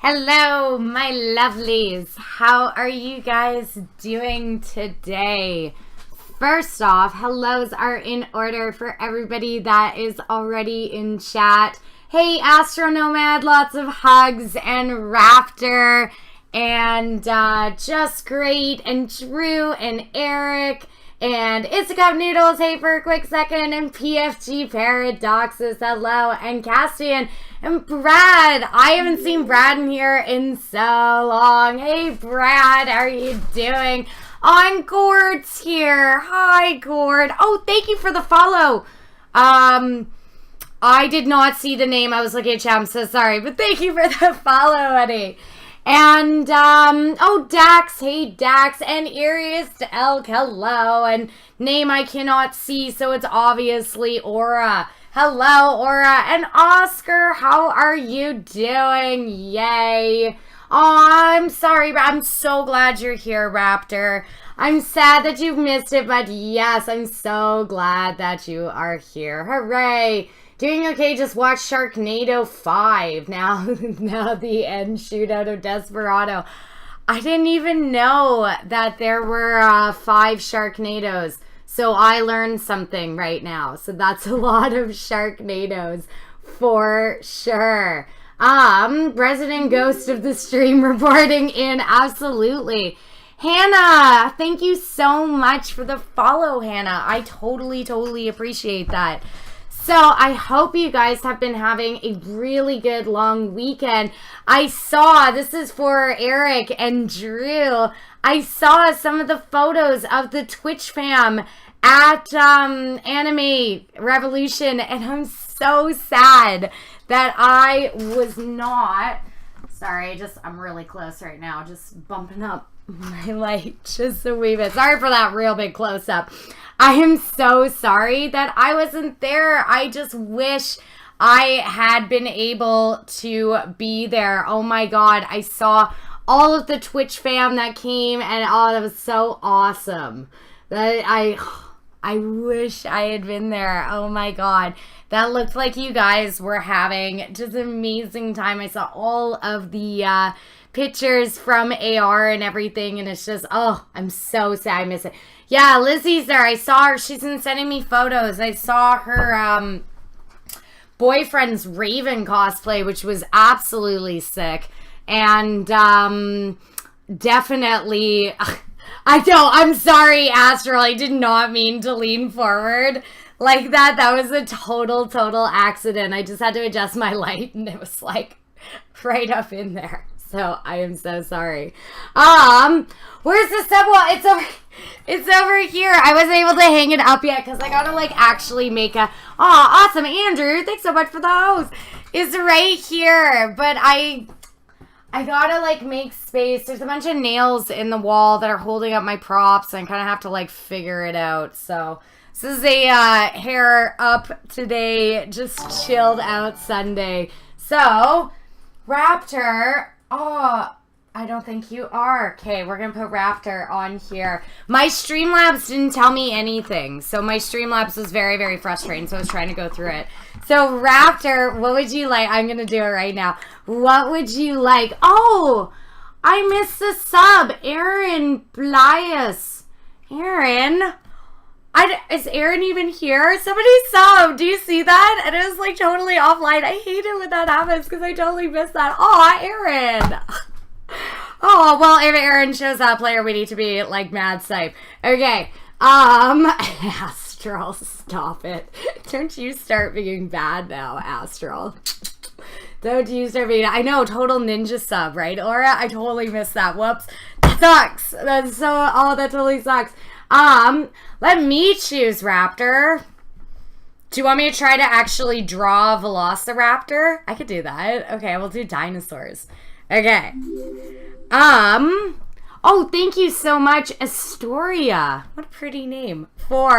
Hello, my lovelies. How are you guys doing today? First off, hellos are in order for everybody that is already in chat. Hey, Astro Nomad, lots of hugs, and Raptor, and Just Great, and Drew, and Eric, and It's a Cup Noodles, hey for a quick second, and PFG Paradoxus, hello, and Castian, and Brad. I haven't seen Brad in here in so long. Hey Brad, how are you doing? And Gord's here. Hi Gord. Oh, thank you for the follow. I did not see the name. I was looking at chat. I'm so sorry, but thank you for the follow, Eddie. And, oh, Dax, hey, Dax, and Arius Elk, hello, and name I cannot see, so it's obviously Aura. Hello, Aura, and Oscar, how are you doing? Yay. Oh, I'm sorry, but I'm so glad you're here, Raptor. I'm sad that you've missed it, but yes, I'm so glad that you are here. Hooray. Doing okay, just watch Sharknado 5. Now the end shootout of Desperado. I didn't even know that there were 5 Sharknados. So I learned something right now. So that's a lot of Sharknados for sure. Resident Ghost of the Stream reporting in, absolutely. Hannah, thank you so much for the follow, Hannah. I totally appreciate that. So I hope you guys have been having a really good long weekend. I saw, this is for Eric and Drew, I saw some of the photos of the Twitch fam at Anime Revolution, and I'm so sad that I was not, sorry, I'm really close right now, just bumping up my light just a wee bit. Sorry for that real big close-up. I am so sorry that I wasn't there. I just wish I had been able to be there. Oh my god, I saw all of the Twitch fam that came, and oh, that was so awesome. I wish I had been there. Oh my god. That looked like you guys were having just an amazing time. I saw all of the pictures from AR and everything, and it's just, oh, I'm so sad I miss it. Yeah, Lizzie's there. I saw her. She's been sending me photos. I saw her boyfriend's Raven cosplay, which was absolutely sick. And definitely, I'm sorry, Astral. I did not mean to lean forward like that. That was a total accident. I just had to adjust my light, and it was like right up in there. So I am so sorry. Where's the subwall? It's over here. I wasn't able to hang it up yet because I gotta like actually make a. Oh, awesome, Andrew! Thanks so much for the hose. It's right here, but I gotta like make space. There's a bunch of nails in the wall that are holding up my props, and I kind of have to like figure it out. So this is a hair up today, just chilled out Sunday. So Raptor. Oh, I don't think you are. Okay, we're going to put Raptor on here. My Streamlabs didn't tell me anything. So my Streamlabs was very frustrating. So I was trying to go through it. So Raptor, what would you like? I'm going to do it right now. What would you like? Oh, I missed the sub. Aaron Blias. Aaron? Is Aaron even here? Somebody sub. Do you see that? And it was like totally offline. I hate it when that happens because I totally missed that. Aw, Aaron. Oh, well, if Aaron shows up later, we need to be like mad psych. Okay. Astral, stop it. Don't you start being bad now, Astral. Don't you start being, I know, total ninja sub, right, Aura? I totally missed that. Whoops. That sucks. That's so, oh, that totally sucks. Let me choose Raptor. Do you want me to try to actually draw Velociraptor? I could do that. Okay, we'll do dinosaurs. Okay. Oh, thank you so much, Astoria. What a pretty name for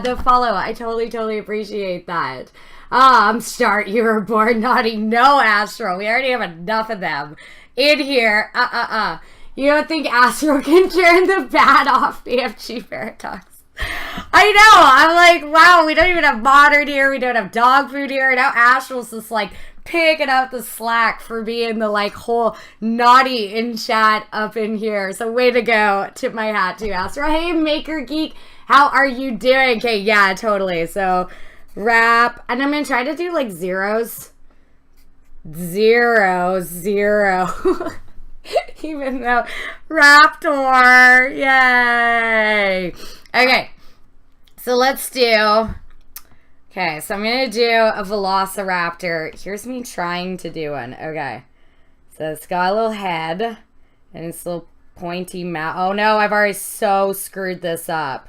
the follow. I totally appreciate that. Start, you were born naughty. No, Astro. We already have enough of them in here. You don't think Astro can turn the bat off PFG Paradox? I know. I'm like, wow, we don't even have modern here. We don't have dog food here. Now Astral's just like picking up the slack for being the like whole naughty in chat up in here. So way to go. Tip my hat to you, Astro. Hey, Maker Geek. How are you doing? Okay, yeah, totally. So wrap. And I'm going to try to do like zeros. 0, 0. Even though Raptor. Yay. Okay. So let's do... Okay, so I'm going to do a Velociraptor. Here's me trying to do one. Okay. So it's got a little head. And it's a little pointy mouth. Oh no, I've already so screwed this up.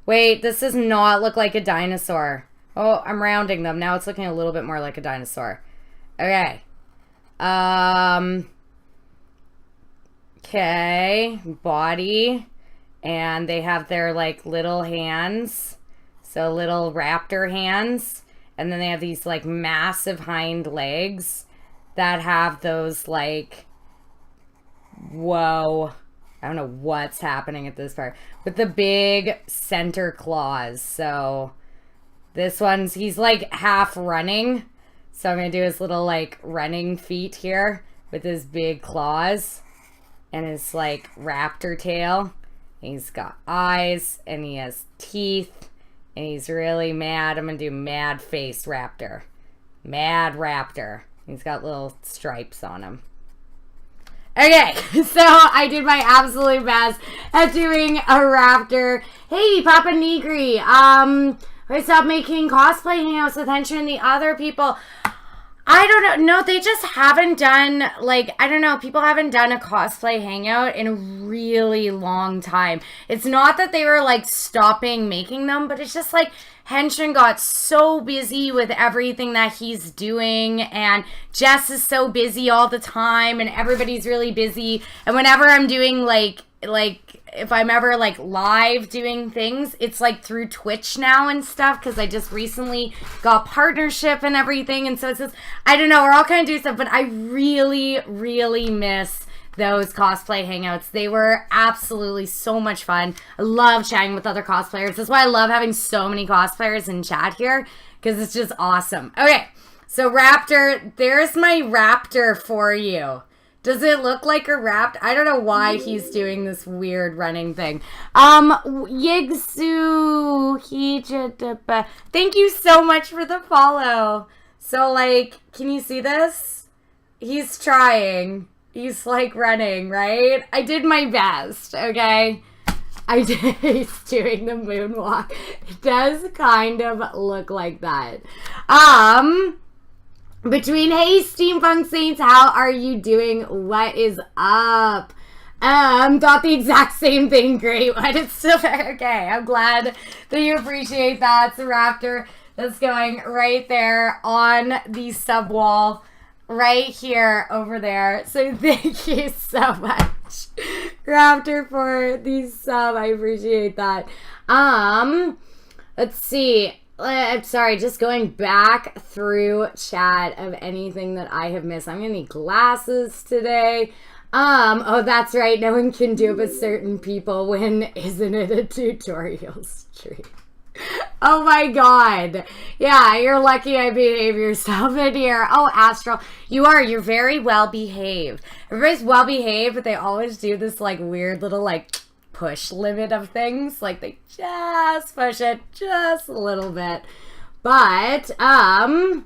Wait, this does not look like a dinosaur. Oh, I'm rounding them. Now it's looking a little bit more like a dinosaur. Okay. Okay. Body. And they have their, like, little hands. So little raptor hands. And then they have these like massive hind legs that have those like, whoa, I don't know what's happening at this part. With the big center claws. So this one's, he's like half running. So I'm going to do his little like running feet here with his big claws. And his like raptor tail. He's got eyes and he has teeth. And he's really mad. I'm going to do mad face raptor. Mad raptor. He's got little stripes on him. Okay, so I did my absolute best at doing a raptor. Hey, Papa Negri. I stopped making cosplay hangouts with Henshin and the other people. I don't know. No, they just haven't done, like, I don't know. People haven't done a cosplay hangout in a really long time. It's not that they were, like, stopping making them, but it's just, like, Henshin got so busy with everything that he's doing, and Jess is so busy all the time, and everybody's really busy. And whenever I'm doing, like, if I'm ever, like, live doing things, it's, like, through Twitch now and stuff, because I just recently got partnership and everything, and so it's just, I don't know, we're all kind of doing stuff, but I really, really miss those cosplay hangouts. They were absolutely so much fun. I love chatting with other cosplayers. That's why I love having so many cosplayers in chat here, because it's just awesome. Okay, so Raptor, there's my Raptor for you. Does it look like a raptor? I don't know why he's doing this weird running thing. Yigsu, thank you so much for the follow. So, like, can you see this? He's trying. He's, like, running, right? I did my best, okay? I did. He's doing the moonwalk. It does kind of look like that. Between, hey, Steampunk Saints, how are you doing? What is up? Thought the exact same thing. Great. But it's still okay. I'm glad that you appreciate that. It's a raptor that's going right there on the sub wall. Right here, over there. So thank you so much, Raptor, for the sub. I appreciate that. Let's see. I'm sorry, just going back through chat of anything that I have missed. I'm gonna need glasses today. Oh, that's right. No one can do it but certain people when isn't it a tutorial stream? Oh my god. Yeah, you're lucky I behave yourself in here. Oh, Astral, you're very well behaved. Everybody's well behaved, but they always do this like weird little like push limit of things. Like they just push it just a little bit. But, alright,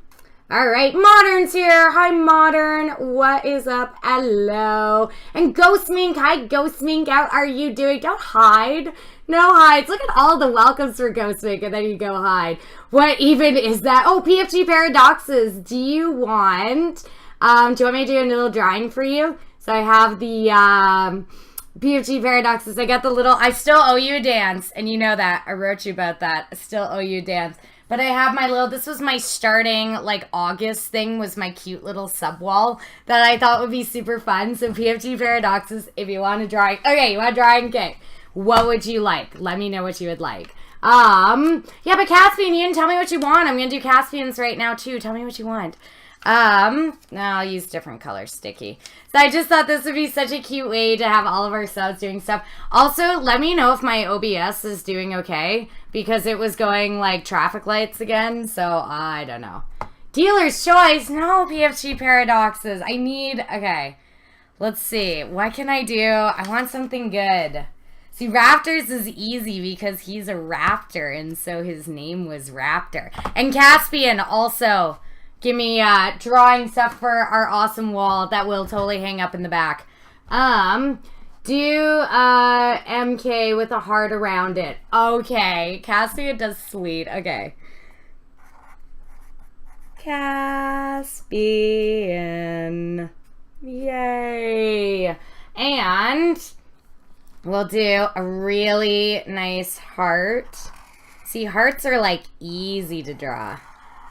Modern's here. Hi, Modern. What is up? Hello. And Ghost Mink. Hi, Ghost Mink. How are you doing? Don't hide. No hides. Look at all the welcomes for Ghost Mink, and then you go hide. What even is that? Oh, PFG Paradoxes. Do you want me to do a little drawing for you? So I have the, PFG Paradoxes. I got the little, I still owe you a dance, and you know that. I wrote you about that. I still owe you a dance. But I have my little, this was my starting, like, August thing, was my cute little sub-wall that I thought would be super fun. So PFG Paradoxes, if you want a drawing. Okay, you want a drawing? Okay. What would you like? Let me know what you would like. Yeah, but Caspian, you didn't tell me what you want. I'm going to do Caspians right now, too. Tell me what you want. No, I'll use different color sticky. So I just thought this would be such a cute way to have all of our subs doing stuff. Also, let me know if my OBS is doing okay, because it was going like traffic lights again, so I don't know. Dealer's choice. No, PFG paradoxes. I need... Okay. Let's see. What can I do? I want something good. See, Raptors is easy because he's a raptor, and so his name was Raptor. And Caspian also. Give me drawing stuff for our awesome wall that will totally hang up in the back. Do MK with a heart around it. Okay. Caspian does sweet. Okay. Caspian. Yay. And we'll do a really nice heart. See, hearts are like easy to draw.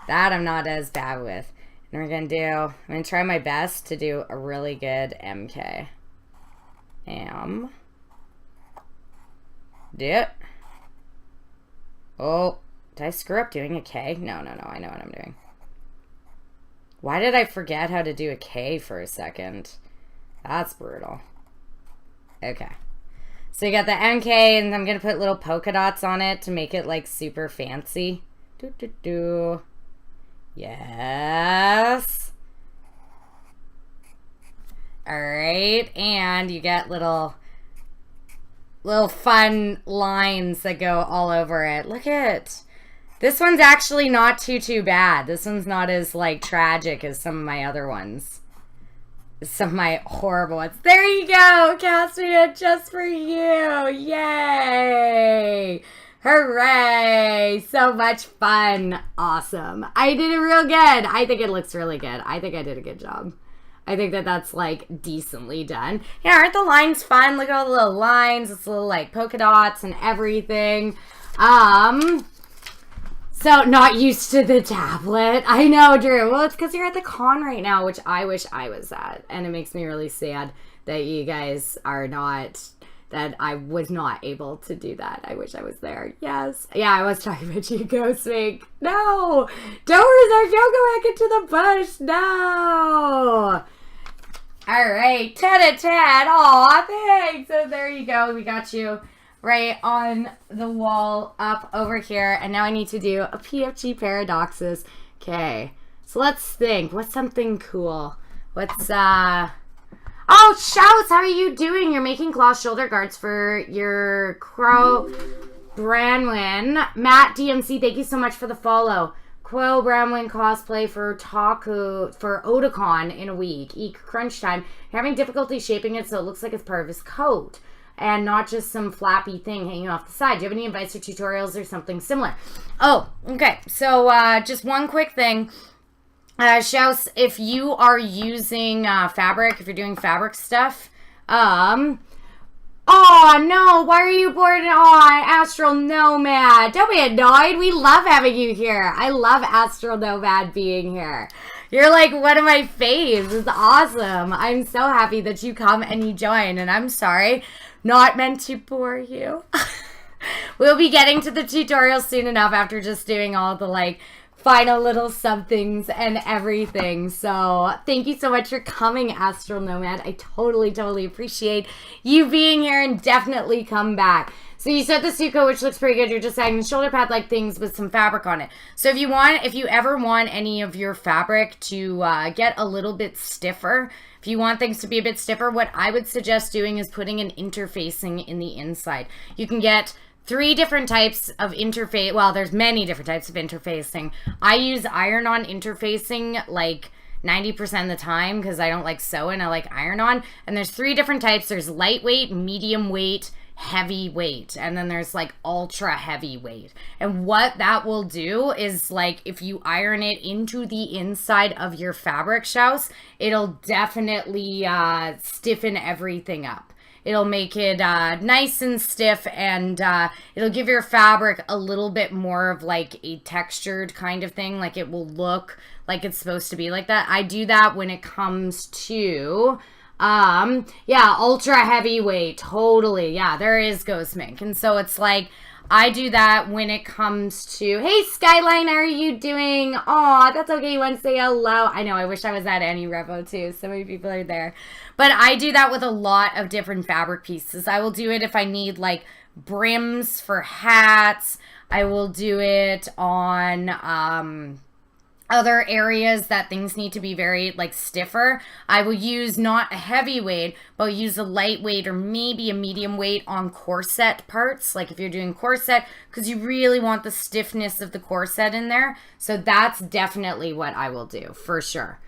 That I'm not as bad with. And we're going to I'm going to try my best to do a really good MK. Do it. Oh, did I screw up doing a K? No, I know what I'm doing. Why did I forget how to do a K for a second? That's brutal. Okay. So you got the MK, and I'm going to put little polka dots on it to make it like super fancy. Yes. Alright, and you get little fun lines that go all over it. Look at this one's actually not too bad. This one's not as like tragic as some of my other ones. Some of my horrible ones. There you go, Caspian, just for you. Yay! Hooray! So much fun. Awesome. I did it real good. I think it looks really good. I think I did a good job. I think that's like decently done. Yeah, aren't the lines fun? Look at all the little lines. It's little like polka dots and everything. So not used to the tablet. I know, Drew. Well, it's because you're at the con right now, which I wish I was at. And it makes me really sad that you guys are not, that I was not able to do that. I wish I was there. Yes. Yeah, I was talking about you, Ghost Mink. No! Don't go back into the bush. No! Alright. Tat-a-tat. Aw, thanks. So there you go. We got you right on the wall up over here. And now I need to do a PFG paradoxes. Okay. So let's think. What's something cool? What's, Oh, Shouts, how are you doing? You're making cloth shoulder guards for your Crow Branwyn. Matt DMC, thank you so much for the follow. Crow Branwyn cosplay for Otakon in a week. Eat crunch time. You're having difficulty shaping it so it looks like it's part of his coat and not just some flappy thing hanging off the side. Do you have any advice or tutorials or something similar? Oh, okay. So just one quick thing. Shouts, if you are using fabric, if you're doing fabric stuff, oh no, why are you bored on Astral Nomad? Don't be annoyed. We love having you here. I love Astral Nomad being here. You're like one of my faves. It's awesome. I'm so happy that you come and you join, and I'm sorry, not meant to bore you. We'll be getting to the tutorial soon enough after just doing all the like final little somethings and everything. So thank you so much for coming, Astral Nomad. I totally appreciate you being here, and definitely come back. So you said the Suko, which looks pretty good. You're just adding shoulder pad like things with some fabric on it. So if you ever want any of your fabric to get a little bit stiffer, if you want things to be a bit stiffer, what I would suggest doing is putting an interfacing in the inside. You can get 3 different types of interface. Well, there's many different types of interfacing. I use iron-on interfacing like 90% of the time because I don't like sewing. I like iron-on. And there's 3 different types. There's lightweight, medium weight, heavy weight, and then there's like ultra heavy weight. And what that will do is, like, if you iron it into the inside of your fabric, Shouse, it'll definitely stiffen everything up. It'll make it nice and stiff, and it'll give your fabric a little bit more of like a textured kind of thing. Like, it will look like it's supposed to be like that. I do that when it comes to yeah, ultra heavyweight. Totally. Yeah, there is Ghost Mink. And so it's like, I do that when it comes to, hey, Skyline, how are you doing? Aw, that's okay. You want to say hello? I know, I wish I was at Any Revo too. So many people are there. But I do that with a lot of different fabric pieces. I will do it if I need like brims for hats. I will do it on, other areas that things need to be very like stiffer, I will use not a heavy weight, but I'll use a lightweight or maybe a medium weight on corset parts. Like if you're doing corset, because you really want the stiffness of the corset in there. So that's definitely what I will do for sure.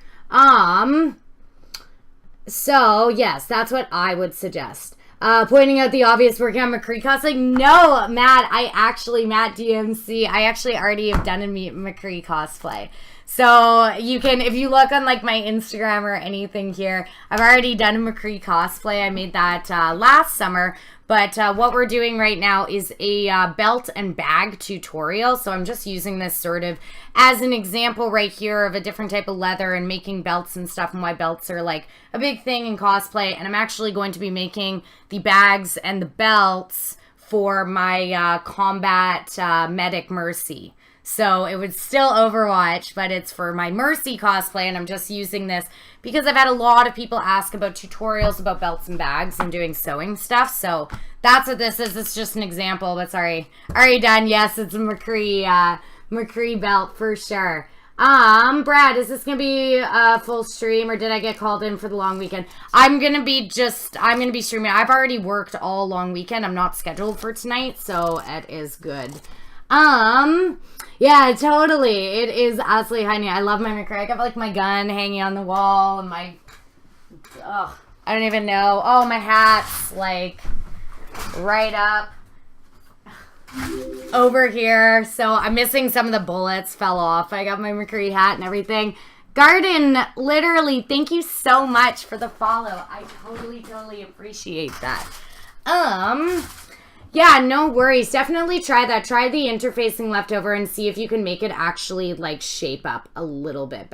So yes, that's what I would suggest. Pointing out the obvious, working on McCree cosplay. No, Matt DMC, I actually already have done a McCree cosplay. So you can, if you look on like my Instagram or anything here, I've already done a McCree cosplay. I made that last summer. But what we're doing right now is a belt and bag tutorial. So I'm just using this sort of as an example right here of a different type of leather and making belts and stuff, and why belts are like a big thing in cosplay. And I'm actually going to be making the bags and the belts for my combat medic Mercy. So it would still Overwatch, but it's for my Mercy cosplay, and I'm just using this because I've had a lot of people ask about tutorials about belts and bags and doing sewing stuff. So that's what this is. It's just an example, but sorry. Already done. Yes, it's a McCree belt for sure. Brad, is this going to be a full stream, or did I get called in for the long weekend? I'm going to be streaming. I've already worked all long weekend. I'm not scheduled for tonight, so it is good. Yeah, totally. It is absolutely honey. I love my McCree. I got like my gun hanging on the wall and my, I don't even know. Oh, my hat's like right up over here. So I'm missing some of the bullets, fell off. I got my McCree hat and everything. Garden, literally, thank you so much for the follow. I totally appreciate that. Yeah, no worries. Definitely try that. Try the interfacing leftover and see if you can make it actually like shape up a little bit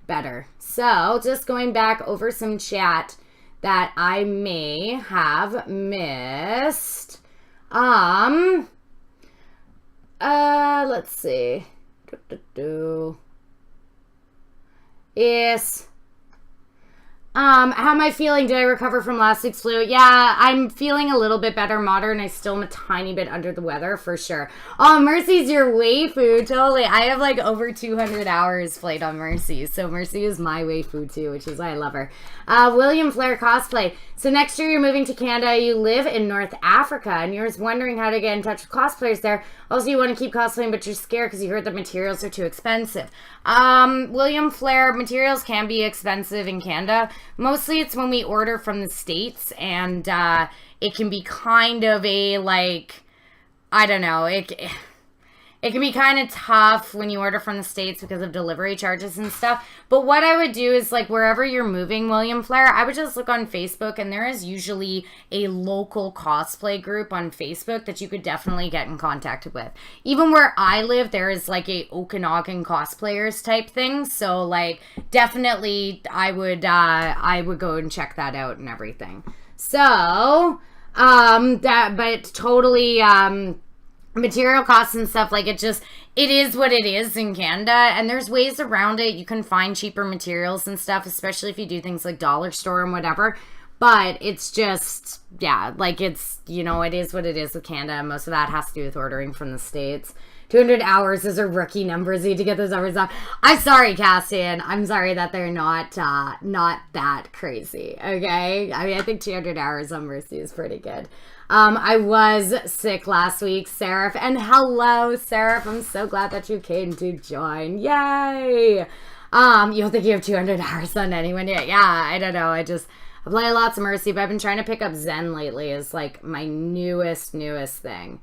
better. So just going back over some chat that I may have missed. Let's see. Yes. How am I feeling? Did I recover from last week's flu? Yeah, I'm feeling a little bit better, Modern. I still am a tiny bit under the weather, for sure. Oh, Mercy's your waifu, totally. I have like over 200 hours played on Mercy, so Mercy is my waifu too, which is why I love her. William Flair Cosplay. So next year you're moving to Canada. You live in North Africa, and you're wondering how to get in touch with cosplayers there. Also, you want to keep cosplaying, but you're scared because you heard the materials are too expensive. William Flair, materials can be expensive in Canada. Mostly it's when we order from the States, and it can be kind of a, like, I don't know, it can be kind of tough when you order from the States because of delivery charges and stuff. But what I would do is, like, wherever you're moving, William Flair, I would just look on Facebook, and there is usually a local cosplay group on Facebook that you could definitely get in contact with. Even where I live, there is, like, a Okanagan cosplayers type thing. So, like, definitely I would go and check that out and everything. So, but totally, material costs and stuff, like, it is what it is in Canada, and there's ways around it. You can find cheaper materials and stuff, especially if you do things like dollar store and whatever, but it's just, yeah, like, it's, you know, it is what it is with Canada. Most of that has to do with ordering from the States. 200 hours is a rookie number, so you need to get those numbers up. I'm sorry, Cassian. I'm sorry that they're not that crazy, okay? I mean, I think 200 hours on Mercy is pretty good. I was sick last week, Seraph, and hello, Seraph. I'm so glad that you came to join. Yay! You don't think you have 200 hours on anyone yet? Yeah, I don't know. I play lots of Mercy, but I've been trying to pick up Zen lately. Is like my newest thing.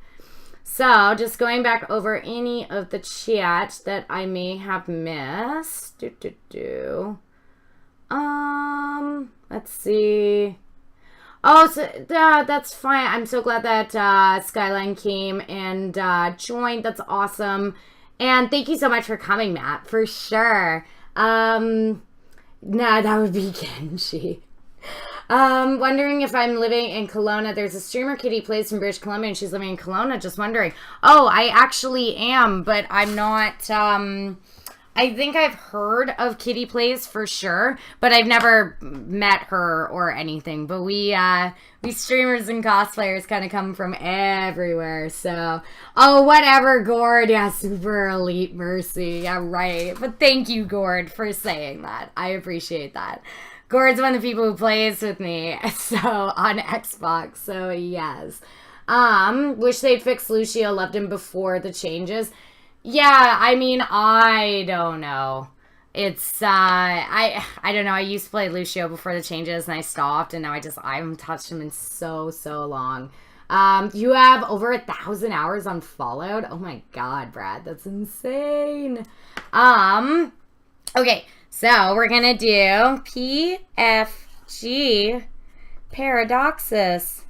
So, just going back over any of the chat that I may have missed. Let's see. Oh, so that's fine. I'm so glad that Skyline came and joined. That's awesome. And thank you so much for coming, Matt, for sure. Nah, that would be Genji. Wondering if I'm living in Kelowna. There's a streamer Kitty plays from British Columbia, and she's living in Kelowna. Just wondering. Oh, I actually am, but I'm not I think I've heard of Kitty Plays for sure, but I've never met her or anything. But we streamers and cosplayers kind of come from everywhere. So, oh, whatever, Gord. Yeah, super elite mercy. Yeah, right. But thank you, Gord, for saying that. I appreciate that. Gord's one of the people who plays with me, so on Xbox. So yes. Wish they'd fix Lucio. Loved him before the changes. Yeah, I mean, I don't know. It's I don't know. I used to play Lucio before the changes and I stopped, and now I haven't touched him in so long. You have over 1,000 hours on Fallout. Oh my god, Brad, that's insane. Okay, so we're gonna do PFG Paradoxus.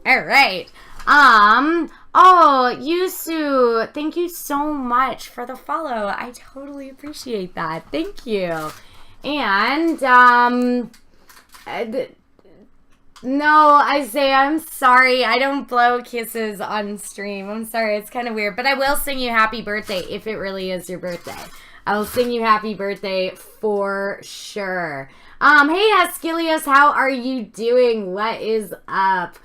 All right. Oh, Yusu, thank you so much for the follow. I totally appreciate that. Thank you. And, no, Isaiah, I'm sorry. I don't blow kisses on stream. I'm sorry. It's kind of weird. But I will sing you happy birthday if it really is your birthday. I will sing you happy birthday for sure. Hey, Ascilius, how are you doing? What is up?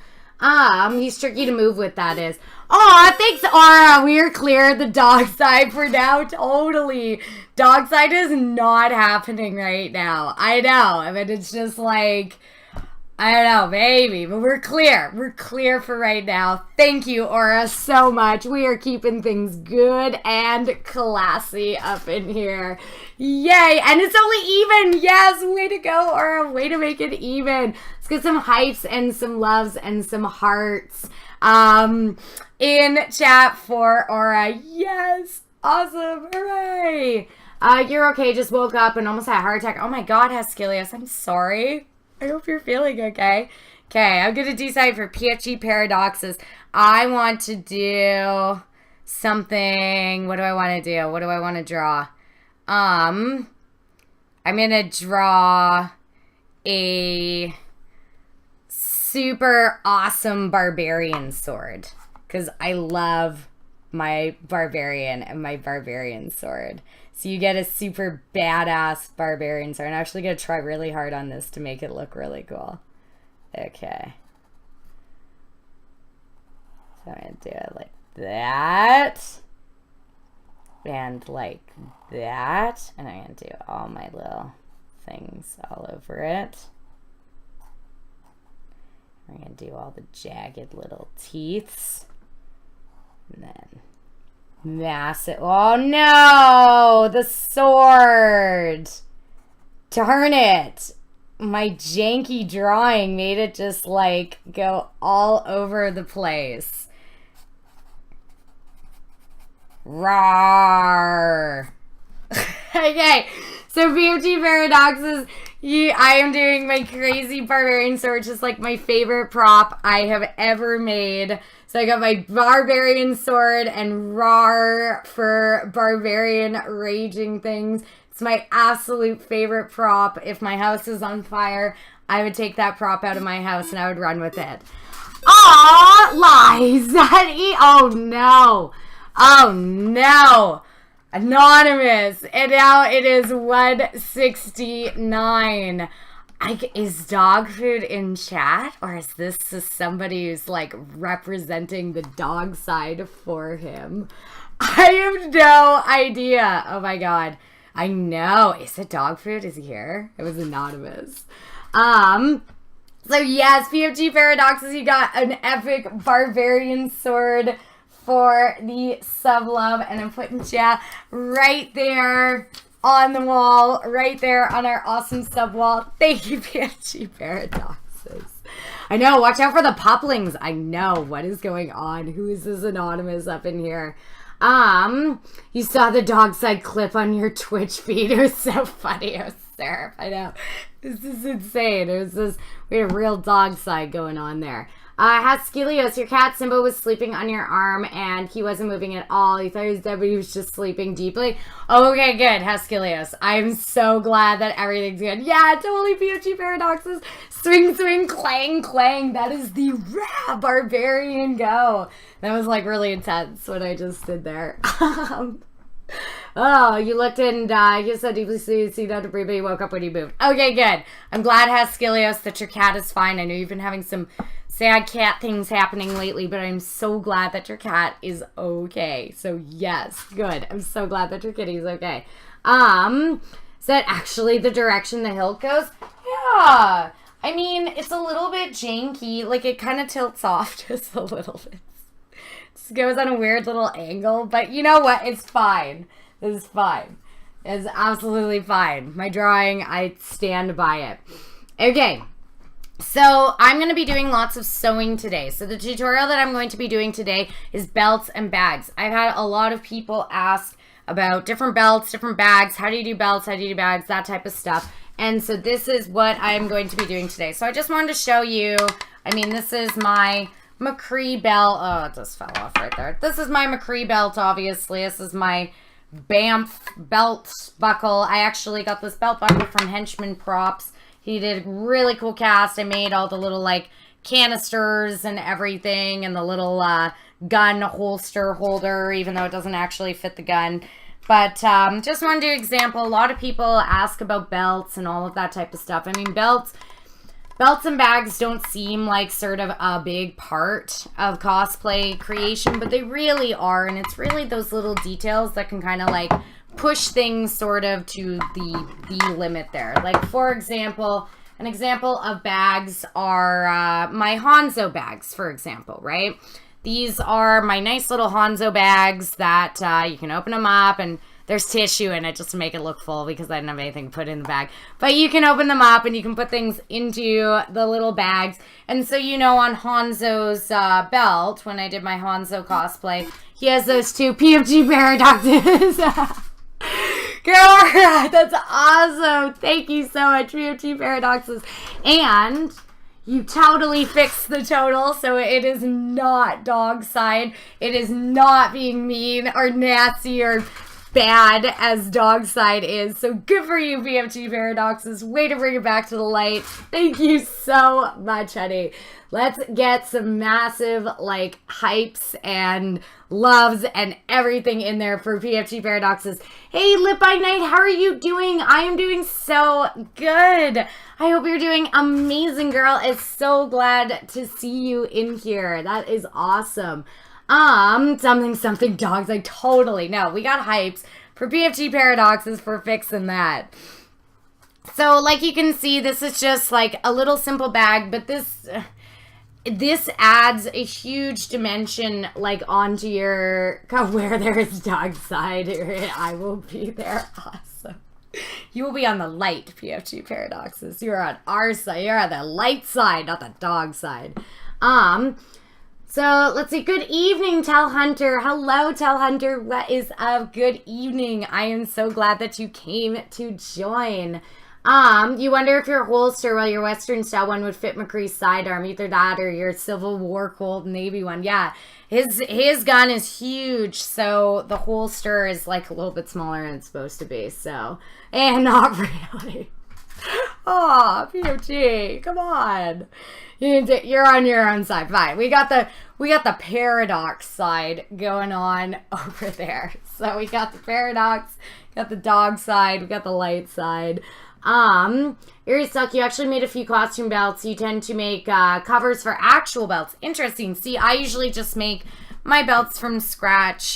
He's tricky to move with, that is. Aw, thanks, Aura. We're clear the dog side for now. Totally. Dog side is not happening right now. I know. I mean, it's just like, I don't know, maybe, but we're clear. We're clear for right now. Thank you, Aura, so much. We are keeping things good and classy up in here. Yay, and it's only even. Yes, way to go, Aura. Way to make it even. Let's get some hypes and some loves and some hearts in chat for Aura. Yes, awesome, hooray. You're okay, just woke up and almost had a heart attack. Oh my god, Haskilius, I'm sorry. I hope you're feeling okay. Okay, I'm going to decide for PFG Paradoxes. I want to do something. What do I want to do? What do I want to draw? I'm going to draw a super awesome Barbarian Sword. Because I love my Barbarian and my Barbarian Sword. So you get a super badass Barbarian Sword. I'm actually going to try really hard on this to make it look really cool. Okay. So I'm going to do it like that. And like that. And I'm going to do all my little things all over it. We're going to do all the jagged little teeths. And then massive. Oh no! The sword! Darn it! My janky drawing made it just like go all over the place. Rawr! Okay, so PFG Paradoxes. I am doing my crazy Barbarian Sword, which is like my favorite prop I have ever made. So I got my Barbarian Sword and Rawr for Barbarian Raging Things. It's my absolute favorite prop. If my house is on fire, I would take that prop out of my house and I would run with it. Aw, lies! Oh no! Oh no! Anonymous! And now it is 169. Is dog food in chat? Or is this somebody who's like representing the dog side for him? I have no idea. Oh my god. I know. Is it dog food? Is he here? It was anonymous. So yes, PFG Paradoxes, you got an epic Barbarian Sword for the sub love, and I'm putting chat right there on the wall, right there on our awesome sub wall. Thank you, PFG Paradoxes. I know, watch out for the poplings. I know, what is going on? Who is this anonymous up in here? You saw the dog side clip on your Twitch feed. It was so funny. It was Seraph. I know. This is insane. It was we had a real dog side going on there. Haskelios, your cat Simba was sleeping on your arm and he wasn't moving at all. He thought he was dead, but he was just sleeping deeply. Okay, good, Haskelios. I'm so glad that everything's good. Yeah, totally PFG paradoxes. Swing, swing, clang, clang. That is the Barbarian go. That was like really intense what I just did there. Oh, you looked and you so deeply see not to breathe, but you woke up when you moved. Okay, good. I'm glad, Haskelios, that your cat is fine. I know you've been having some sad cat things happening lately, but I'm so glad that your cat is okay. So yes, good. I'm so glad that your kitty's okay. Is that actually the direction the hilt goes? Yeah. I mean, it's a little bit janky. Like, it kind of tilts off just a little bit. It goes on a weird little angle, but you know what? It's fine. This is fine. It's absolutely fine. My drawing, I stand by it. Okay. So I'm going to be doing lots of sewing today. So the tutorial that I'm going to be doing today is belts and bags. I've had a lot of people ask about different belts, different bags. How do you do belts? How do you do bags? That type of stuff. And so this is what I'm going to be doing today. So I just wanted to show you, I mean, this is my McCree belt. Oh, it just fell off right there. This is my McCree belt, obviously. This is my Banff belt buckle. I actually got this belt buckle from Henchman Props. He did a really cool cast. I made all the little like canisters and everything and the little gun holster holder, even though it doesn't actually fit the gun. But just wanted to do an example. A lot of people ask about belts and all of that type of stuff. I mean, belts and bags don't seem like sort of a big part of cosplay creation, but they really are. And it's really those little details that can kind of like push things sort of to the limit there. Like, for example, an example of bags are my Hanzo bags, for example, right? These are my nice little Hanzo bags that you can open them up, and there's tissue in it just to make it look full because I didn't have anything to put in the bag. But you can open them up and you can put things into the little bags. And so, you know, on Hanzo's belt, when I did my Hanzo cosplay, he has those two PFG paradoxes. Girl, that's awesome. Thank you so much, PFG paradoxes. And you totally fixed the total, so it is not dog side. It is not being mean or nasty or bad as dog side is. So good for you, PFG paradoxes. Way to bring it back to the light. Thank you so much, honey. Let's get some massive like hypes and loves and everything in there for PFG paradoxes. Hey, Lit by Night, how are you doing? I am doing so good. I hope you're doing amazing, girl. It's so glad to see you in here. That is awesome. Something dogs. I totally know. We got hypes for PFG paradoxes for fixing that. So, like you can see, this is just like a little simple bag, but this adds a huge dimension like onto your where there's dog side. I will be there. Awesome. You will be on the light, PFG paradoxes. You're on our side. You're on the light side, not the dog side. So let's see. Good evening, Tell Hunter. Hello, Tell Hunter. What is up? Good evening. I am so glad that you came to join. You wonder if your holster, well, your Western style one would fit McCree's sidearm, either that or your Civil War Cold Navy one. Yeah, his gun is huge, so the holster is like a little bit smaller than it's supposed to be. So, and not really. Oh, PFG, come on. You're on your own side. Fine. We got the paradox side going on over there. So we got the paradox, got the dog side, we got the light side. Aries Stuck, you actually made a few costume belts. You tend to make covers for actual belts. Interesting. See, I usually just make my belts from scratch,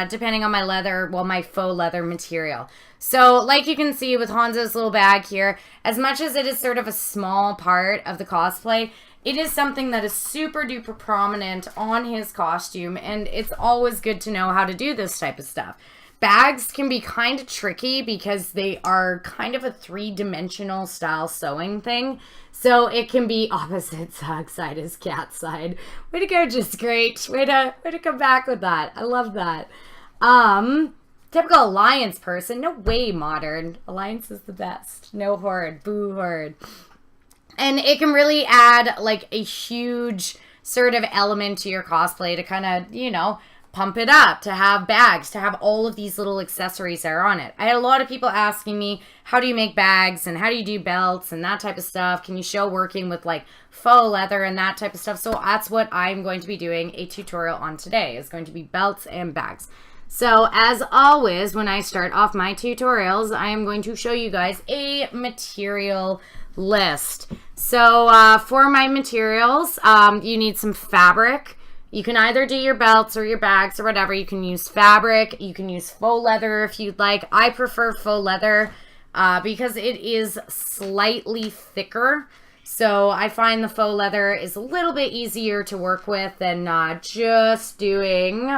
depending on my leather, well, my faux leather material. So, like you can see with Hanzo's little bag here, as much as it is sort of a small part of the cosplay, it is something that is super duper prominent on his costume, and it's always good to know how to do this type of stuff. Bags can be kind of tricky because they are kind of a three-dimensional style sewing thing. So it can be opposite dog side is cat side. Way to go, just great. Way to come back with that. I love that. Typical Alliance person. No way, Modern. Alliance is the best. No Horde. Boo Horde. And it can really add like a huge sort of element to your cosplay to kind of, you know, pump it up, to have bags, to have all of these little accessories that are on it. I had a lot of people asking me, how do you make bags and how do you do belts and that type of stuff? Can you show working with like faux leather and that type of stuff? So that's what I'm going to be doing a tutorial on today, is going to be belts and bags. So as always, when I start off my tutorials, I am going to show you guys a material list. So for my materials, you need some fabric. You can either do your belts or your bags or whatever. You can use fabric. You can use faux leather if you'd like. I prefer faux leather because it is slightly thicker. So I find the faux leather is a little bit easier to work with than just doing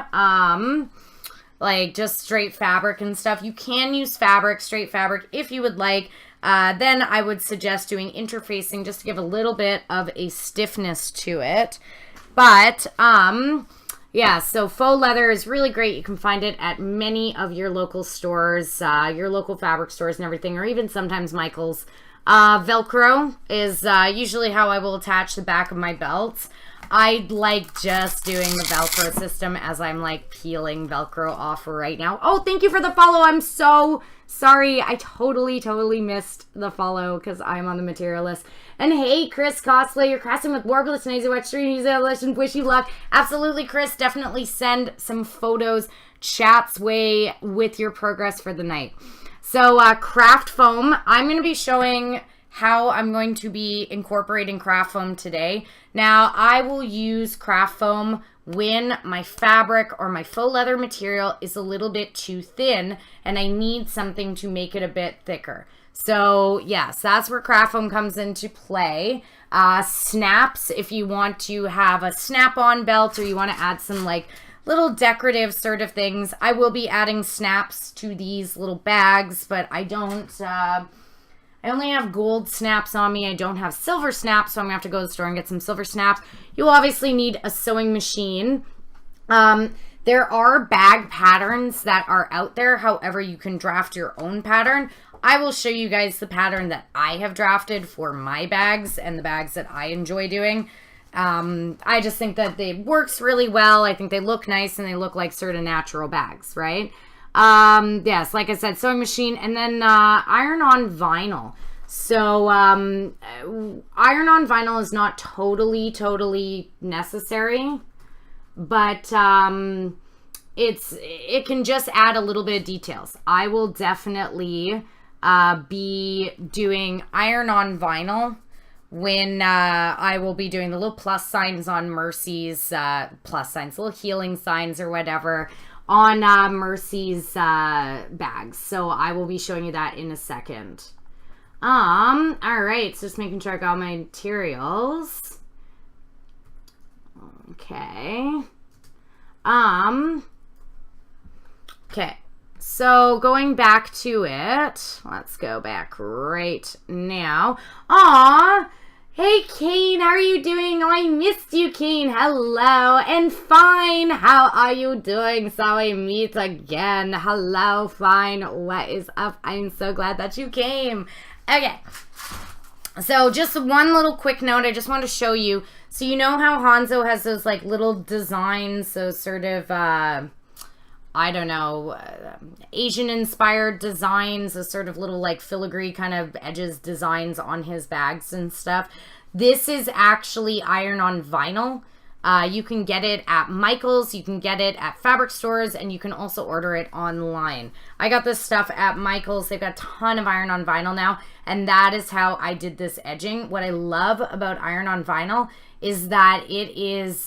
like just straight fabric and stuff. You can use fabric, straight fabric, if you would like. Then I would suggest doing interfacing just to give a little bit of a stiffness to it. But, yeah, so faux leather is really great. You can find it at many of your local stores, your local fabric stores and everything, or even sometimes Michael's. Velcro is usually how I will attach the back of my belts. I like just doing the Velcro system as I'm like peeling Velcro off right now. Oh, thank you for the follow. I'm so sorry. I totally missed the follow because I'm on the material list. And hey, Chris Cosplay, you're crossing with Warbless and Easy Watch Stream. Wish you luck. Absolutely, Chris. Definitely send some photos chat's way with your progress for the night. So craft foam. I'm going to be showing how I'm going to be incorporating craft foam today. Now, I will use craft foam when my fabric or my faux leather material is a little bit too thin and I need something to make it a bit thicker. So, yes, that's where craft foam comes into play. Snaps, if you want to have a snap-on belt or you want to add some, like, little decorative sort of things. I will be adding snaps to these little bags, but I don't... I only have gold snaps on me. I don't have silver snaps, so I'm going to have to go to the store and get some silver snaps. You'll obviously need a sewing machine. There are bag patterns that are out there. However, you can draft your own pattern. I will show you guys the pattern that I have drafted for my bags and the bags that I enjoy doing. I just think that it works really well. I think they look nice and they look like sort of natural bags, right? Yes, like I said, sewing machine, and then iron-on vinyl. So iron-on vinyl is not totally necessary, but it can just add a little bit of details. I will definitely be doing iron-on vinyl when I will be doing the little plus signs on Mercy's plus signs, little healing signs or whatever on Mercy's bags. So I will be showing you that in a second. All right, so just making sure I got my materials. Okay. Okay. So going back to it, let's go back right now. Aw, hey Kane, how are you doing? Oh, I missed you, Kane. Hello, and fine. How are you doing? So we meet again. Hello, fine. What is up? I'm so glad that you came. Okay. So just one little quick note. I just want to show you. So you know how Hanzo has those like little designs, those sort of I don't know, Asian-inspired designs, a sort of little, like, filigree kind of edges designs on his bags and stuff. This is actually iron-on vinyl. You can get it at Michael's, you can get it at fabric stores, and you can also order it online. I got this stuff at Michael's. They've got a ton of iron-on vinyl now, and that is how I did this edging. What I love about iron-on vinyl is that it is...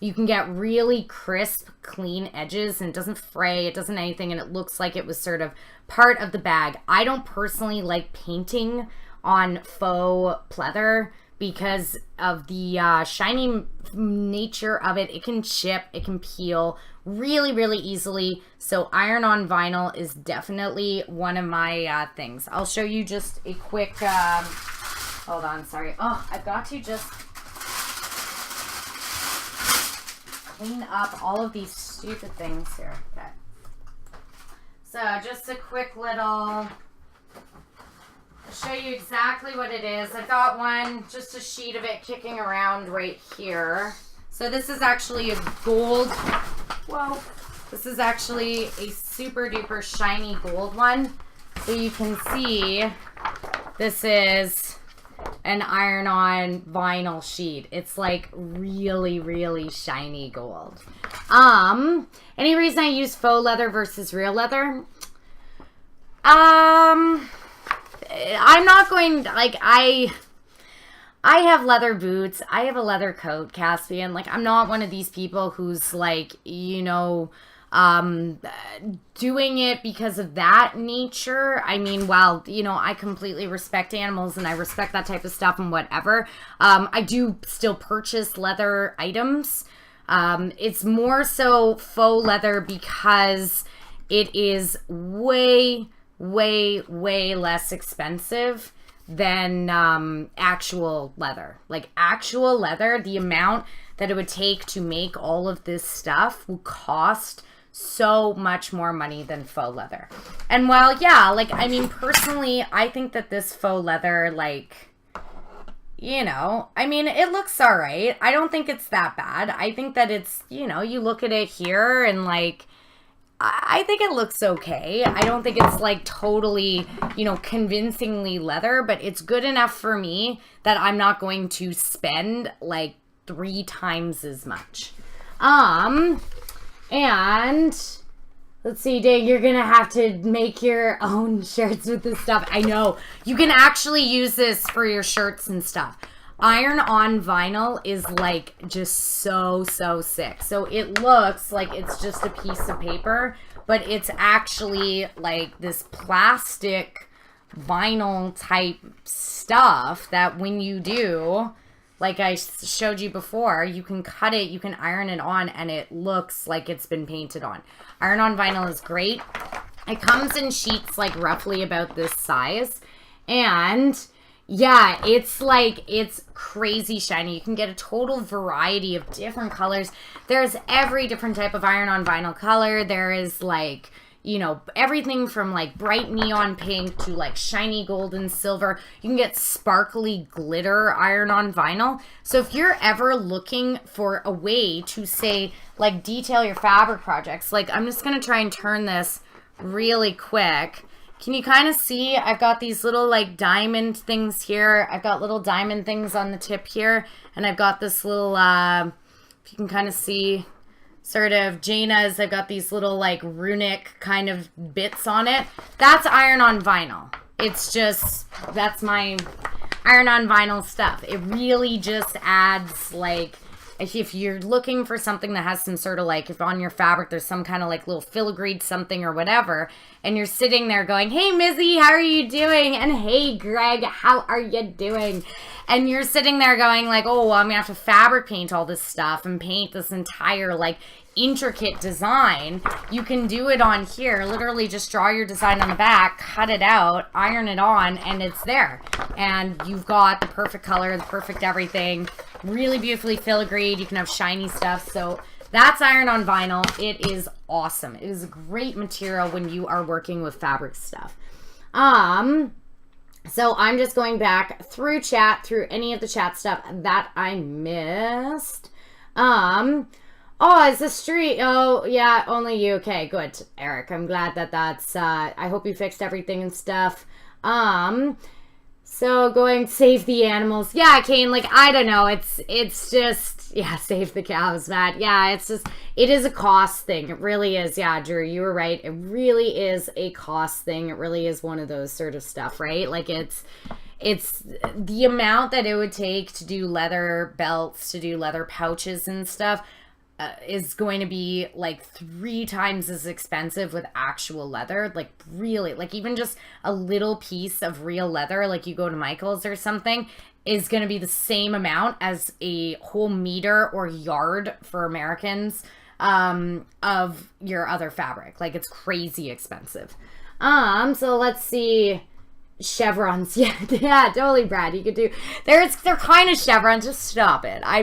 you can get really crisp, clean edges, and it doesn't fray, it doesn't anything, and it looks like it was sort of part of the bag. I don't personally like painting on faux pleather because of the shiny nature of it. It can chip, it can peel really easily, so iron-on vinyl is definitely one of my things. I'll show you just a quick, hold on, sorry. Oh, I've got to just... clean up all of these stupid things here. Okay. So just a quick little show you exactly what it is. I've got one, just a sheet of it kicking around right here. So this is actually a gold, whoa, this is actually a super duper shiny gold one. So you can see this is an iron-on vinyl sheet. It's like really, really shiny gold. Any reason I use faux leather versus real leather? I'm not going, like, I have leather boots. I have a leather coat, Caspian. Like, I'm not one of these people who's, like, you know, doing it because of that nature. I mean, while, you know, I completely respect animals and I respect that type of stuff and whatever, I do still purchase leather items. It's more so faux leather because it is way less expensive than actual leather. Like actual leather, the amount that it would take to make all of this stuff will cost so much more money than faux leather. And while, yeah, like, I mean, personally, I think that this faux leather, like, you know, I mean, it looks all right. I don't think it's that bad. I think that it's, you know, you look at it here and, like, I think it looks okay. I don't think it's, like, totally, you know, convincingly leather, but it's good enough for me that I'm not going to spend, like, 3 times as much. And let's see, Dave, you're going to have to make your own shirts with this stuff. I know. You can actually use this for your shirts and stuff. Iron-on vinyl is, like, just so sick. So it looks like it's just a piece of paper, but it's actually, like, this plastic vinyl type stuff that when you do, like I showed you before, you can cut it, you can iron it on, and it looks like it's been painted on. Iron-on vinyl is great. It comes in sheets, like, roughly about this size. And yeah, it's like, it's crazy shiny. You can get a total variety of different colors. There's every different type of iron-on vinyl color. There is, like, you know, everything from, like, bright neon pink to, like, shiny gold and silver. You can get sparkly glitter iron-on vinyl. So if you're ever looking for a way to, say, like, detail your fabric projects, like, I'm just going to try and turn this really quick. Can you kind of see? I've got these little, like, diamond things here. I've got little diamond things on the tip here. And I've got this little, if you can kind of see, sort of Jaina's, I've got these little, like, runic kind of bits on it. That's iron-on vinyl. It's just, that's my iron-on vinyl stuff. It really just adds, like, if you're looking for something that has some sort of, like, if on your fabric there's some kind of, like, little filigreed something or whatever, and you're sitting there going, hey, Mizzy, how are you doing? And hey, Greg, how are you doing? And you're sitting there going, like, oh, well, I'm going to have to fabric paint all this stuff and paint this entire, like, intricate design. You can do it on here. Literally just draw your design on the back, cut it out, iron it on, and it's there. And you've got the perfect color, the perfect everything. Really beautifully filigreed. You can have shiny stuff. So that's iron-on vinyl. It is awesome. It is a great material when you are working with fabric stuff. So I'm just going back through chat, through any of the chat stuff that I missed. Oh, is the street? Oh, yeah, only you. Okay, good, Eric. I'm glad that that's, I hope you fixed everything and stuff. So going save the animals. Yeah, Kane, like, I don't know. It's just, yeah, save the cows, Matt. Yeah, it's just, it is a cost thing. It really is. Yeah, Drew, you were right. It really is a cost thing. It really is one of those sort of stuff, right? Like, it's the amount that it would take to do leather belts, to do leather pouches and stuff, is going to be like 3 times as expensive with actual leather. Like, really, like, even just a little piece of real leather, like you go to Michael's or something, is going to be the same amount as a whole meter or yard for Americans of your other fabric. Like, it's crazy expensive. So let's see. Chevrons. Yeah, totally, Brad. You could do, they're kind of chevrons. Just stop it. I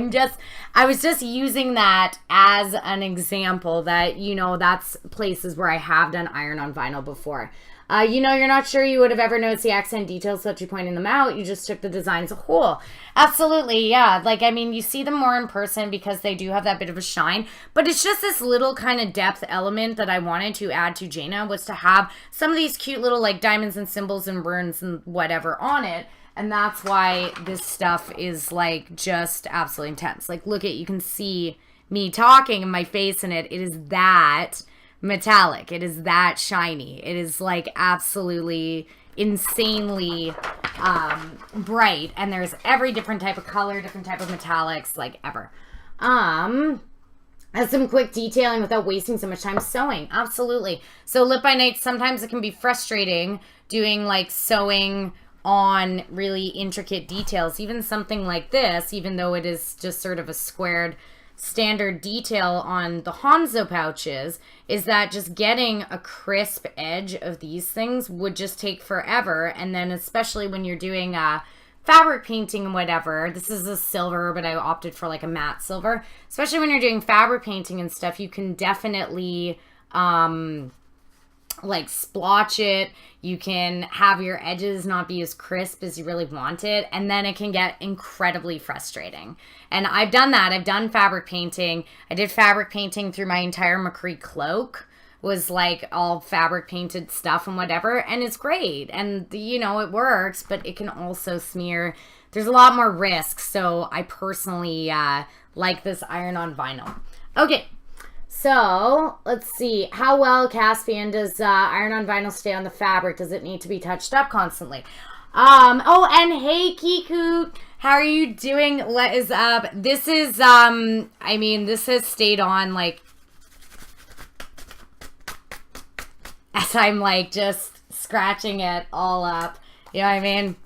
was just using that as an example that, you know, that's places where I have done iron-on vinyl before. You know, you're not sure you would have ever noticed the accent details without you pointing them out. You just took the design as a whole. Absolutely, yeah. Like, I mean, you see them more in person because they do have that bit of a shine. But it's just this little kind of depth element that I wanted to add to Jaina, was to have some of these cute little, like, diamonds and symbols and runes and whatever on it. And that's why this stuff is, like, just absolutely intense. Like, look at, you can see me talking and my face in it. It is that metallic. It is that shiny. It is like absolutely insanely bright, and there's every different type of color, different type of metallics, like ever. As some quick detailing without wasting so much time sewing. Absolutely. So Lit by Night, sometimes it can be frustrating doing like sewing on really intricate details. Even something like this, even though it is just sort of a squared standard detail on the Hanzo pouches, is that just getting a crisp edge of these things would just take forever. And then especially when you're doing fabric painting and whatever, this is a silver, but I opted for like a matte silver. Especially when you're doing fabric painting and stuff, you can definitely like splotch it. You can have your edges not be as crisp as you really want it, and then it can get incredibly frustrating. And I've done that. I've done fabric painting. I did fabric painting through my entire McCree cloak, was like all fabric painted stuff and whatever, and it's great, and you know, it works, but it can also smear. There's a lot more risk, so I personally like this iron-on vinyl. Okay. So, let's see. How well, Caspian, does iron-on vinyl stay on the fabric? Does it need to be touched up constantly? Oh, and hey, Kiku, how are you doing? What is up? This is, I mean, this has stayed on, like, as I'm, like, just scratching it all up. You know what I mean?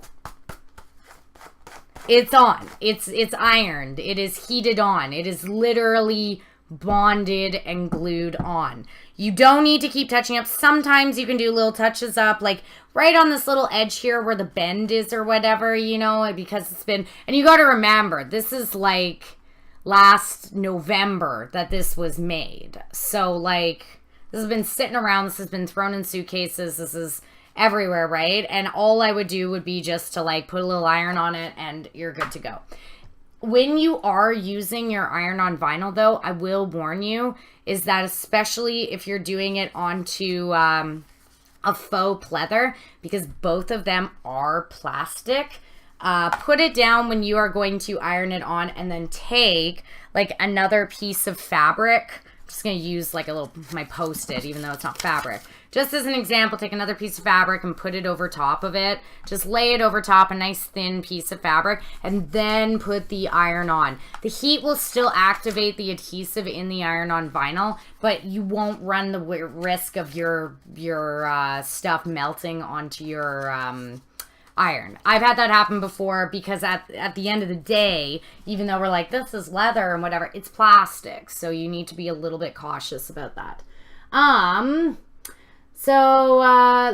It's on. It's ironed. It is heated on. It is literally bonded and glued on. You don't need to keep touching up. Sometimes you can do little touches up, like right on this little edge here where the bend is or whatever, you know, because it's been, and you got to remember, this is like last November that this was made. So like, this has been sitting around, this has been thrown in suitcases, this is everywhere, right? And all I would do would be just to like put a little iron on it and you're good to go. When you are using your iron-on vinyl, though, I will warn you, is that especially if you're doing it onto a faux pleather, because both of them are plastic, put it down when you are going to iron it on, and then take, like, another piece of fabric. I'm just going to use, like, a little, my Post-it, even though it's not fabric. Just as an example, take another piece of fabric and put it over top of it. Just lay it over top, a nice thin piece of fabric, and then put the iron on. The heat will still activate the adhesive in the iron-on vinyl, but you won't run the risk of your stuff melting onto your iron. I've had that happen before because at the end of the day, even though we're like, this is leather and whatever, it's plastic. So you need to be a little bit cautious about that. So,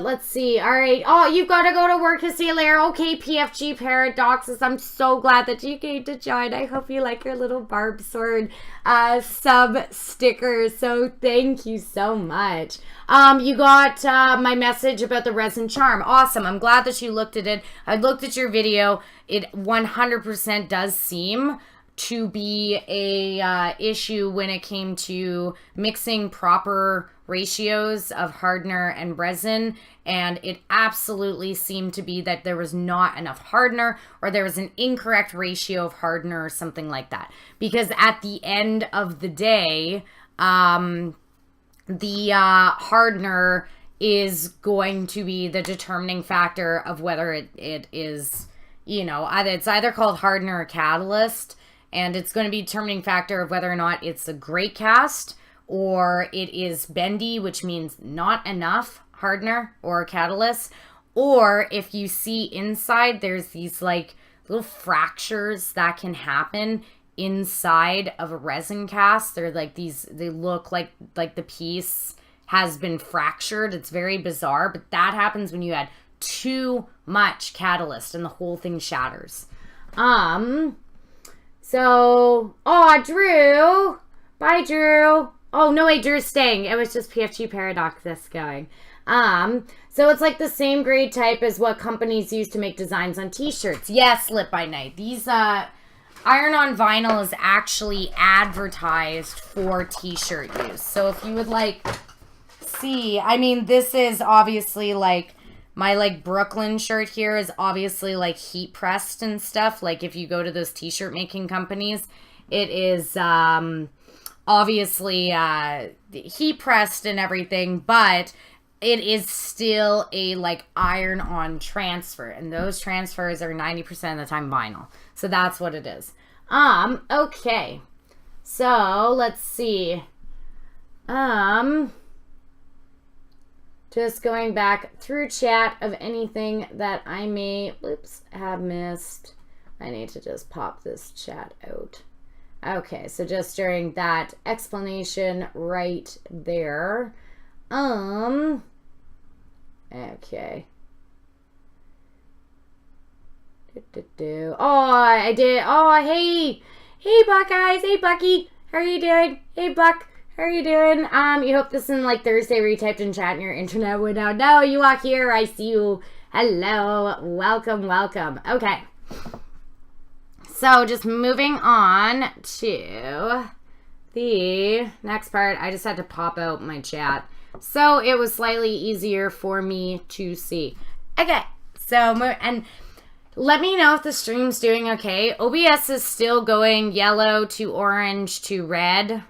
let's see. All right. Oh, you've got to go to work to see you later. Okay, PFG Paradoxes. I'm so glad that you came to join. I hope you like your little Barb Sword sub sticker. So, thank you so much. You got my message about the resin charm. Awesome. I'm glad that you looked at it. I looked at your video. It 100% does seem to be a issue when it came to mixing proper ratios of hardener and resin, and it absolutely seemed to be that there was not enough hardener, or there was an incorrect ratio of hardener or something like that, because at the end of the day, the hardener is going to be the determining factor of whether it is, you know, it's either called hardener or catalyst, and it's going to be a determining factor of whether or not it's a great cast, or it is bendy, which means not enough hardener or catalyst, or if you see inside, there's these like little fractures that can happen inside of a resin cast. They're like these, they look like the piece has been fractured. It's very bizarre, but that happens when you add too much catalyst and the whole thing shatters. So, oh, Drew. Bye, Drew. Oh, no, wait, Drew's staying. It was just PFG Paradoxes going. So it's like the same grade type as what companies use to make designs on t-shirts. Yes, Lit by Night. These, iron-on vinyl is actually advertised for t-shirt use. So if you would like see, I mean, this is obviously like my like Brooklyn shirt here is obviously like heat pressed and stuff. Like if you go to those t-shirt making companies, it is obviously heat pressed and everything, but it is still a like iron-on transfer, and those transfers are 90% of the time vinyl. So that's what it is. Okay. So let's see. Just going back through chat of anything that I may, have missed. I need to just pop this chat out. Okay, so just during that explanation right there. Okay. Oh, I did. Oh, hey. Hey, Buckeyes. Hey, Bucky. How are you doing? Hey, Buck. How are you doing? You hope this isn't like Thursday where you typed in chat and your internet went out. No, you walk here. I see you. Hello. Welcome, welcome. Okay. So just moving on to the next part. I just had to pop out my chat, so it was slightly easier for me to see. Okay. So, and let me know if the stream's doing okay. OBS is still going yellow to orange to red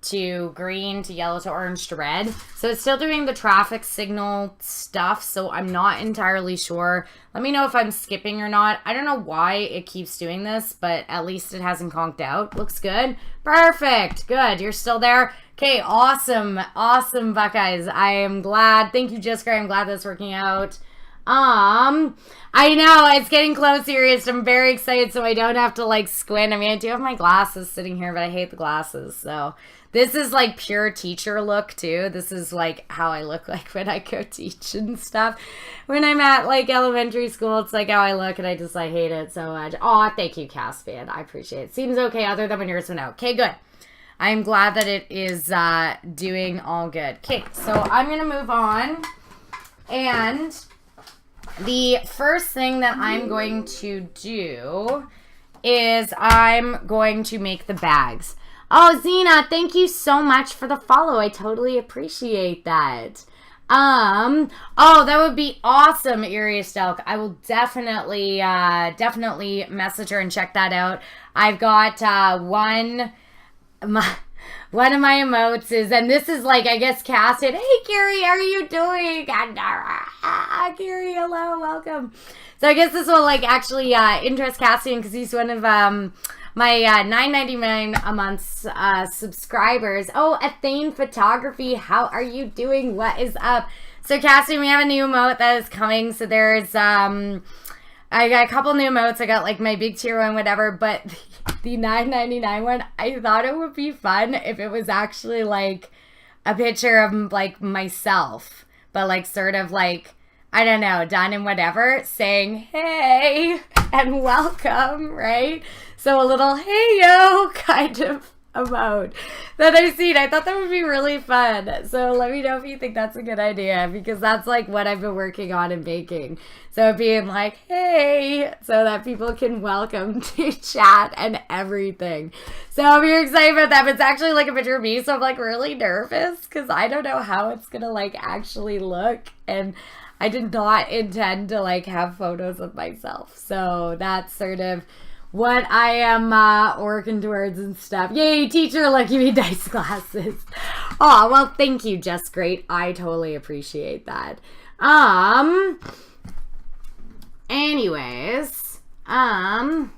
to green to yellow to orange to red. So it's still doing the traffic signal stuff, so I'm not entirely sure. Let me know if I'm skipping or not. I don't know why it keeps doing this, but at least it hasn't conked out. Looks good. Perfect. Good. You're still there? Okay, awesome. Awesome, Buckeyes. I am glad. Thank you, Jisker. I'm glad that's working out. I know, it's getting close, serious. I'm very excited so I don't have to, like, squint. I mean, I do have my glasses sitting here, but I hate the glasses, so... This is, like, pure teacher look, too. This is, like, how I look like when I go teach and stuff. When I'm at, like, elementary school, it's, like, how I look, and I hate it so much. Aw, thank you, Caspian. I appreciate it. Seems okay other than when yours went out. Okay, good. I'm glad that it is doing all good. Okay, so I'm going to move on. And the first thing that I'm going to do is I'm going to make the bags. Oh, Zena, thank you so much for the follow. I totally appreciate that. Oh, that would be awesome, Irius Delk. I will definitely message her and check that out. I've got one of my emotes is, and this is like, I guess, casted. Hey, Carrie, how are you doing? Carrie, hello, welcome. So I guess this will like actually interest Cassian because he's one of my $9.99 a month subscribers. Oh, Athane Photography, how are you doing? What is up? So Cassian, we have a new emote that is coming. So there's I got a couple new emotes. I got like my big tier one, whatever, but the $9.99 one, I thought it would be fun if it was actually like a picture of like myself, but like sort of like, I don't know, done in whatever, saying hey and welcome, right? So a little hey yo kind of emote that I've seen. I thought that would be really fun. So let me know if you think that's a good idea, because that's like what I've been working on and making. So being like, hey, so that people can welcome to chat and everything. So I'm very excited about that. But it's actually like a picture of me. So I'm like really nervous because I don't know how it's going to like actually look. And I did not intend to like have photos of myself. So that's sort of what I am working towards and stuff. Yay, teacher, look, give me nice glasses. Oh, well, thank you, Just Great. I totally appreciate that. Anyways, all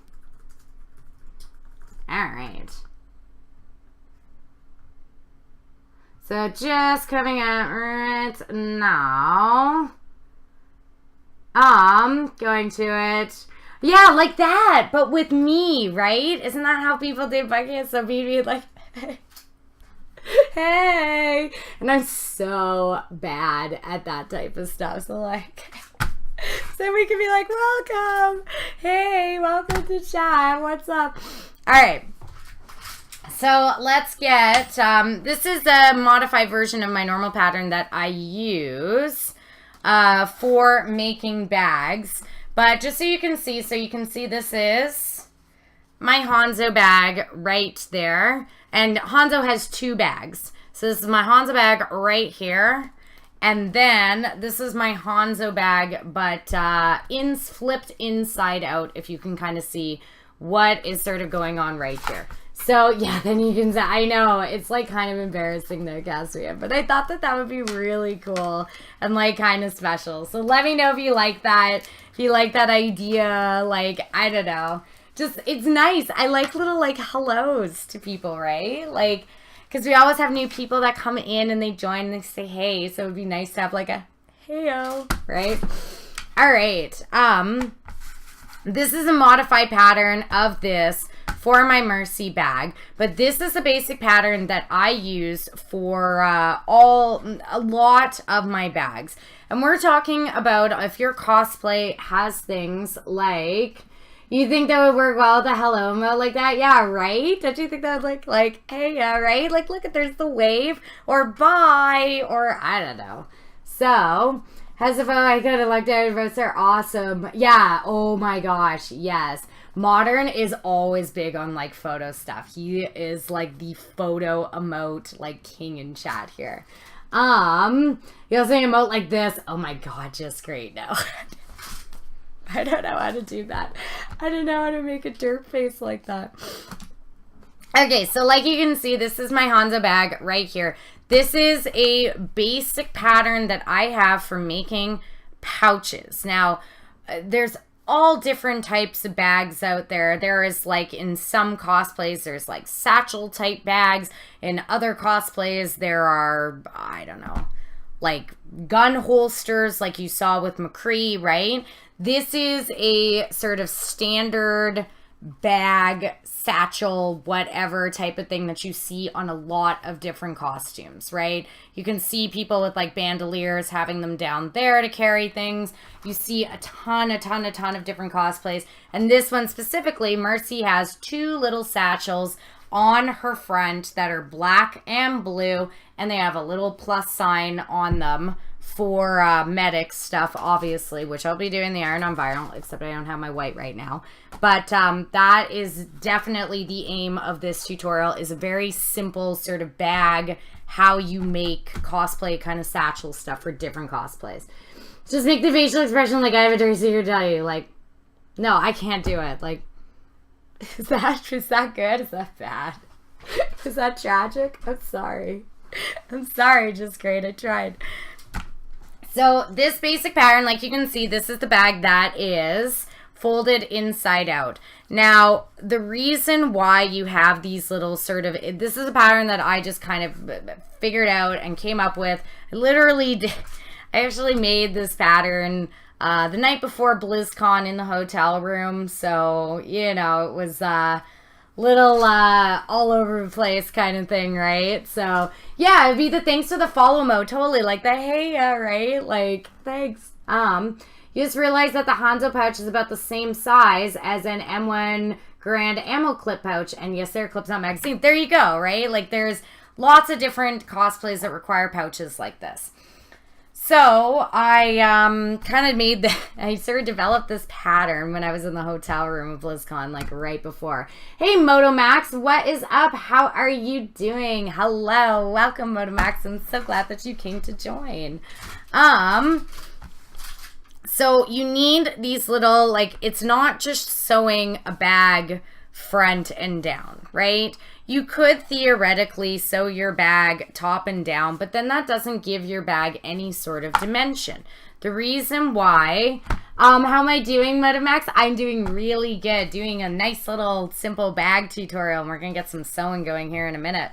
right. So just coming out right now. Going to it. Yeah, like that, but with me, right? Isn't that how people do buckets? So me like, hey, and I'm so bad at that type of stuff. So like, so we can be like, welcome, hey, welcome to chat. What's up? All right. So let's get, this is a modified version of my normal pattern that I use for making bags. But just so you can see this is my Hanzo bag right there. And Hanzo has 2 bags. So this is my Hanzo bag right here. And then this is my Hanzo bag, but flipped inside out, if you can kind of see what is sort of going on right here. So yeah, then you can say, I know, it's like kind of embarrassing though, Cassia, but I thought that would be really cool and like kind of special. So let me know if you like that, if you like that idea, like, I don't know. Just, it's nice. I like little like hellos to people, right? Like, because we always have new people that come in and they join and they say, hey, so it would be nice to have like a hey-o, right? All right. This is a modified pattern of this for my Mercy bag, but this is a basic pattern that I use for a lot of my bags. And we're talking about if your cosplay has things like, you think that would work well with a hello emote like that? Yeah, right? Don't you think that would look like, hey, yeah, right? Like, look at, there's the wave, or bye, or I don't know. So, as if I could have looked at it, they're awesome. Yeah, oh my gosh, yes. Modern is always big on like photo stuff. He is like the photo emote like king in chat here. You also emote like this. Oh my god, just great. No. I don't know how to do that. I don't know how to make a dirt face like that. Okay, so like you can see, this is my Hanzo bag right here. This is a basic pattern that I have for making pouches. Now, there's all different types of bags out there. There is like in some cosplays, there's like satchel type bags. In other cosplays, there are, I don't know, like gun holsters like you saw with McCree, right? This is a sort of standard bag, satchel, whatever type of thing that you see on a lot of different costumes, right? You can see people with like bandoliers having them down there to carry things. You see a ton of different cosplays. And this one specifically, Mercy has 2 little satchels on her front that are black and blue, and they have a little plus sign on them for medic stuff, obviously, which I'll be doing the iron on viral, except I don't have my white right now. But that is definitely the aim of this tutorial, is a very simple sort of bag, how you make cosplay kind of satchel stuff for different cosplays. Just make the facial expression like I have a dirty secret to tell you. Like, no, I can't do it. Like, is that good? Is that bad? Is that tragic? I'm sorry. I'm sorry, just great. I tried. So this basic pattern, like you can see, this is the bag that is folded inside out. Now, the reason why you have these little sort of, this is a pattern that I just kind of figured out and came up with. I actually made this pattern the night before BlizzCon in the hotel room. So, you know, it was little all over the place kind of thing, right? So yeah, it'd be the thanks for the follow mode, totally like the hey right, like thanks. You just realize that the Hanzo pouch is about the same size as an M1 Grand ammo clip pouch, and yes, there are clips on magazine. There you go, right? Like there's lots of different cosplays that require pouches like this. So I kind of made I sort of developed this pattern when I was in the hotel room of BlizzCon, like right before. Hey, MotoMax, what is up? How are you doing? Hello, welcome, MotoMax. I'm so glad that you came to join. So you need these little, like, it's not just sewing a bag front and down, right? You could theoretically sew your bag top and down, but then that doesn't give your bag any sort of dimension. The reason why, how am I doing, MotoMax? I'm doing really good, doing a nice little simple bag tutorial, and we're gonna get some sewing going here in a minute.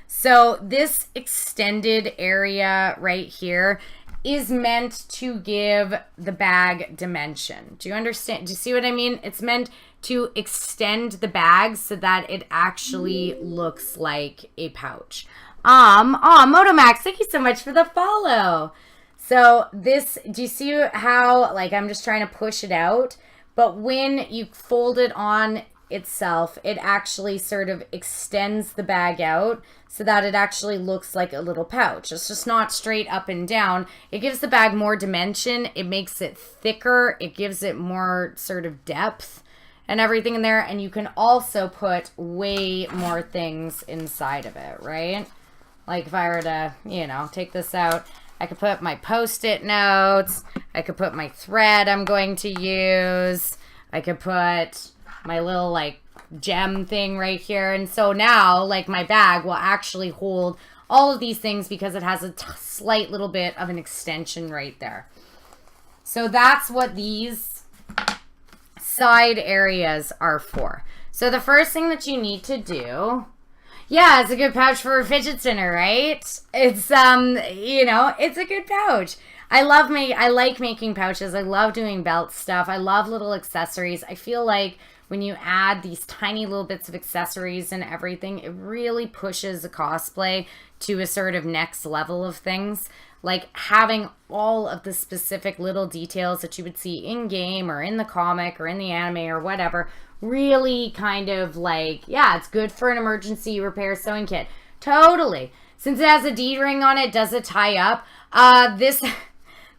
So this extended area right here is meant to give the bag dimension. Do you understand? Do you see what I mean? It's meant to extend the bag so that it actually looks like a pouch. MotoMax, thank you so much for the follow. So this, do you see how, like, I'm just trying to push it out, but when you fold it on itself, it actually sort of extends the bag out so that it actually looks like a little pouch. It's just not straight up and down. It gives the bag more dimension. It makes it thicker. It gives it more sort of depth and everything in there. And you can also put way more things inside of it, right? Like if I were to, you know, take this out, I could put my Post-it notes. I could put my thread I'm going to use. I could put my little like gem thing right here. And so now like my bag will actually hold all of these things because it has a slight little bit of an extension right there. So that's what these side areas are for. So the first thing that you need to do, yeah, it's a good pouch for a fidget spinner, right? It's you know, it's a good pouch. I like making pouches. I love doing belt stuff. I love little accessories. I feel like when you add these tiny little bits of accessories and everything, it really pushes a cosplay to a sort of next level of things. Like having all of the specific little details that you would see in game or in the comic or in the anime or whatever, really kind of like, yeah, it's good for an emergency repair sewing kit. Totally. Since it has a D ring on it, does it tie up?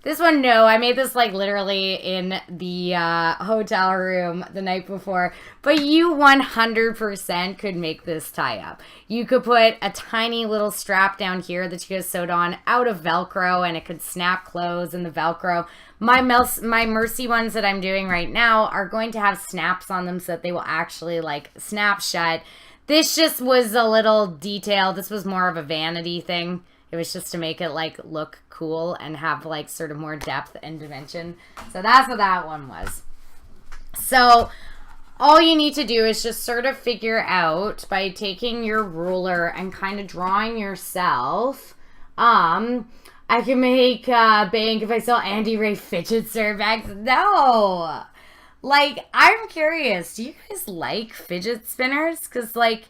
This one, no. I made this like literally in the hotel room the night before. But you 100% could make this tie up. You could put a tiny little strap down here that you could have sewed on out of Velcro, and it could snap closed in the Velcro. My Mercy ones that I'm doing right now are going to have snaps on them so that they will actually like snap shut. This just was a little detail. This was more of a vanity thing. It was just to make it like look cool and have like sort of more depth and dimension. So that's what that one was. So all you need to do is just sort of figure out by taking your ruler and kind of drawing yourself. I can make bank if I sell Andy Ray fidget spinner bags. No. Like, I'm curious. Do you guys like fidget spinners? Because like,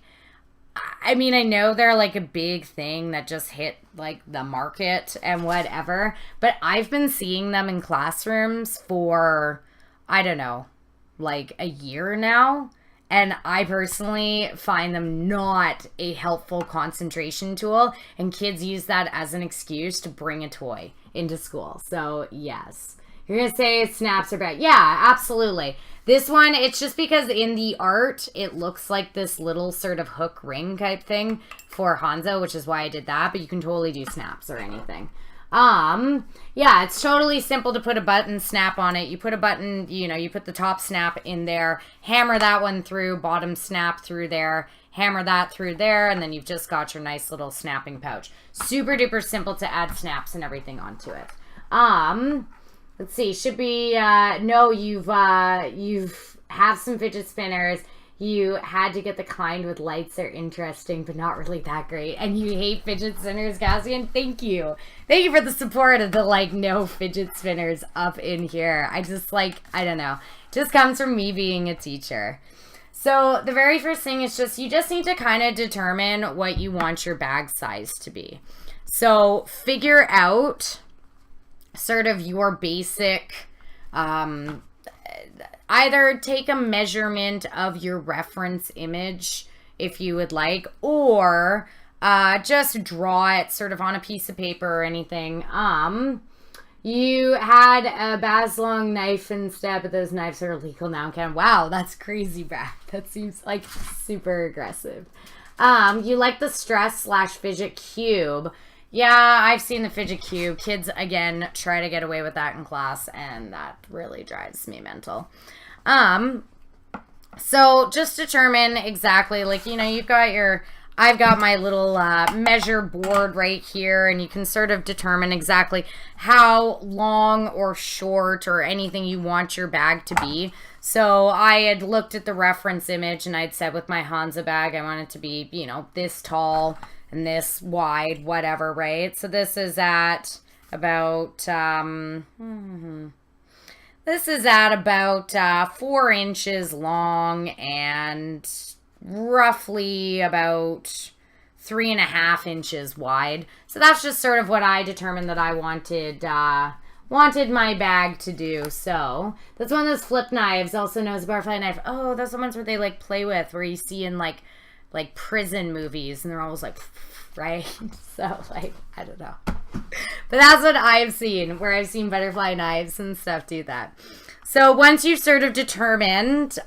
I mean, I know they're like a big thing that just hit like the market and whatever, but I've been seeing them in classrooms for, I don't know, like a year now. And I personally find them not a helpful concentration tool, and kids use that as an excuse to bring a toy into school. So yes. You're going to say snaps are bad. Yeah, absolutely. This one, it's just because in the art, it looks like this little sort of hook ring type thing for Hanzo, which is why I did that. But you can totally do snaps or anything. Yeah, it's totally simple to put a button snap on it. You put a button, you know, you put the top snap in there, hammer that one through, bottom snap through there, hammer that through there, and then you've just got your nice little snapping pouch. Super duper simple to add snaps and everything onto it. Let's see, should be, no, you've have some fidget spinners. You had to get the kind with lights. They're interesting, but not really that great. And you hate fidget spinners, Cassian. Thank you. Thank you for the support of the, like, no fidget spinners up in here. I just, like, I don't know. It just comes from me being a teacher. So the very first thing is just, you just need to kind of determine what you want your bag size to be. So figure out sort of your basic, either take a measurement of your reference image if you would like, or just draw it sort of on a piece of paper or anything. You had a Baslong knife instead, but those knives are illegal now. Wow, that's crazy, Brad. That seems like super aggressive. You like the stress / fidget cube. Yeah, I've seen the fidget cube. Kids, again, try to get away with that in class, and that really drives me mental. So just determine exactly, like, you know, you've got your, I've got my little measure board right here, and you can sort of determine exactly how long or short or anything you want your bag to be. So I had looked at the reference image, and I'd said with my Hanzo bag, I want it to be, you know, this tall and this wide, whatever, right? So this is at about, this is at about 4 inches long and roughly about 3.5 inches wide. So that's just sort of what I determined that I wanted wanted my bag to do. So that's one of those flip knives, also known as a butterfly knife. Oh, those are the ones where they like play with, where you see in like prison movies, and they're always like, right? So like, I don't know. But that's what I've seen, where I've seen butterfly knives and stuff do that. So once you've sort of determined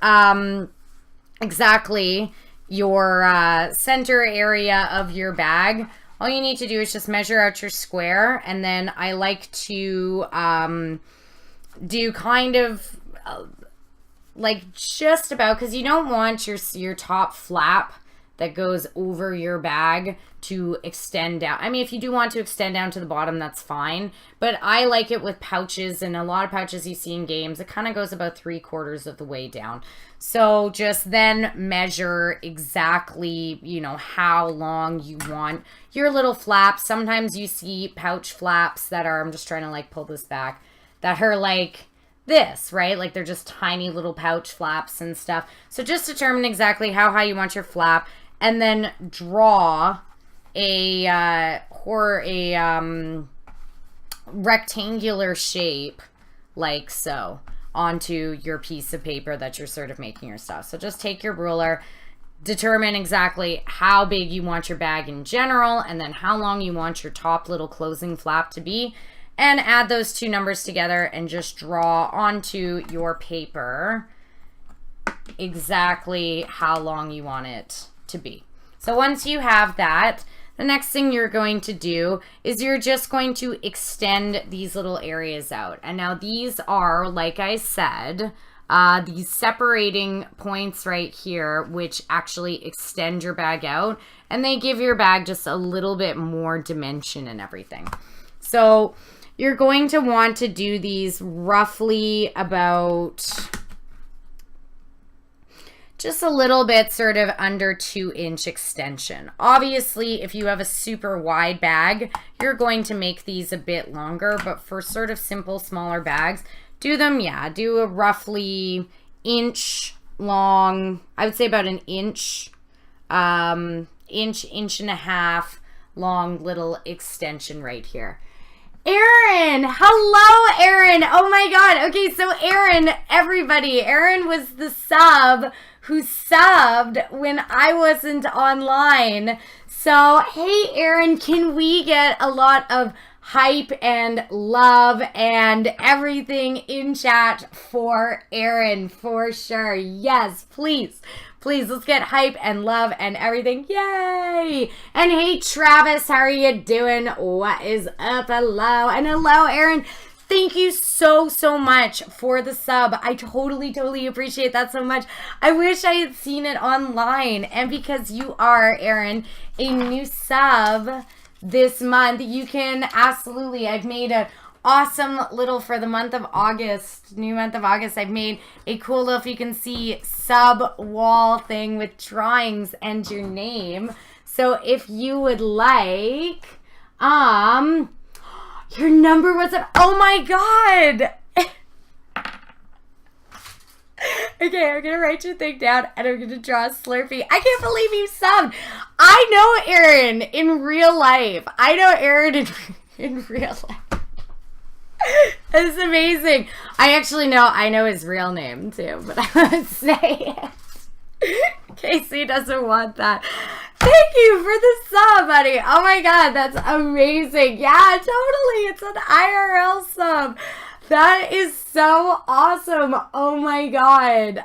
exactly your center area of your bag, all you need to do is just measure out your square. And then I like to do kind of like just about, because you don't want your top flap that goes over your bag to extend down. I mean, if you do want to extend down to the bottom, that's fine. But I like it with pouches, and a lot of pouches you see in games, it kind of goes about 3/4 of the way down. So just then measure exactly, you know, how long you want your little flaps. Sometimes you see pouch flaps that are, I'm just trying to like pull this back, that are like this, right? Like they're just tiny little pouch flaps and stuff. So just determine exactly how high you want your flap, and then draw a rectangular shape like so onto your piece of paper that you're sort of making your stuff. So just take your ruler, determine exactly how big you want your bag in general, and then how long you want your top little closing flap to be, and add those two numbers together and just draw onto your paper exactly how long you want it to be. So once you have that, the next thing you're going to do is you're just going to extend these little areas out. And now these are, like I said, these separating points right here, which actually extend your bag out, and they give your bag just a little bit more dimension and everything. So you're going to want to do these roughly about just a little bit sort of under 2-inch extension. Obviously, if you have a super wide bag, you're going to make these a bit longer, but for sort of simple, smaller bags, do them, yeah, do a roughly inch long, I would say about an inch, inch and a half long little extension right here. Aaron! Hello, Aaron! Oh my god. Okay, so Aaron, everybody, Aaron was the sub who subbed when I wasn't online. So, hey, Aaron, can we get a lot of hype and love and everything in chat for Aaron, for sure? Yes, please. Please, let's get hype and love and everything. Yay! And hey, Travis, how are you doing? What is up? Hello. And hello, Aaron. Thank you so, so much for the sub. I totally appreciate that so much. I wish I had seen it online. And because you are, Aaron, a new sub this month, you can absolutely, I've made a awesome little, for the month of August, new month of August, I've made a cool little, if you can see, sub wall thing with drawings and your name. So if you would like, your number was up. Oh my god. Okay, I'm gonna write your thing down and I'm gonna draw a Slurpee. I can't believe you subbed. I know Aaron in real life. I know Aaron in real life. It's amazing. I know his real name too, but I won't say it. Casey doesn't want that. Thank you for the sub, buddy. Oh my god, that's amazing. Yeah, totally. It's an IRL sub. That is so awesome. Oh my god.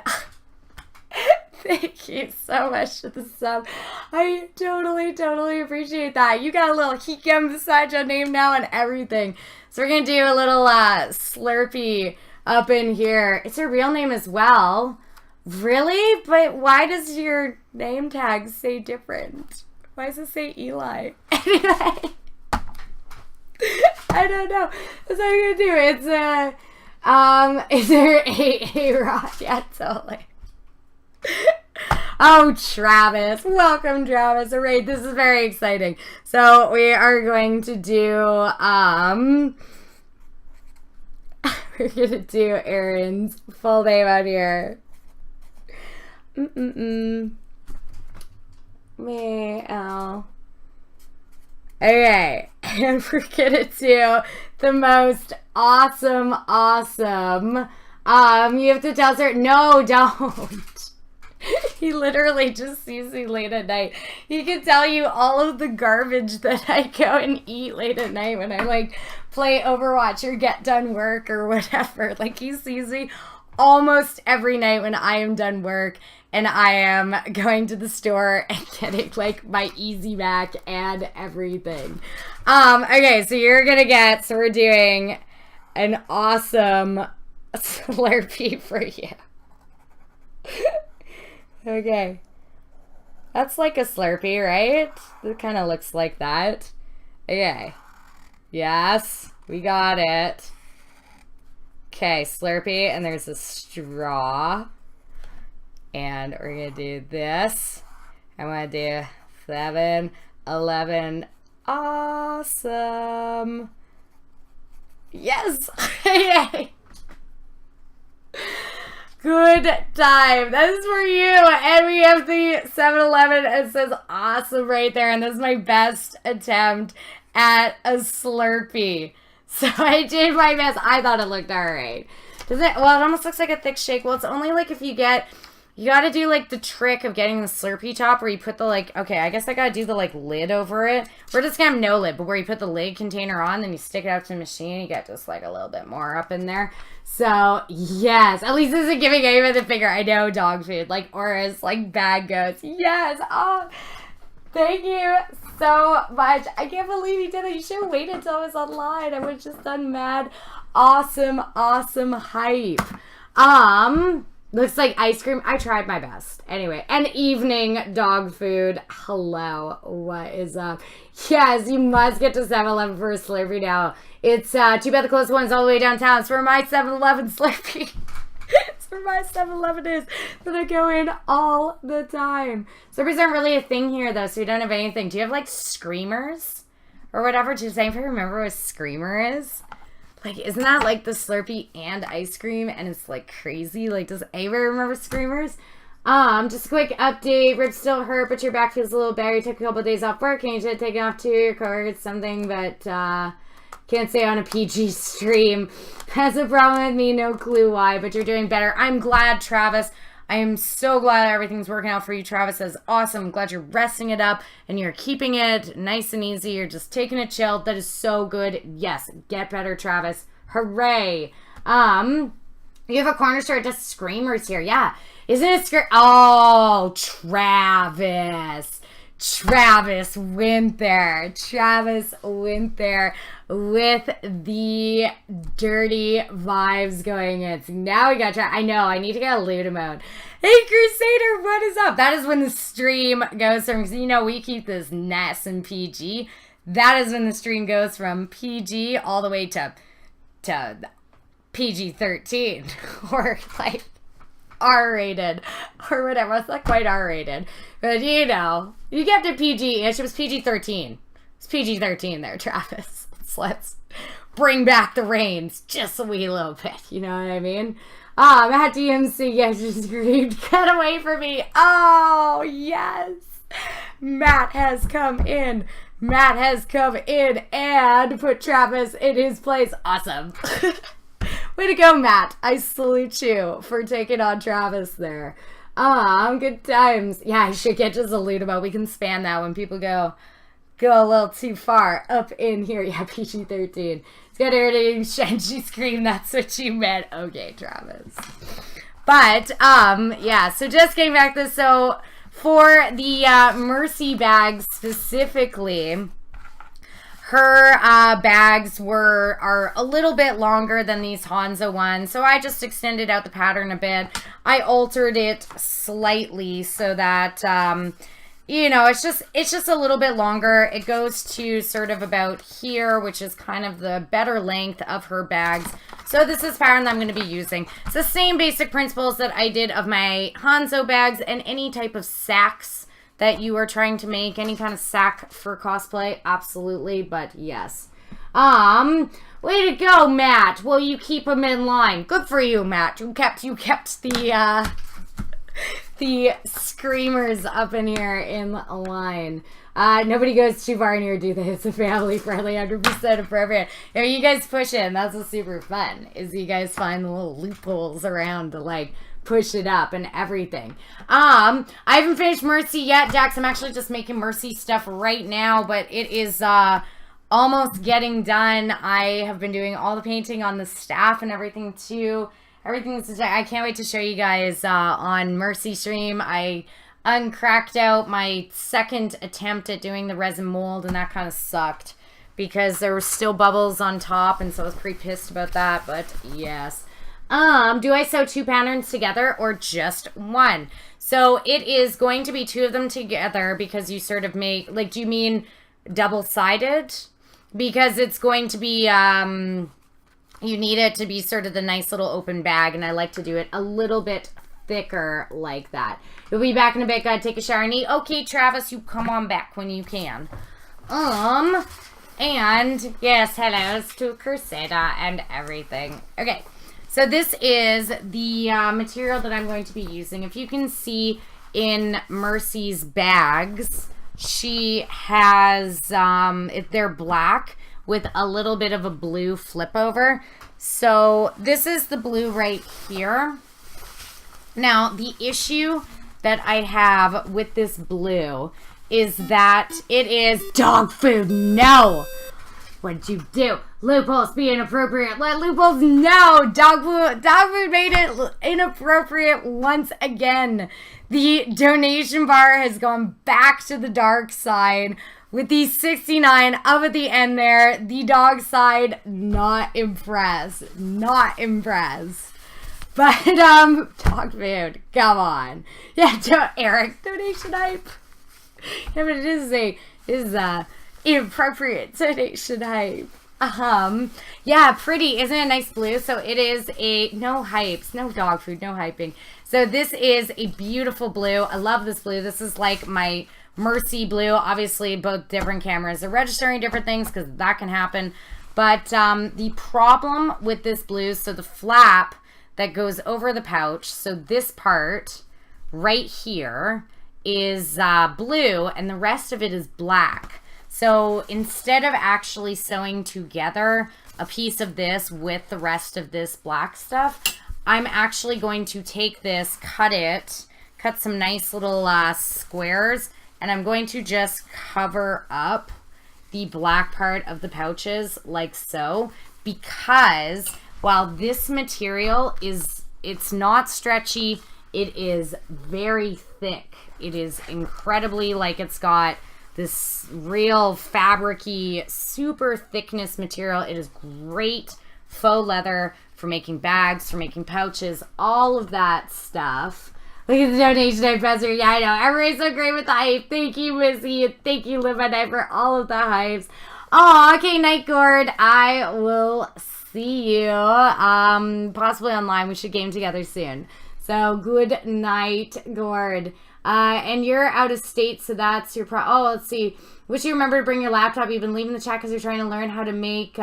Thank you so much for the sub. I totally appreciate that. You got a little Hikem beside your name now and everything. So we're going to do a little Slurpee up in here. It's her real name as well. Really? But why does your name tag say different? Why does it say Eli? Anyway. I don't know. That's what I'm going to do. It's is there a rod? Yeah, totally. Oh, Travis. Welcome, Travis. All right, this is very exciting. So we are going to do, we're going to do Aaron's full name out here. Okay, and we're going to do the most awesome, awesome. You have to tell her, no, don't. He literally just sees me late at night. He can tell you all of the garbage that I go and eat late at night when I, like, play Overwatch or get done work or whatever. Like, he sees me almost every night when I am done work and I am going to the store and getting, like, my Easy Mac and everything. Okay, so you're gonna get, so we're doing an awesome Slurpee for you. Okay. That's like a Slurpee, right? It kind of looks like that. Okay. Yes, we got it. Okay, Slurpee, and there's a straw. And we're going to do this. I'm going to do 7, 11. Awesome. Yes. Yay. Good time. That is for you. And we have the 7-Eleven. It says awesome right there. And this is my best attempt at a Slurpee. So I did my best. I thought it looked alright. Does it? Well, it almost looks like a thick shake. Well, it's only like if you get... You gotta do, like, the trick of getting the Slurpee top where you put the, like... Okay, I guess I gotta do the, like, lid over it. We're just gonna have no lid, but where you put the lid container on, then you stick it out to the machine, you get just, like, a little bit more up in there. So, yes. At least this isn't giving anyone the finger. I know dog food, like, Aura's, like, bad goats. Yes! Oh, thank you so much. I can't believe you did it. You should have waited until I was online. I would have just done mad awesome, awesome hype. Looks like ice cream. I tried my best. Anyway, and evening dog food. Hello. What is up? Yes, you must get to 7-Eleven for a Slurpee now. It's too bad the closest one's all the way downtown. It's for my 7-Eleven Slurpee. It's for my 7-Eleven is that I go in all the time. Slurpees aren't really a thing here, though, so we don't have anything. Do you have, like, screamers? Or whatever? Does anybody remember what a screamer is? Like, isn't that like the Slurpee and ice cream? And it's like crazy. Like, does anybody remember Screamers? Just a quick update. Ribs still hurt, but your back feels a little better. You took a couple of days off work and you should take it off too. Your coworker something, but can't say on a PG stream. Has a problem with me, no clue why, but you're doing better. I'm glad, Travis. I am so glad everything's working out for you, Travis. That's awesome. I'm glad you're resting it up and you're keeping it nice and easy. You're just taking it chilled. That is so good. Yes, get better, Travis. Hooray. You have a corner store just screamers here. Yeah. Isn't it Oh, Travis. Travis went there. Travis went there with the dirty vibes going in. So now we got I know, I need to get a loot mode. Hey, Crusader, what is up? That is when the stream goes from, because you know we keep this nice and PG. That is when the stream goes from PG all the way to PG-13 or like R-rated or whatever. It's not quite R-rated, but you know, you get to PG. It was PG-13. It's PG-13 there, Travis. So let's bring back the reins just a wee little bit. You know what I mean? Matt DMC, yes, you screamed, get away from me. Oh, yes. Matt has come in. Matt has come in and put Travis in his place. Awesome. Way to go, Matt. I salute you for taking on Travis there. Good times. Yeah, I should get just a loot about. We can span that when people go a little too far up in here. Yeah, PG-13. It's got irritating Shenji scream. That's what you meant. Okay, Travis. But, yeah, so just getting back to this. So, for the Mercy bags specifically, her bags are a little bit longer than these Hanzo ones, so I just extended out the pattern a bit. I altered it slightly so that, you know, it's just a little bit longer. It goes to sort of about here, which is kind of the better length of her bags. So this is the pattern that I'm going to be using. It's the same basic principles that I did of my Hanzo bags and any type of sacks that you are trying to make, any kind of sack for cosplay, absolutely, but yes. Way to go, Matt. Well, you keep them in line. Good for you, Matt. You kept the the screamers up in here in a line. Nobody goes too far in here to do this. It's family friendly, 100% appropriate. If you guys push in, that's what's super fun, is you guys find the little loopholes around to like push it up and everything. I haven't finished Mercy yet, Dax. I'm actually just making Mercy stuff right now, but it is almost getting done. I have been doing all the painting on the staff and everything too. Everything's, I can't wait to show you guys on Mercy stream. I uncracked out my second attempt at doing the resin mold, and that kind of sucked because there were still bubbles on top, and so I was pretty pissed about that, but yes. Do I sew 2 patterns together or just one? So it is going to be 2 of them together because you sort of make, like, do you mean double-sided? Because it's going to be, you need it to be sort of the nice little open bag, and I like to do it a little bit thicker like that. We'll be back in a bit. Gotta take a shower and eat. Okay, Travis, you come on back when you can. And yes, hellos to Crusader and everything. Okay, so this is the material that I'm going to be using. If you can see in Mercy's bags, she has, they're black with a little bit of a blue flip over. So this is the blue right here. Now, the issue that I have with this blue is that it is dog food. No! What'd you do? Loopholes be inappropriate. Let loopholes know. Dog food made it inappropriate once again. The donation bar has gone back to the dark side with the 69 up at the end there. The dog side, not impressed. Not impressed. But, dog food, come on. Yeah, Eric, donation hype. Yeah, but it is inappropriate donation hype. Yeah, pretty. Isn't it a nice blue? So it is a, no hypes, no dog food, no hyping. So this is a beautiful blue. I love this blue. This is like my Mercy blue. Obviously, both different cameras are registering different things because that can happen. But the problem with this blue, so the flap that goes over the pouch, so this part right here is blue and the rest of it is black. So instead of actually sewing together a piece of this with the rest of this black stuff, I'm actually going to take this, cut some nice little squares, and I'm going to just cover up the black part of the pouches like so, because while this material it's not stretchy, it is very thick. It is incredibly, like, it's got this real fabric-y, super thickness material. It is great faux leather for making bags, for making pouches, all of that stuff. Look at the donation hype, Professor. Yeah, I know. Everybody's so great with the hype. Thank you, Missy. And thank you, Live by Night, for all of the hypes. Oh, okay, Night Gord. I will see you possibly online. We should game together soon. So good night, Gord. And you're out of state, so that's your oh, let's see. Wish you remember to bring your laptop. You've been leaving the chat because you're trying to learn how to make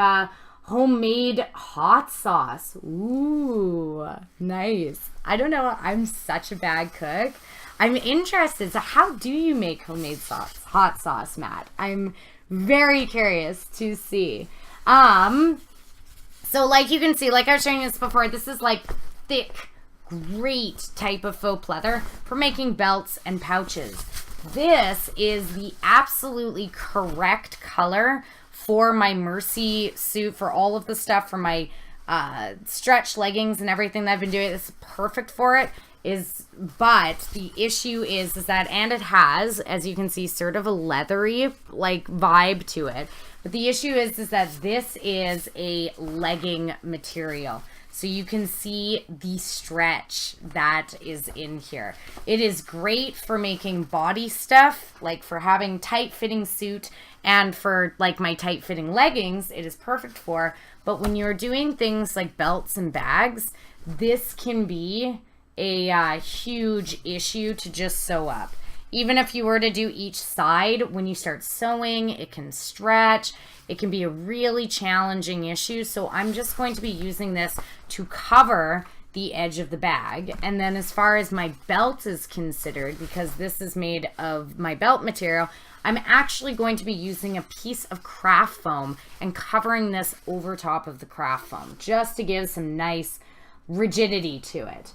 homemade hot sauce. Ooh, nice. I don't know. I'm such a bad cook. I'm interested. So how do you make homemade hot sauce, Matt? I'm very curious to see. So like you can see, like I was showing you this before, this is like thick, great type of faux pleather for making belts and pouches. This is the absolutely correct color for my Mercy suit, for all of the stuff, for my stretch leggings and everything that I've been doing. This is perfect for it. But the issue is that, and it has, as you can see, sort of a leathery like vibe to it. But the issue is that this is a legging material. So you can see the stretch that is in here. It is great for making body stuff, like for having tight-fitting suit, and for like my tight-fitting leggings, it is perfect for. But when you're doing things like belts and bags, this can be a huge issue to just sew up. Even if you were to do each side, when you start sewing, it can stretch. It can be a really challenging issue. So I'm just going to be using this to cover the edge of the bag. And then as far as my belt is considered, because this is made of my belt material, I'm actually going to be using a piece of craft foam and covering this over top of the craft foam just to give some nice rigidity to it.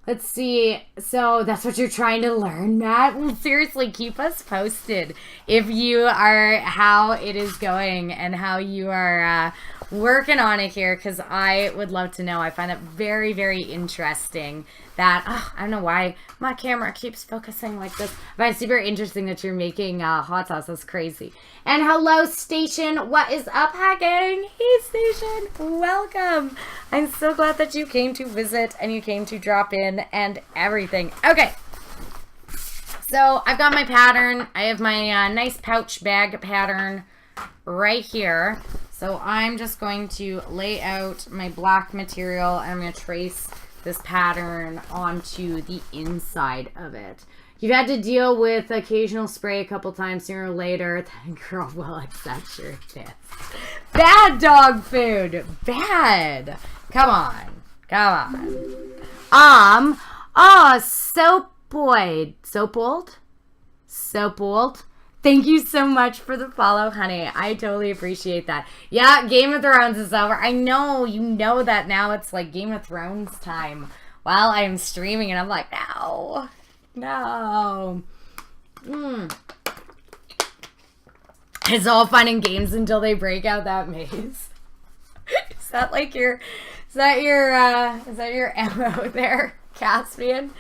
Let's see. So that's what you're trying to learn, Matt? Well, seriously, keep us posted if you are, how it is going and how you are working on it here, because I would love to know. I find it very, very interesting that, I don't know why my camera keeps focusing like this. I find it super interesting that you're making hot sauce. That's crazy. And hello, Station. What is up, hacking? Hey, Station. Welcome. I'm so glad that you came to visit and you came to drop in and everything. Okay. So I've got my pattern. I have my nice pouch bag pattern right here. So I'm just going to lay out my black material and I'm going to trace this pattern onto the inside of it. You've had to deal with occasional spray a couple times sooner or later. Girl, well, accept your this. Bad dog food. Bad. Come on. Come on. Soapold. Soapold. Thank you so much for the follow, honey. I totally appreciate that. Yeah, Game of Thrones is over. I know, you know that now it's like Game of Thrones time while I'm streaming, and I'm like, no. No. It's all fun and games until they break out that maze. Is that like your, is that your MO there, Caspian?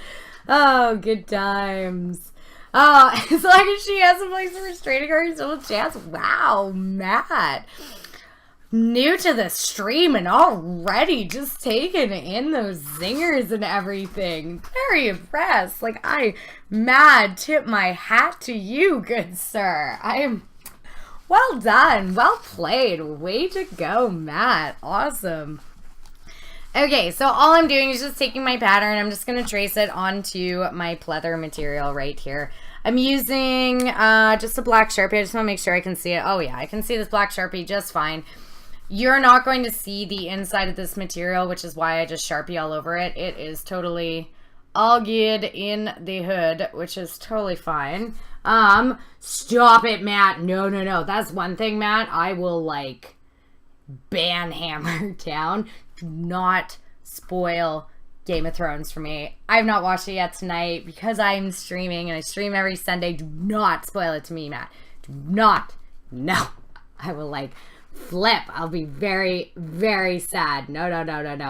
Oh, good times. Oh, as long as she has a place for restraining her, still a chance. Wow, Matt. New to the stream and already just taking in those zingers and everything. Very impressed. Like, Matt, tip my hat to you, good sir. Well done. Well played. Way to go, Matt. Awesome. Okay, so all I'm doing is just taking my pattern. I'm just going to trace it onto my pleather material right here. I'm using just a black Sharpie. I just want to make sure I can see it. Oh, yeah, I can see this black Sharpie just fine. You're not going to see the inside of this material, which is why I just Sharpie all over it. It is totally all good in the hood, which is totally fine. Stop it, Matt. No. That's one thing, Matt, I will, like, ban hammer down. Do not spoil Game of Thrones for me. I've not watched it yet tonight because I'm streaming and I stream every Sunday. Do not spoil it to me, Matt. Do not. No. I will, like, flip. I'll be very, very sad. No.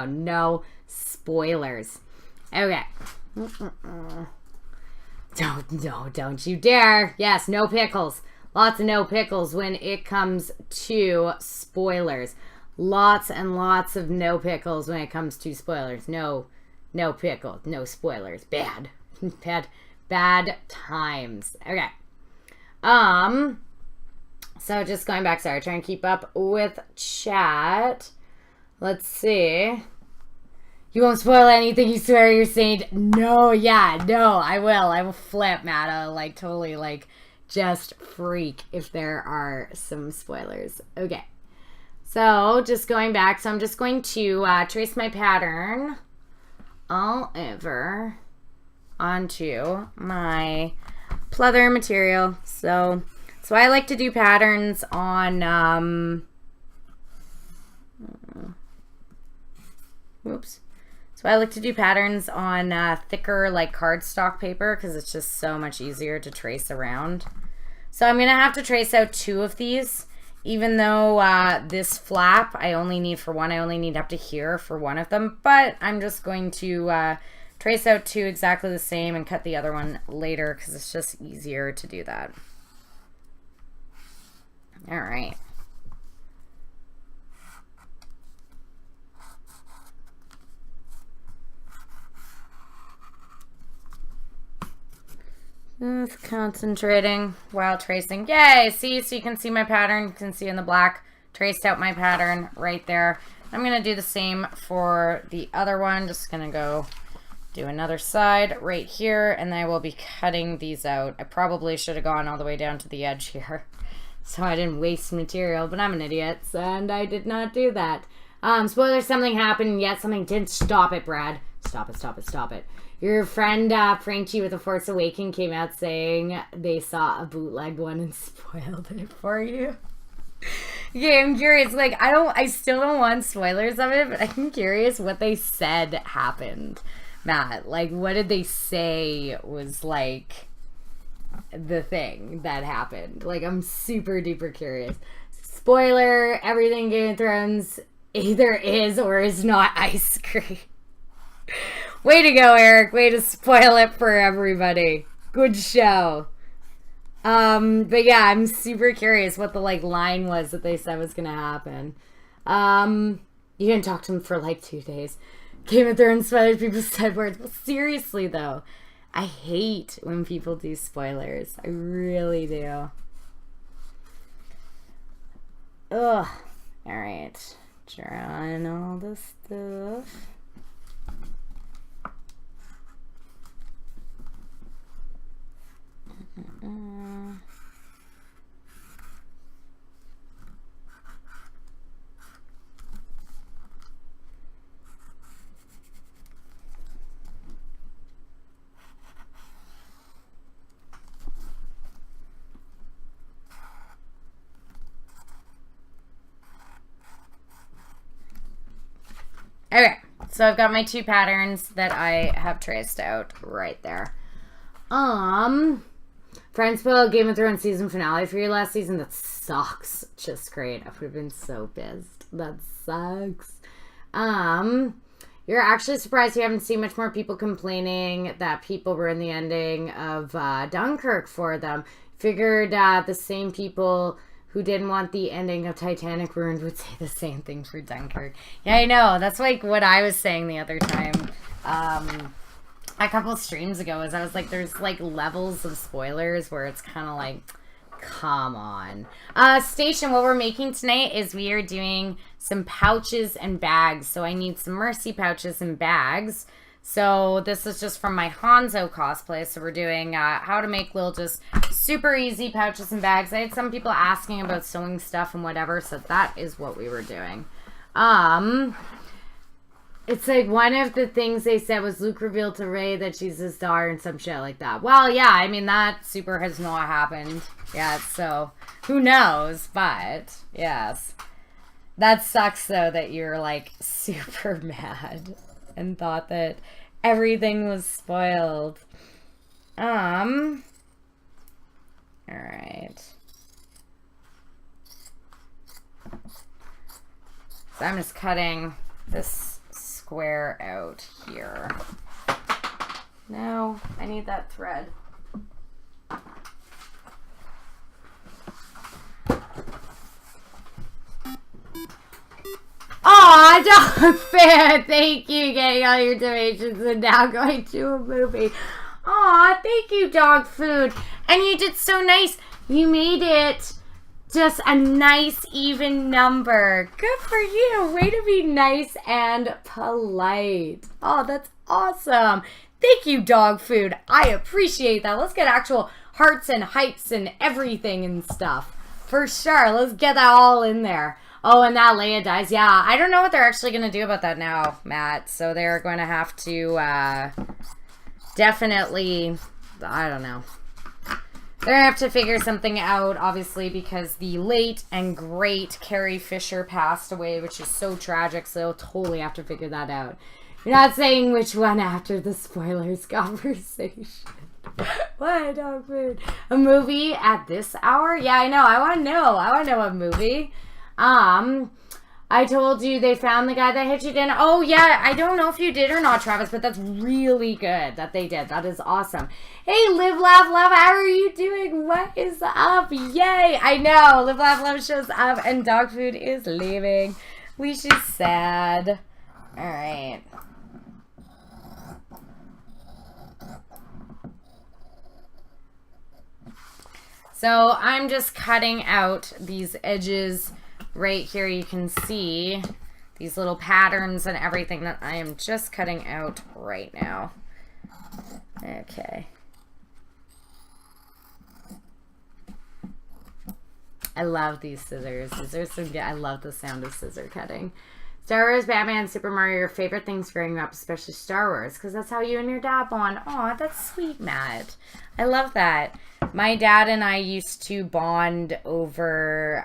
No spoilers. Okay. Don't you dare. Yes, no pickles. Lots of no pickles when it comes to spoilers. Lots and lots of no pickles when it comes to spoilers. No pickles. No spoilers. Bad. Bad times. Okay. So just going back, sorry, trying to keep up with chat. Let's see. You won't spoil anything, you swear you're saying? No, yeah, no, I will. I will flip, Matt. I'll, like, totally, like, just freak if there are some spoilers. Okay. So, just going back. So, I'm just going to trace my pattern all over onto my pleather material. So I like to do patterns on, oops. So I like to do patterns on thicker, like, cardstock paper because it's just so much easier to trace around. So I'm going to have to trace out 2 of these, even though this flap I only need for one. I only need up to here for one of them, but I'm just going to trace out 2 exactly the same and cut the other one later because it's just easier to do that. All right. Just concentrating while tracing. Yay! See, so you can see my pattern. You can see in the black, traced out my pattern right there. I'm going to do the same for the other one. Just going to go do another side right here, and I will be cutting these out. I probably should have gone all the way down to the edge here, so I didn't waste material, but I'm an idiot, and I did not do that. Spoiler, something happened, yet something didn't. Stop it, Brad. Stop it, stop it, stop it. Your friend, Frankie with The Force Awakens came out saying they saw a bootleg one and spoiled it for you. Yeah, I'm curious. Like, I still don't want spoilers of it, but I'm curious what they said happened, Matt. Like, what did they say was, like, the thing that happened? Like, I'm super duper curious. Spoiler, everything Game of Thrones either is or is not ice cream. Way to go, Eric. Way to spoil it for everybody. Good show. But yeah, I'm super curious what the, like, line was that they said was gonna happen. You didn't talk to them for, like, 2 days. Game of Thrones spoilers, people said words. Well, seriously, though, I hate when people do spoilers. I really do. Ugh. Alright. Trying all this stuff. Okay, so I've got my 2 patterns that I have traced out right there. Friends spoiled Game of Thrones season finale for you last season. That sucks. Just great. I would have been so pissed. That sucks. You're actually surprised you haven't seen much more people complaining that people ruined the ending of Dunkirk for them. Figured the same people who didn't want the ending of Titanic ruined would say the same thing for Dunkirk. Yeah, I know. That's like what I was saying the other time. A couple streams ago, is I was like, there's like levels of spoilers where it's kind of like, come on. Station, what we're making tonight is we are doing some pouches and bags. So I need some Mercy pouches and bags. So this is just from my Hanzo cosplay. So we're doing how to make little just super easy pouches and bags. I had some people asking about sewing stuff and whatever. So that is what we were doing. It's like one of the things they said was Luke revealed to Rey that she's his daughter and some shit like that. Well, yeah, I mean, that super has not happened yet, so who knows, but yes. That sucks, though, that you're, like, super mad and thought that everything was spoiled. Alright. So I'm just cutting this square out here. No, I need that thread. Aw, dog fan! Thank you, getting all your donations and now going to a movie. Aw, thank you, dog food. And you did so nice. You made it just a nice, even number. Good for you. Way to be nice and polite. Oh, that's awesome. Thank you, dog food. I appreciate that. Let's get actual hearts and heights and everything and stuff. For sure. Let's get that all in there. Oh, and that Leia dies. Yeah, I don't know what they're actually going to do about that now, Matt. So they're going to have to definitely, I don't know. They're going to have to figure something out, obviously, because the late and great Carrie Fisher passed away, which is so tragic, so they'll totally have to figure that out. You're not saying which one after the spoilers conversation. What, dog food? A movie at this hour? Yeah, I know. I want to know. I want to know what movie. I told you they found the guy that hit you down. Oh, yeah. I don't know if you did or not, Travis, but that's really good that they did. That is awesome. Hey, Live, Laugh, Love, how are you doing? What is up? Yay. I know. Live, Laugh, Love shows up and dog food is leaving. Leash is sad. All right. So I'm just cutting out these edges right here. You can see these little patterns and everything that I am just cutting out right now. Okay. I love these scissors. Scissors are good. I love the sound of scissor cutting. Star Wars, Batman, Super Mario, your favorite things growing up, especially Star Wars, because that's how you and your dad bond. Aw, that's sweet, Matt. I love that. My dad and I used to bond over,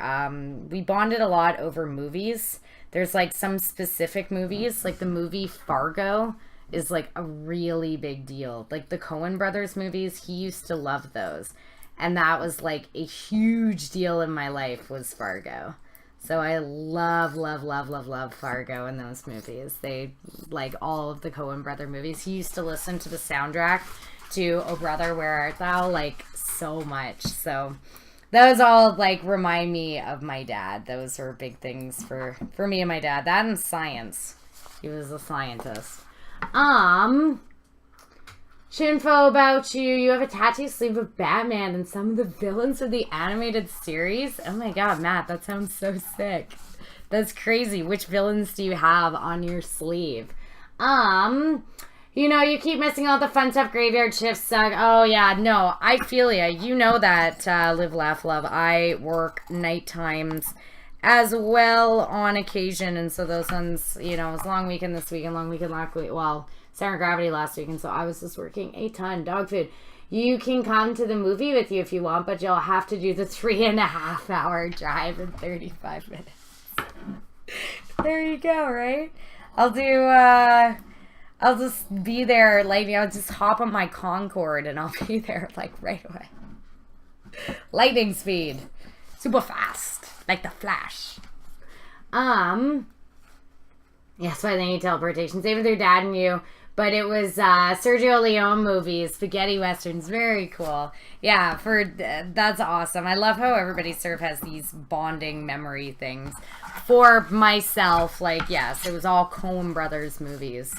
we bonded a lot over movies. There's like some specific movies, like the movie Fargo is like a really big deal. Like the Coen Brothers movies, he used to love those. And that was like a huge deal in my life was Fargo. So I love Fargo and those movies. They like all of the Coen Brother movies. He used to listen to the soundtrack to Oh Brother, Where Art Thou like so much. So those all like remind me of my dad. Those are big things for me and my dad. That and science. He was a scientist. Shinfo about you. You have a tattoo sleeve of Batman and some of the villains of the animated series. Oh my god, Matt, that sounds so sick. That's crazy. Which villains do you have on your sleeve? You know, you keep missing all the fun stuff. Graveyard shifts suck. Oh yeah, no, I feel ya. You know that, Live, Laugh, Love. I work night times as well on occasion, and so those ones, you know, it was long weekend this week and long weekend last week. Well, Center of Gravity last week, and so I was just working a ton. Dog food. You can come to the movie with you if you want, but you'll have to do the 3.5 hour drive in 35 minutes. There you go, right? I'll just be there, like, I'll just hop on my Concorde and I'll be there, like, right away. Lightning speed. Super fast. Like the Flash. Yeah, so I think teleportation. Same with your dad and you. But it was Sergio Leone movies, spaghetti westerns, very cool. Yeah, that's awesome. I love how everybody sort of has these bonding memory things. For myself, like, yes, it was all Coen Brothers movies.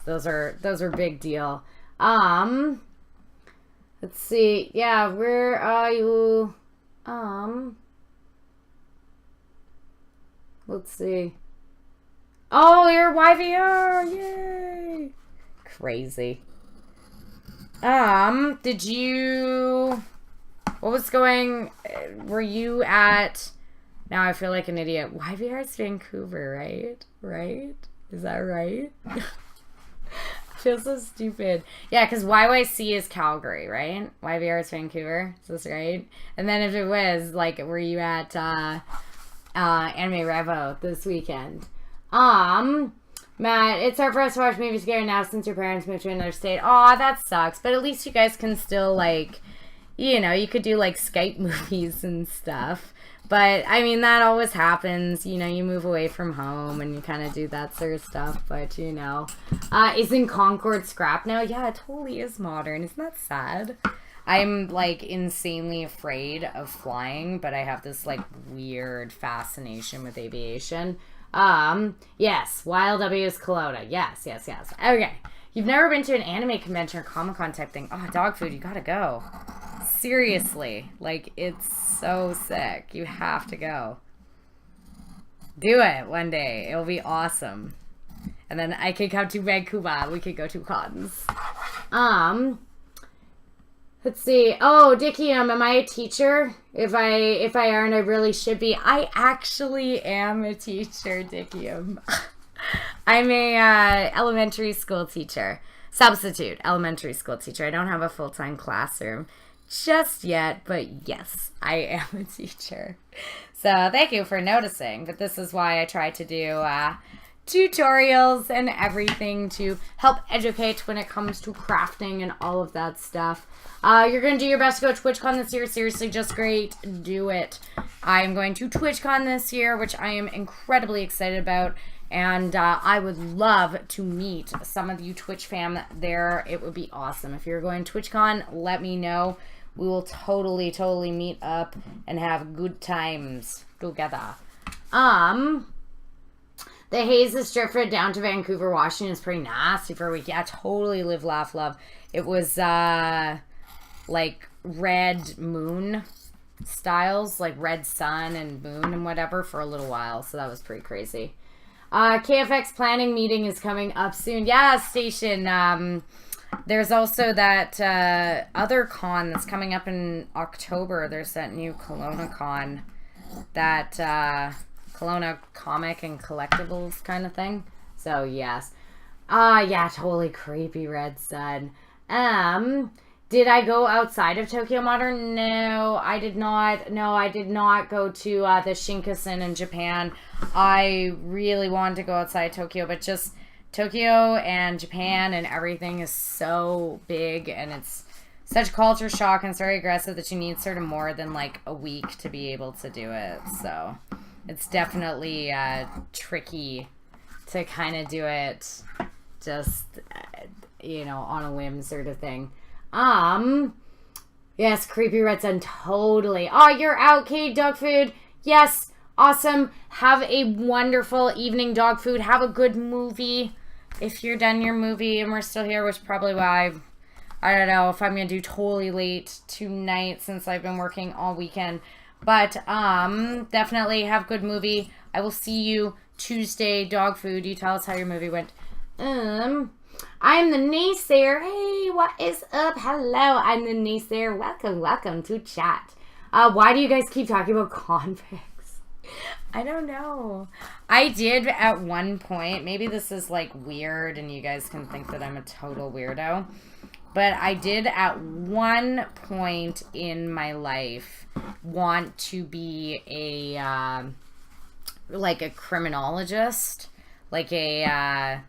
Those are big deal. Let's see. Yeah, where are you? Let's see. Oh, you're YVR! Yay! Crazy. Did you... What was going... Were you at... Now I feel like an idiot. YVR's Vancouver, right? Right? Is that right? I feel so stupid. Yeah, because YYC is Calgary, right? YVR is Vancouver. Is this right? And then if it was, like, were you at Anime Revo this weekend? Matt, it's hard for us to watch movies together now since your parents moved to another state. Aw, that sucks. But at least you guys can still, like, you know, you could do, like, Skype movies and stuff. But, I mean, that always happens. You know, you move away from home and you kind of do that sort of stuff. But, you know. Isn't Concorde scrap now? Yeah, it totally is modern. Isn't that sad? I'm, like, insanely afraid of flying, but I have this, like, weird fascination with aviation. Yes, YLW is Kelowna. Yes. Okay. You've never been to an anime convention or Comic-Con type thing. Oh, dog food, you gotta go. Seriously. Like, it's so sick. You have to go. Do it one day. It'll be awesome. And then I could come to Vancouver. We could go to cons. Let's see. Oh, Dickie, am I a teacher? If I aren't, I really should be. I actually am a teacher, Dickie. I'm a elementary school teacher. Substitute elementary school teacher. I don't have a full-time classroom just yet, but yes, I am a teacher. So thank you for noticing. But this is why I try to do tutorials and everything to help educate when it comes to crafting and all of that stuff. You're going to do your best to go to TwitchCon this year. Seriously, just great. Do it. I am going to TwitchCon this year, which I am incredibly excited about. And I would love to meet some of you Twitch fam there. It would be awesome. If you're going to TwitchCon, let me know. We will totally meet up and have good times together. The haze is drifted down to Vancouver, Washington. It's pretty nasty for a week. Yeah, totally Live, Laugh, Love. It was, like, red moon styles, like red sun and moon and whatever for a little while. So that was pretty crazy. KFX planning meeting is coming up soon. Yeah, Station. There's also that other con that's coming up in October. There's that new Kelowna con that Kelowna comic and collectibles kind of thing. So, yes. Yeah, totally creepy, Red Sun. Did I go outside of Tokyo Modern? No, I did not. No, I did not go to the Shinkansen in Japan. I really wanted to go outside Tokyo, but just Tokyo and Japan and everything is so big, and it's such culture shock and it's very aggressive that you need sort of more than like a week to be able to do it. So it's definitely tricky to kind of do it just, you know, on a whim sort of thing. Yes, Creepy Red Sun, totally. Oh, you're out, Kate, dog food. Yes, awesome. Have a wonderful evening, dog food. Have a good movie. If you're done your movie and we're still here, which is probably why I don't know if I'm going to do totally late tonight since I've been working all weekend. But, definitely have good movie. I will see you Tuesday, dog food. You tell us how your movie went. I'm the naysayer. Hey, what is up? Hello, I'm the naysayer. Welcome to chat. Why do you guys keep talking about convicts? I don't know. I did at one point, maybe this is like weird and you guys can think that I'm a total weirdo, but I did at one point in my life want to be a, like a criminologist, like a,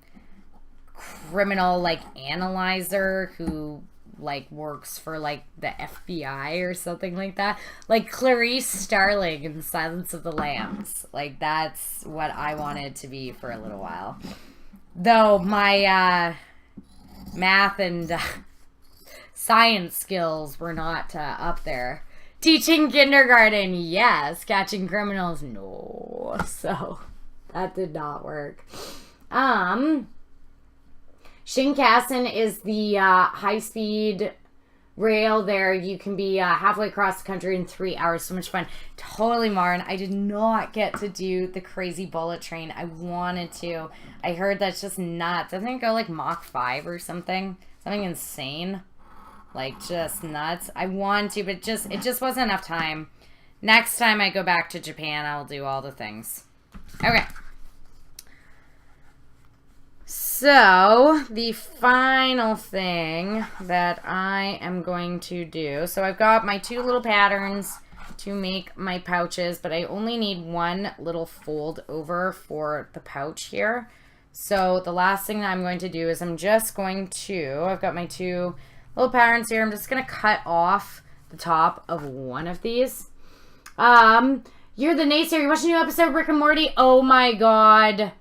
criminal like analyzer who like works for like the FBI or something like that, like Clarice Starling in Silence of the Lambs. Like that's what I wanted to be for a little while, though my math and science skills were not up there. Teaching kindergarten, yes. Catching criminals, no. So that did not work. Shinkansen is the high-speed rail there. You can be halfway across the country in 3 hours. So much fun. Totally, Marin. I did not get to do the crazy bullet train. I wanted to. I heard that's just nuts. Doesn't it go like Mach 5 or something? Something insane. Like, just nuts. I want to, but it just wasn't enough time. Next time I go back to Japan, I'll do all the things. Okay. So, the final thing that I am going to do, so I've got my 2 little patterns to make my pouches, but I only need 1 little fold over for the pouch here. So, the last thing that I'm going to do is I'm just going to, I've got my 2 little patterns here, I'm just going to cut off the top of one of these. You're the naysayer, you're watching a new episode of Rick and Morty? Oh my god.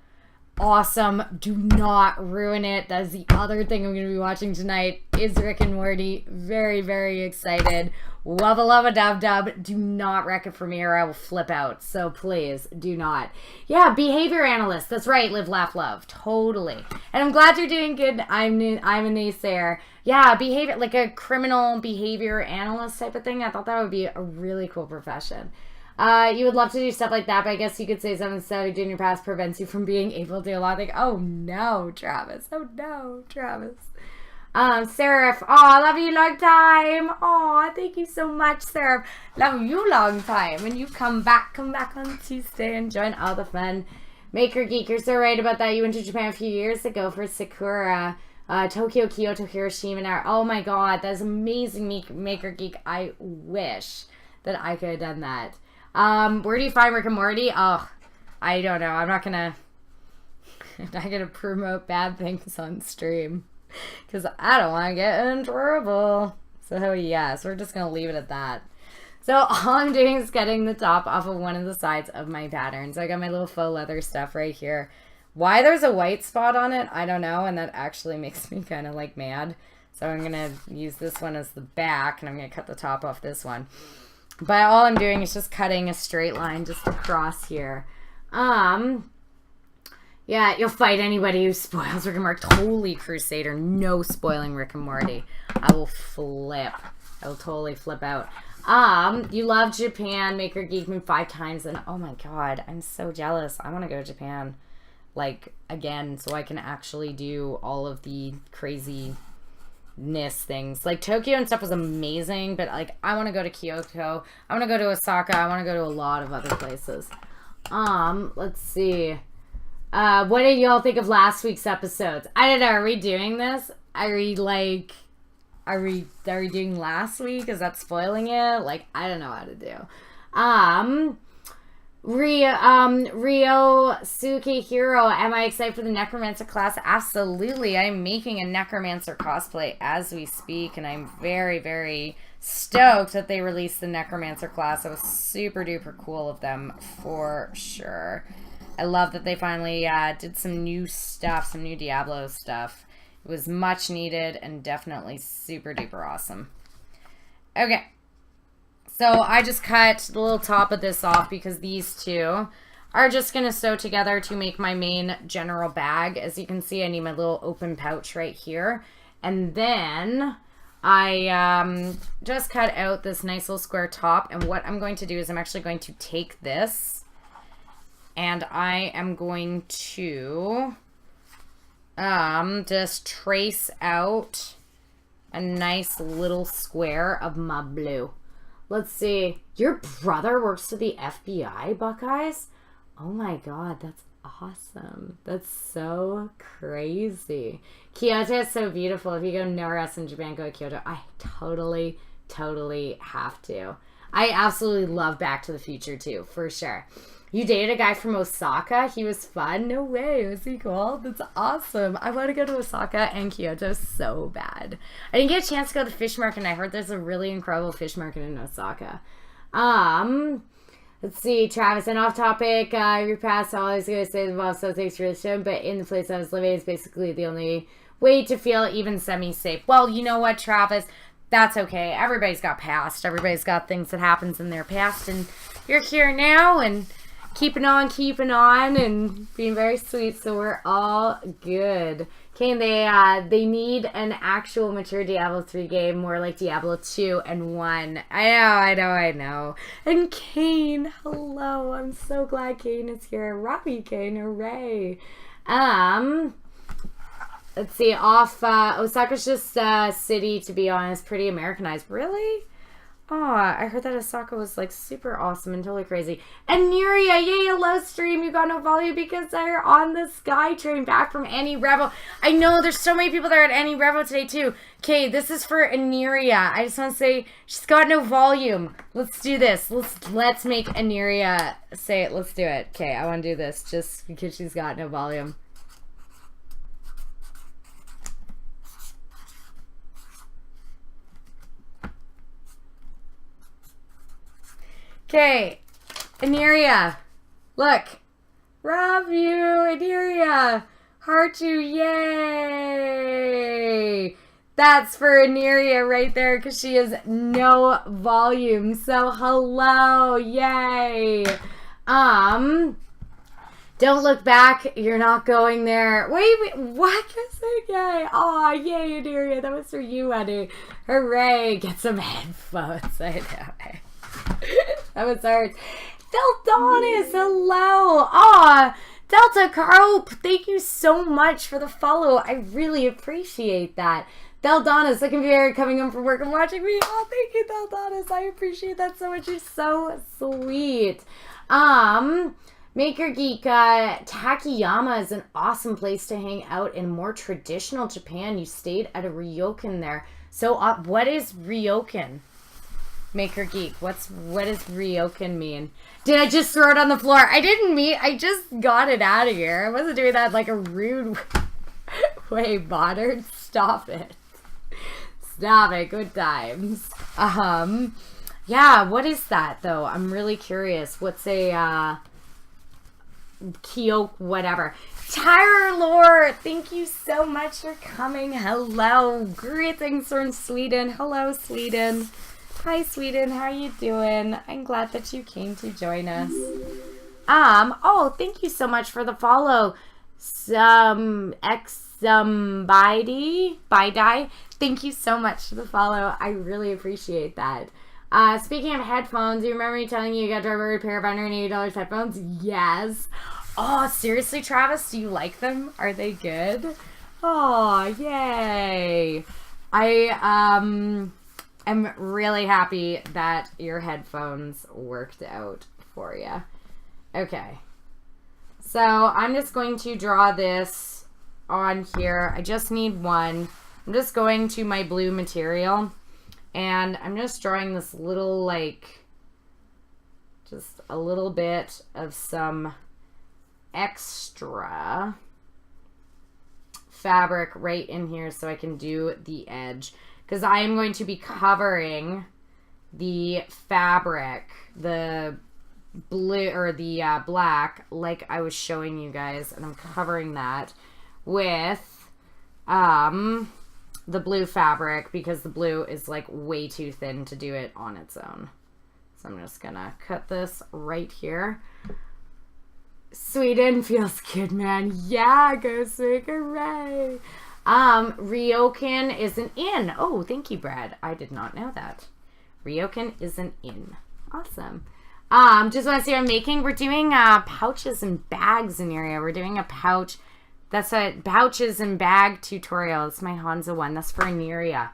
Awesome. Do not ruin it. That is the other thing I'm going to be watching tonight is Rick and Morty. Very, very excited. Wubba dub dub. Do not wreck it for me or I will flip out. So please do not. Yeah, behavior analyst. That's right. Live, laugh, love. Totally. And I'm glad you're doing good. I'm a naysayer. Yeah, behavior, like a criminal behavior analyst type of thing. I thought that would be a really cool profession. You would love to do stuff like that, but I guess you could say something you did in your past prevents you from being able to do a lot. Like, oh no, Travis. Oh no, Travis. Seraph. Aw, love you long time. Aw, thank you so much, Seraph. Love you long time. When you come back on Tuesday and join all the fun. Maker Geek, you're so right about that. You went to Japan a few years ago for Sakura. Tokyo, Kyoto, Hiroshima. Now, oh my god, that's amazing, Maker Geek. I wish that I could have done that. Where do you find Rick and Morty? Oh, I don't know. I'm not gonna promote bad things on stream because I don't want to get in trouble. So yes, we're just gonna leave it at that. So all I'm doing is cutting the top off of one of the sides of my pattern. So I got my little faux leather stuff right here. Why there's a white spot on it, I don't know, and that actually makes me kind of like mad. So I'm gonna use this one as the back, and I'm gonna cut the top off this one. But all I'm doing is just cutting a straight line just across here. Yeah, you'll fight anybody who spoils Rick and Morty. Totally Crusader. No spoiling Rick and Morty. I will flip. I will totally flip out. You love Japan. Maker Geek me 5 times. And oh my god, I'm so jealous. I want to go to Japan. Like, again, so I can actually do all of the crazy things. Like Tokyo and stuff was amazing, but like I want to go to Kyoto, I want to go to Osaka, I want to go to a lot of other places. Let's see. What did y'all think of last week's episodes? I don't know. Are we doing this? Are we doing last week? Is that spoiling it? Like, I don't know how to do. Rio Sukihiro, am I excited for the Necromancer class? Absolutely. I'm making a Necromancer cosplay as we speak, and I'm very, very stoked that they released the Necromancer class. It was super duper cool of them, for sure. I love that they finally did some new stuff, some new Diablo stuff. It was much needed and definitely super duper awesome. Okay. So I just cut the little top of this off because these two are just going to sew together to make my main general bag. As you can see, I need my little open pouch right here. And then I just cut out this nice little square top. And what I'm going to do is I'm actually going to take this and I am going to just trace out a nice little square of my blue. Let's see. Your brother works for the FBI, Buckeyes? Oh my god, that's awesome. That's so crazy. Kyoto is so beautiful. If you go nowhere else in Japan, go to Kyoto. I totally have to. I absolutely love Back to the Future too, for sure. You dated a guy from Osaka? He was fun? No way. Was he cool? That's awesome. I want to go to Osaka and Kyoto so bad. I didn't get a chance to go to the fish market, and I heard there's a really incredible fish market in Osaka. Let's see, Travis, and off topic, your past, all I was going to say the Bob so thanks for the show, but in the place I was living is basically the only way to feel even semi-safe. Well, you know what, Travis? That's okay. Everybody's got past. Everybody's got things that happens in their past, and you're here now, and keeping on, and being very sweet, so we're all good. Okay, and they need an actual mature Diablo 3 game, more like Diablo 2 and 1. I know. And Kane, hello. I'm so glad Kane is here. Robbie Kane, hooray. Let's see, Osaka's just a city, to be honest, pretty Americanized. Really? Oh, I heard that Osaka was like super awesome and totally crazy. And Nuria, yay, hello stream. You got no volume because they're on the Sky Train back from Annie Revo. I know there's so many people there at Annie Revo today too. Okay, this is for Aniria. I just want to say she's got no volume. Let's do this. Let's make Aniria say it. Let's do it. Okay, I want to do this just because she's got no volume. Okay, Aniria, look, love you, Aniria, heart you, yay, that's for Aniria right there, because she has no volume, so hello, yay, don't look back, you're not going there, wait, what, yay, aw, yay, Aniria, that was for you, honey, hooray, get some headphones, I know, that was ours. Deldonis, hello. Aw, Delta Carp, thank you so much for the follow. I really appreciate that. Deldonis, looking very coming home from work and watching me. Oh, thank you, Deldonis. I appreciate that so much. You're so sweet. Maker Geek, Takayama is an awesome place to hang out in more traditional Japan. You stayed at a ryokan there. So, what is ryokan? Maker Geek, what does ryokan mean? Did I just throw it on the floor? I didn't mean, I just got it out of here. I wasn't doing that like a rude way, modern. Stop it. Stop it. Good times. Yeah, what is that though? I'm really curious. What's a Kyoke whatever. Tyra Lore, thank you so much for coming. Hello. Greetings from Sweden. Hello, Sweden. Hi, Sweden. How are you doing? I'm glad that you came to join us. Oh, thank you so much for the follow. Bidey. Thank you so much for the follow. I really appreciate that. Speaking of headphones, you remember me telling you got to drive a pair of $180 headphones? Yes. Oh, seriously, Travis? Do you like them? Are they good? Oh, yay. I'm really happy that your headphones worked out for you. Okay. So I'm just going to draw this on here. I just need one. I'm just going to my blue material. And I'm just drawing this little, like, just a little bit of some extra fabric right in here so I can do the edge. Because I am going to be covering the fabric, the blue, or the black, like I was showing you guys. And I'm covering that with the blue fabric because the blue is like way too thin to do it on its own. So I'm just gonna cut this right here. Sweden feels good, man. Yeah, go Swig, hooray. Ryokan is an in. Oh, thank you, Brad. I did not know that. Ryokan is an in. Awesome. Just want to see what I'm making. We're doing pouches and bags in area. We're doing a pouch. That's a pouches and bag tutorial. It's my Hanzo one. That's for Aniria.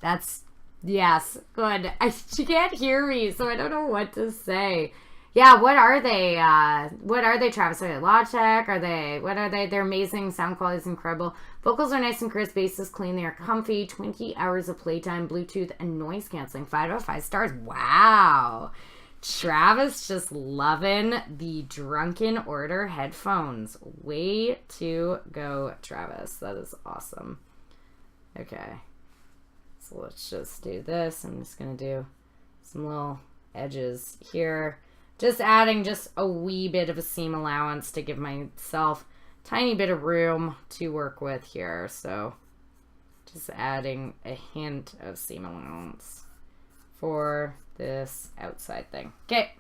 That's, yes, good. She can't hear me, so I don't know what to say. Yeah, what are they? What are they, Travis? Are they Logitech? Are they, what are they? They're amazing. Sound quality is incredible. Vocals are nice and crisp. Bass is clean. They are comfy. 20 hours of playtime, Bluetooth, and noise canceling. 5 out of 5 stars. Wow. Travis just loving the Drunken Order headphones. Way to go, Travis. That is awesome. Okay. So let's just do this. I'm just going to do some little edges here. Just adding just a wee bit of a seam allowance to give myself a tiny bit of room to work with here. So just adding a hint of seam allowance for this outside thing. Okay.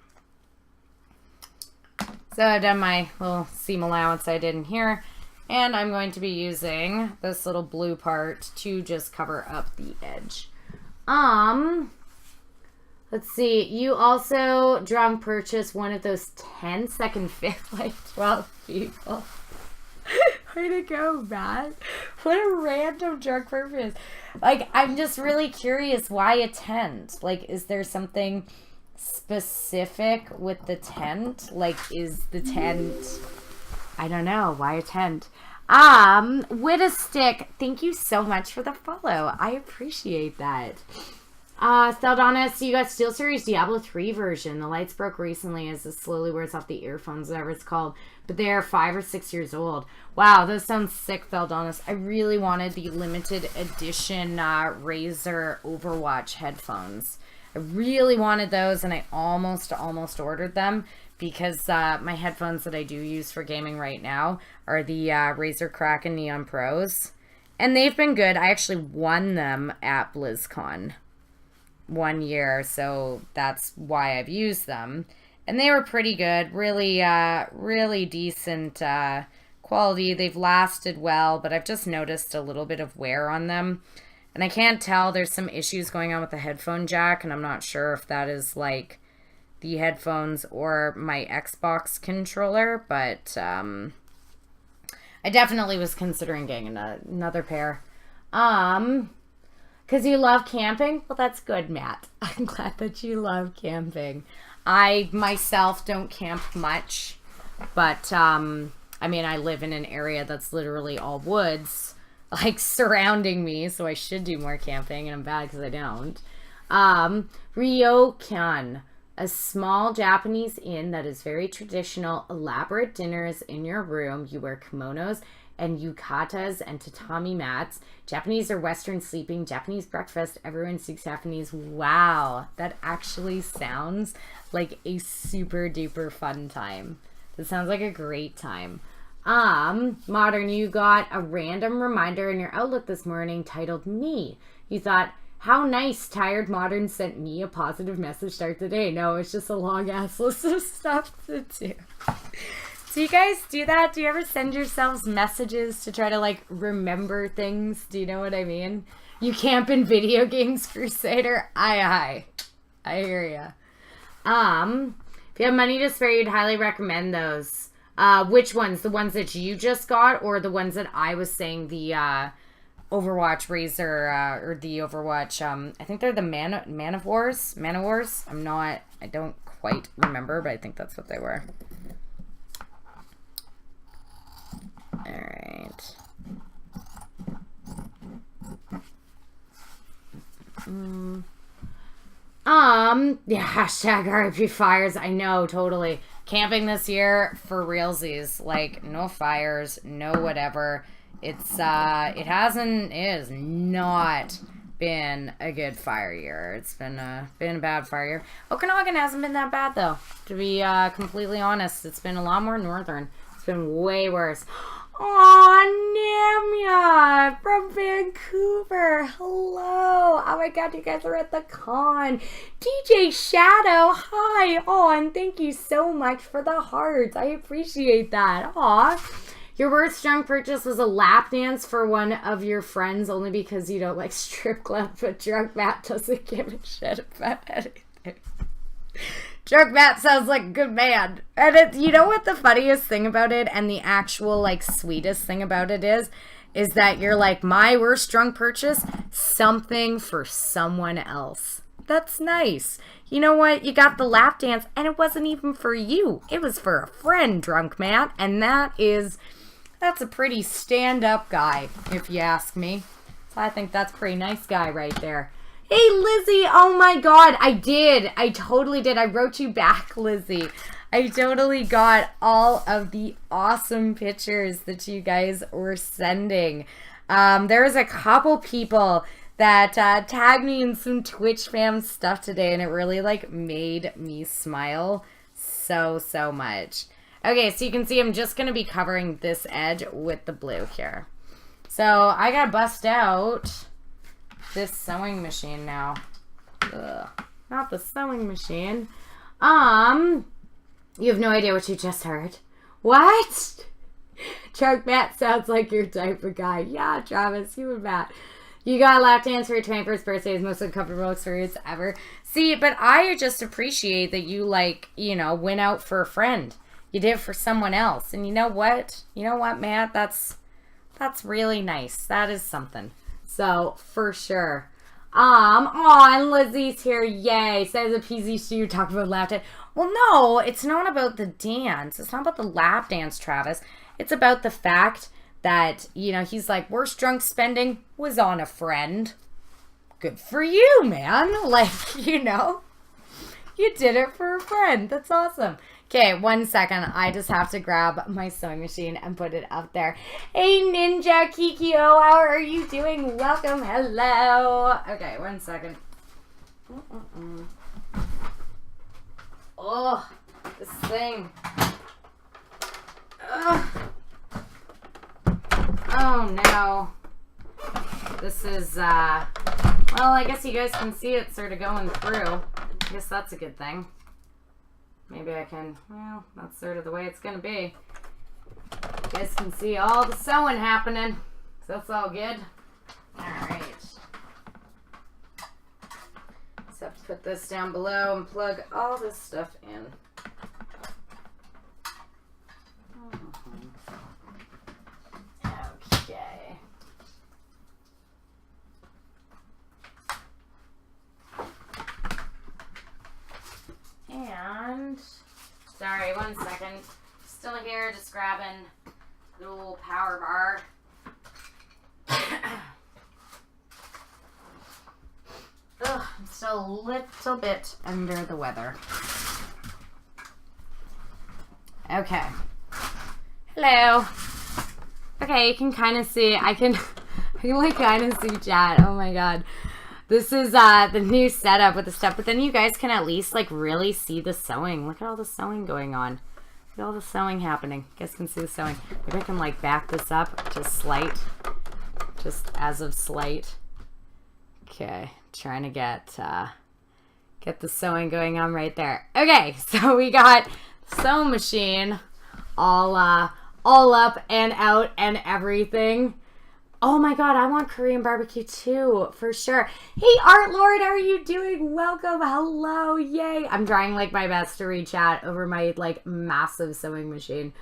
So I've done my little seam allowance I did in here. And I'm going to be using this little blue part to just cover up the edge. Let's see. You also drunk purchased one of those 10-second fit like 12 people. Way to go, Matt. What a random drunk purchase. Like, I'm just really curious why a tent? Like, is there something specific with the tent? Like, is the tent, I don't know, why a tent? With a stick, thank you so much for the follow. I appreciate that. Theldonis, you got SteelSeries Diablo 3 version. The lights broke recently as it slowly wears off the earphones, whatever it's called. But they are 5 or 6 years old. Wow, those sounds sick, Theldonis. I really wanted the limited edition Razer Overwatch headphones. I really wanted those, and I almost ordered them because my headphones that I do use for gaming right now are the Razer Kraken Neon Pros. And they've been good. I actually won them at BlizzCon 1 year, so that's why I've used them. And they were pretty good, really decent quality. They've lasted well, but I've just noticed a little bit of wear on them. And I can't tell, there's some issues going on with the headphone jack, and I'm not sure if that is like the headphones or my Xbox controller, but I definitely was considering getting another pair. Because you love camping? Well, that's good, Matt. I'm glad that you love camping. I myself don't camp much, but I mean, I live in an area that's literally all woods, like surrounding me, so I should do more camping, and I'm bad because I don't. Ryokan, a small Japanese inn that is very traditional, elaborate dinners in your room. You wear kimonos and yukatas and tatami mats. Japanese or Western sleeping, Japanese breakfast. Everyone speaks Japanese. Wow, that actually sounds like a super duper fun time. That sounds like a great time. Modern, you got a random reminder in your Outlook this morning titled Me. You thought, how nice, Tired Modern sent me a positive message start today. No, it's just a long ass list of stuff to do. Do you guys do that? Do you ever send yourselves messages to try to, like, remember things? Do you know what I mean? You camp in video games, Crusader? I hear ya. If you have money to spare, you'd highly recommend those. Which ones? The ones that you just got, or the ones that I was saying, the Overwatch Razor, or the Overwatch, I think they're the Man of Wars? I don't quite remember, but I think that's what they were. Alright. Yeah, hashtag RIP fires. I know, totally. Camping this year for realsies. Like, no fires, no whatever. It has not been a good fire year. It's been a bad fire year. Okanagan hasn't been that bad, though. To be completely honest, it's been a lot more northern. It's been way worse. Aw, Namya from Vancouver. Hello. Oh my god, you guys are at the con. DJ Shadow, hi. Aw, and thank you so much for the hearts. I appreciate that. Aw. Your worst junk purchase was a lap dance for one of your friends only because you don't like strip club, but Drunk Matt doesn't give a shit about anything. Drunk Matt sounds like a good man. And you know what the funniest thing about it and the actual like sweetest thing about it is that you're like, my worst drunk purchase, something for someone else. That's nice. You know what? You got the lap dance and it wasn't even for you. It was for a friend, Drunk Matt. And that's a pretty stand-up guy, if you ask me. So I think that's a pretty nice guy right there. Hey, Lizzie. Oh, my God. I did. I totally did. I wrote you back, Lizzie. I totally got all of the awesome pictures that you guys were sending. There was a couple people that tagged me in some Twitch fam stuff today, and it really, like, made me smile so, so much. Okay, so you can see I'm just going to be covering this edge with the blue here. So I got to bust out this sewing machine now. Ugh, not the sewing machine. You have no idea what you just heard. What? Drunk Matt sounds like your type of guy. Yeah, Travis, you and Matt. You got a lap dance for your 21st birthday is most uncomfortable experience ever. See, but I just appreciate that you, like, you know, went out for a friend. You did it for someone else. And you know what? You know what, Matt? That's really nice. That is something. So, for sure. And Lizzie's here. Yay. Says a PZ Shoe talk about lap dance. Well, no, it's not about the dance. It's not about the lap dance, Travis. It's about the fact that, you know, he's like, worst drunk spending was on a friend. Good for you, man. Like, you know, you did it for a friend. That's awesome. Okay, 1 second. I just have to grab my sewing machine and put it up there. Hey, Ninja Kikyo, how are you doing? Welcome. Hello. Okay, 1 second. Oh, this thing. Ugh. Oh, no. This is, well, I guess you guys can see it sort of going through. I guess that's a good thing. Maybe I can, well, that's sort of the way it's going to be. You guys can see all the sewing happening. So that's all good. Alright. Just have to put this down below and plug all this stuff in. Okay. And, sorry, 1 second. Still here, just grabbing the little power bar. Ugh, I'm still a little bit under the weather. Okay. Hello. Okay, you can kind of see, I can like kind of see chat. Oh my god. This is the new setup with the stuff, but then you guys can at least like really see the sewing. Look at all the sewing going on. Look at all the sewing happening. You guys can see the sewing. Maybe I can like back this up just slight. Just as of slight. Okay, trying to get the sewing going on right there. Okay, so we got the sewing machine all up and out and everything. Oh my god, I want Korean barbecue too, for sure. Hey, Art Lord, how are you doing? Welcome, hello, yay. I'm trying like my best to read chat over my like massive sewing machine.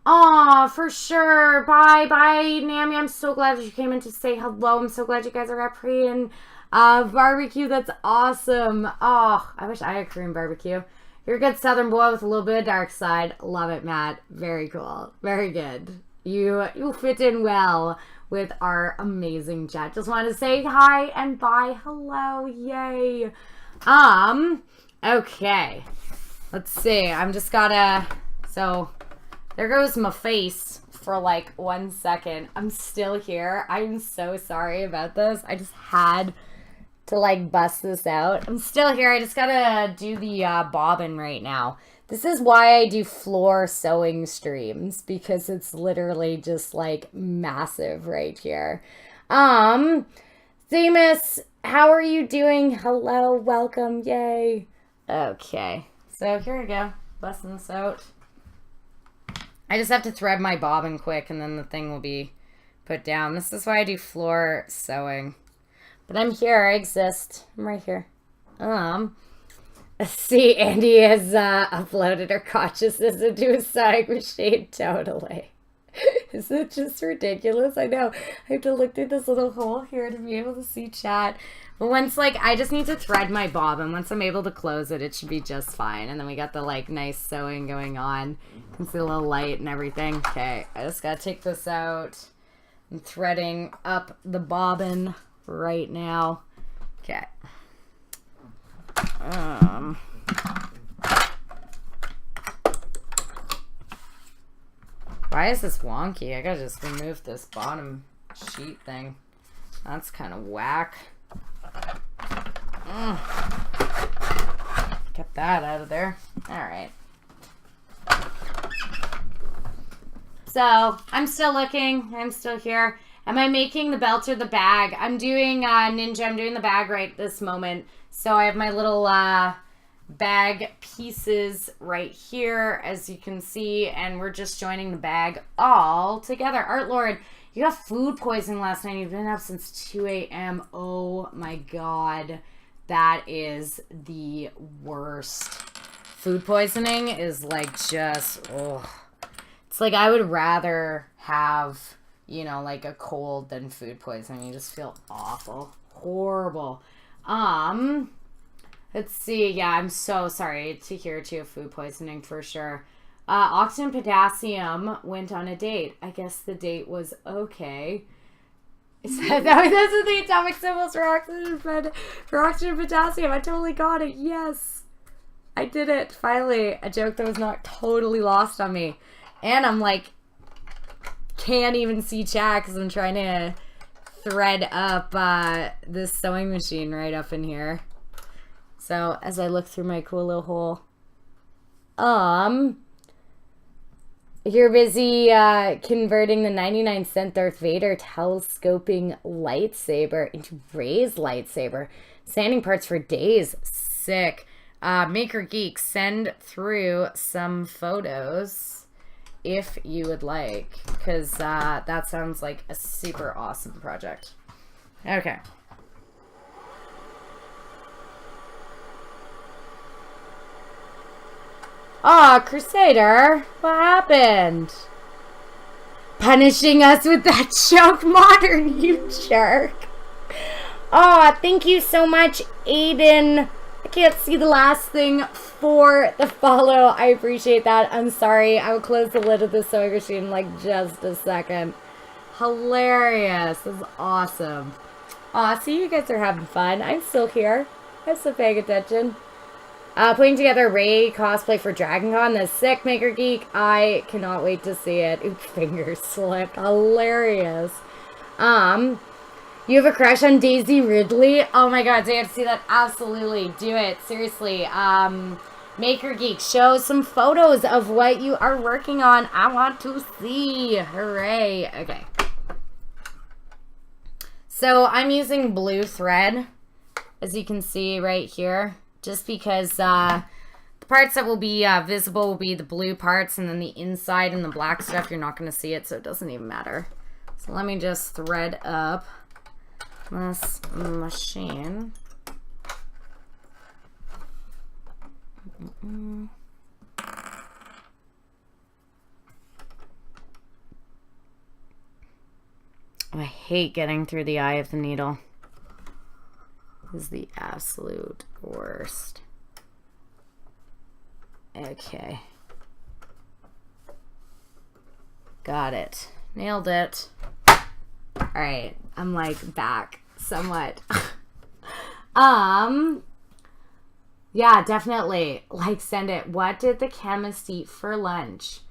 Aw, for sure. Bye, bye, Nami. I'm so glad that you came in to say hello. I'm so glad you guys are at Korean barbecue. That's awesome. Oh, I wish I had Korean barbecue. You're a good Southern boy with a little bit of dark side. Love it, Matt. Very cool. Very good. You fit in well with our amazing chat. Just wanted to say hi and bye. Hello. Yay. Okay. Let's see. I'm just gotta... So... There goes my face for like 1 second. I'm still here. I'm so sorry about this. I just had to like bust this out. I'm still here. I just gotta do the bobbin right now. This is why I do floor sewing streams, because it's literally just like massive right here. Themis, how are you doing? Hello, welcome, yay. Okay, so here we go. Busting this out. I just have to thread my bobbin quick and then the thing will be put down. This is why I do floor sewing. But I'm here. I exist. I'm right here. See, Andy has uploaded her consciousness into a sewing machine. Totally. Is it just ridiculous? I know. I have to look through this little hole here to be able to see chat. But once, like, I just need to thread my bobbin. Once I'm able to close it, it should be just fine. And then we got the, like, nice sewing going on. You can see a little light and everything. Okay, I just gotta take this out. I'm threading up the bobbin right now. Okay. Why is this wonky? I gotta just remove this bottom sheet thing. That's kind of whack. Get that out of there. Alright. So, I'm still looking. I'm still here. Am I making the belt or the bag? I'm doing Ninja. I'm doing the bag right this moment. So, I have my little bag pieces right here, as you can see. And we're just joining the bag all together. Art Lord, you got food poisoning last night. You've been up since 2 a.m. Oh my god. That is the worst. Food poisoning is like just, oh. It's like I would rather have, you know, like a cold than food poisoning. You just feel awful. Horrible. Let's see. Yeah, I'm so sorry to hear too of food poisoning for sure. Oxygen and Potassium went on a date. I guess the date was okay. Is that those are the atomic symbols for oxygen and potassium. I totally got it. Yes. I did it. Finally. A joke that was not totally lost on me. And I'm like, can't even see chat because I'm trying to thread up this sewing machine right up in here. So as I look through my cool little hole. You're busy converting the 99-cent Darth Vader telescoping lightsaber into Rey's lightsaber. Sanding parts for days. Sick. Maker Geek, send through some photos if you would like. Because that sounds like a super awesome project. Okay. Aw, Crusader, what happened? Punishing us with that joke, Modern, you jerk. Aw, thank you so much, Aiden. I can't see the last thing for the follow. I appreciate that. I'm sorry. I will close the lid of the sewing machine in like just a second. Hilarious. This is awesome. Aw, see, you guys are having fun. I'm still here. I'm still paying attention. Putting together Rey cosplay for Dragon Con. That's sick, Maker Geek. I cannot wait to see it. Oops, fingers slipped. Hilarious. You have a crush on Daisy Ridley? Oh my god, do you have to see that? Absolutely. Do it. Seriously. Maker Geek, show some photos of what you are working on. I want to see. Hooray. Okay. So I'm using blue thread, as you can see right here. Just because the parts that will be visible will be the blue parts, and then the inside and the black stuff, you're not going to see it, so it doesn't even matter. So let me just thread up this machine. hate getting through the eye of the needle. This is the absolute worst. Okay. Got it. Nailed it. Alright, I'm like back somewhat. Yeah, definitely. Like, send it. What did the chemist eat for lunch?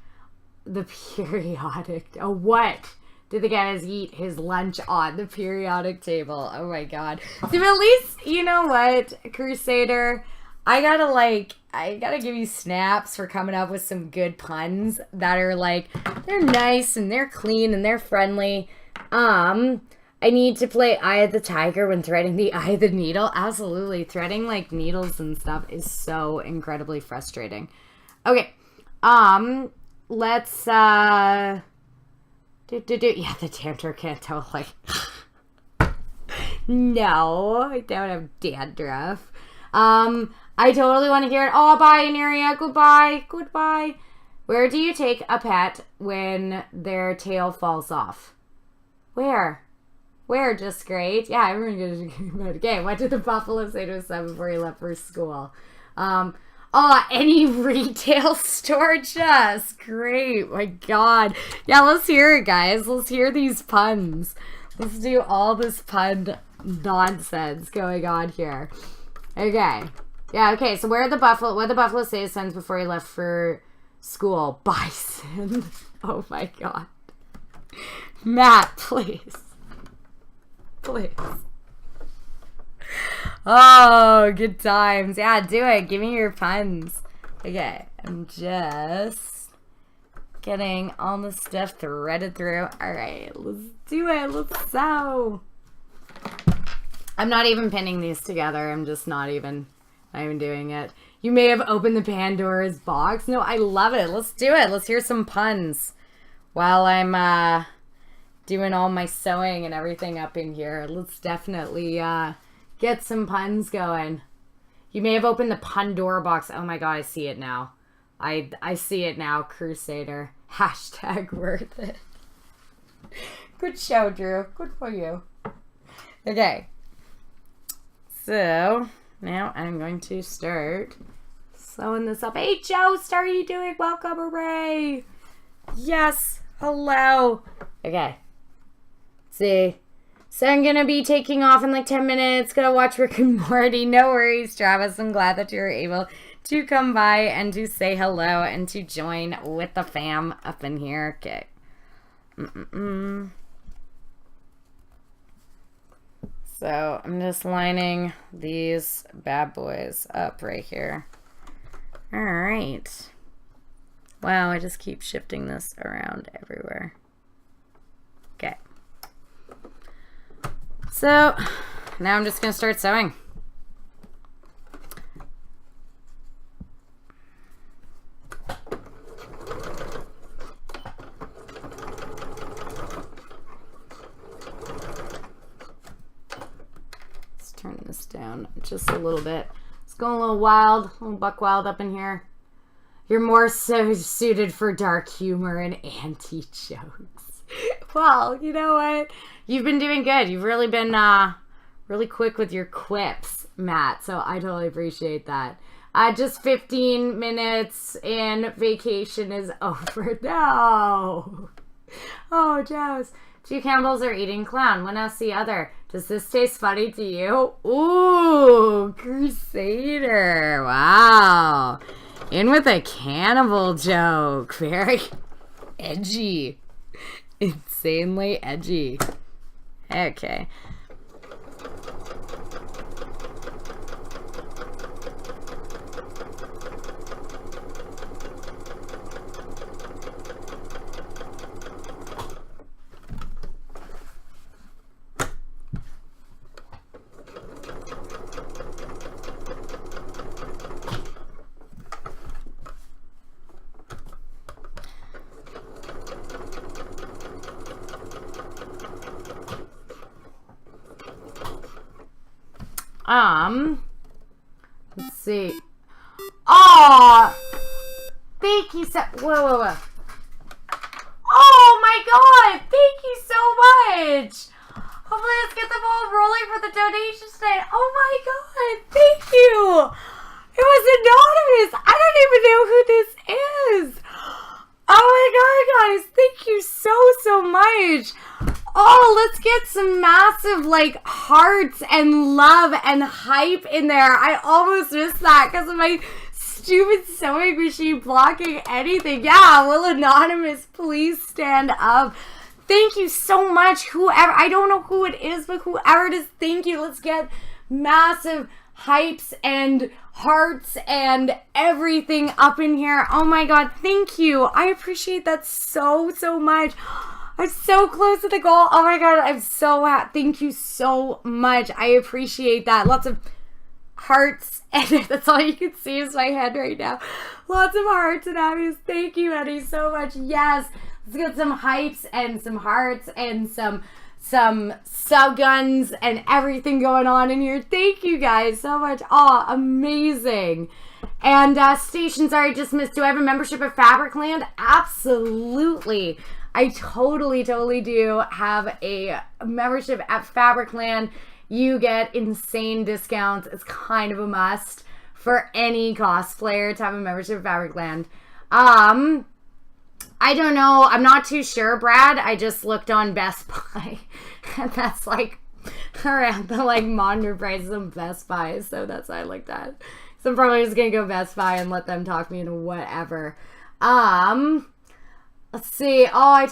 The periodic. Oh, what did the chemist eat his lunch on? The periodic table. Oh my god. See, but at least, you know what, Crusader? I gotta give you snaps for coming up with some good puns that are like, they're nice and they're clean and they're friendly. I need to play Eye of the Tiger when threading the Eye of the Needle. Absolutely. Threading like needles and stuff is so incredibly frustrating. Okay. Let's yeah, the Tantor can't tell, like no, I don't have dandruff. I totally want to hear it. Oh, bye, Aneria. Goodbye. Goodbye. Where do you take a pet when their tail falls off? Where? Where? Just great. Yeah, everyone goes. Okay, what did the buffalo say to his son before he left for school? Any retail store? Just great. My god. Yeah, let's hear it, guys. Let's hear these puns. Let's do all this pun nonsense going on here. Okay. Yeah, okay, so what did the buffalo say to his sons before he left for school? Bison. Oh my god. Matt, please. Please. Oh, good times. Yeah, do it. Give me your puns. Okay, I'm just getting all the stuff threaded through. Alright, let's do it. Let's sew. I'm not even pinning these together. I'm just not even doing it. You may have opened the Pandora's box. No, I love it. Let's do it. Let's hear some puns while I'm doing all my sewing and everything up in here. Let's definitely get some puns going. You may have opened the Pandora box. Oh my god, I see it now. I see it now, Crusader. Hashtag worth it. Good show, Drew. Good for you. Okay. So, now I'm going to start sewing this up. Hey, Jost, how are you doing? Welcome, hooray! Yes, hello. Okay. See, so I'm gonna be taking off in like 10 minutes. Gonna watch Rick and Morty. No worries, Travis. I'm glad that you were able to come by and to say hello and to join with the fam up in here. Okay. So I'm just lining these bad boys up right here. All right. Wow, I just keep shifting this around everywhere. Okay. So now I'm just going to start sewing. Let's turn this down just a little bit. It's going a little wild, a little buck wild up in here. You're more so suited for dark humor and anti-jokes. Well, you know what? You've been doing good. You've really been really quick with your quips, Matt. So I totally appreciate that. Just 15 minutes and vacation is over. No. Oh, Joe's. 2 Campbells are eating clown. One else the other. Does this taste funny to you? Ooh, Crusader. Wow. In with a cannibal joke. Very edgy. Insanely edgy. Okay. Let's see. Oh, thank you so. Whoa. Oh my God! Thank you so much. Hopefully let's get the ball rolling for the donation today. Oh my god, thank you. It was anonymous. I don't even know who this is. Oh my god, guys, thank you so much. Oh, let's get some massive, like, hearts and love and hype in there. I almost missed that because of my stupid sewing machine blocking anything. Yeah, will Anonymous please stand up? Thank you so much, whoever. I don't know who it is, but whoever it is, thank you. Let's get massive hypes and hearts and everything up in here. Oh my god, thank you. I appreciate that so much. I'm so close to the goal. Oh my god, I'm so happy. Thank you so much. I appreciate that. Lots of hearts, and that's all you can see is my head right now. Lots of hearts and happiness. Thank you, Eddie, so much. Yes, let's get some hypes and some hearts and some sub guns and everything going on in here. Thank you guys so much. Oh, amazing. And Station, sorry, I just missed. Do I have a membership at Fabricland? Absolutely. I totally do have a membership at Fabricland. You get insane discounts. It's kind of a must for any cosplayer to have a membership at Fabricland. I don't know. I'm not too sure, Brad. I just looked on Best Buy. And that's like around the like modern prices of Best Buy. So that's what I looked at. So I'm probably just going to go Best Buy and let them talk me into whatever. Let's see. Oh, I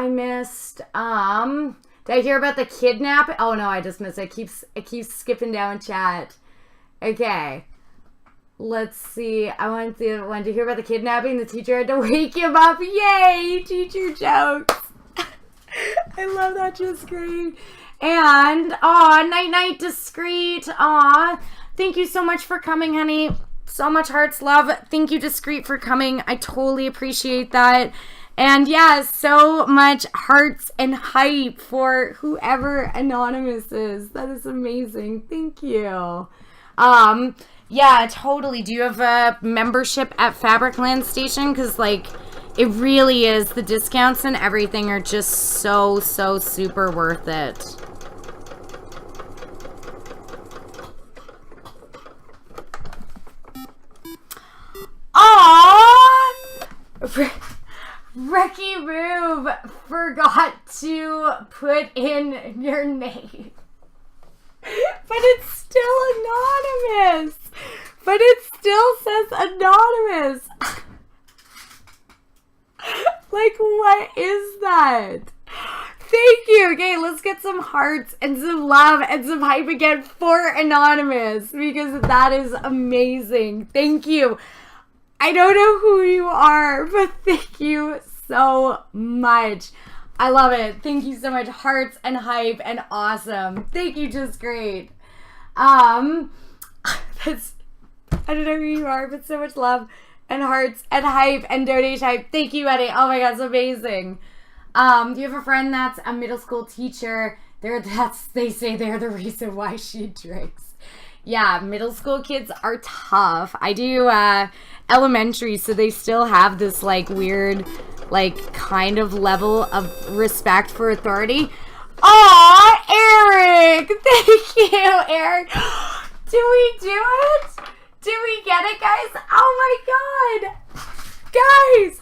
missed. Did I hear about the kidnap? Oh no, I just missed. It keeps skipping down chat. Okay. Let's see. I wanted to hear about the kidnapping. The teacher had to wake him up. Yay! Teacher jokes. I love that. Just great. And night discreet. Thank you so much for coming, honey. So much hearts, love. Thank you, Discreet, for coming. I totally appreciate that. And yeah, so much hearts and hype for whoever Anonymous is. That is amazing. Thank you. Yeah, totally. Do you have a membership at Fabricland Station? Because, like, it really is. The discounts and everything are just so super worth it. Aww! Wrecky Move forgot to put in your name. But it's still anonymous. But it still says anonymous. Like, what is that? Thank you. Okay, let's get some hearts and some love and some hype again for Anonymous, because that is amazing. Thank you. I don't know who you are, but thank you so much. I love it. Thank you so much. Hearts and hype and awesome. Thank you. Just great. I don't know who you are, but so much love and hearts and hype and donation hype. Thank you, Eddie. Oh my god, it's amazing. Do you have a friend that's a middle school teacher? They say they're the reason why she drinks. Yeah, middle school kids are tough. I do elementary, so they still have this like weird, like kind of level of respect for authority. Aw, Eric! Thank you, Eric. Did we do it? Did we get it, guys? Oh my god! Guys!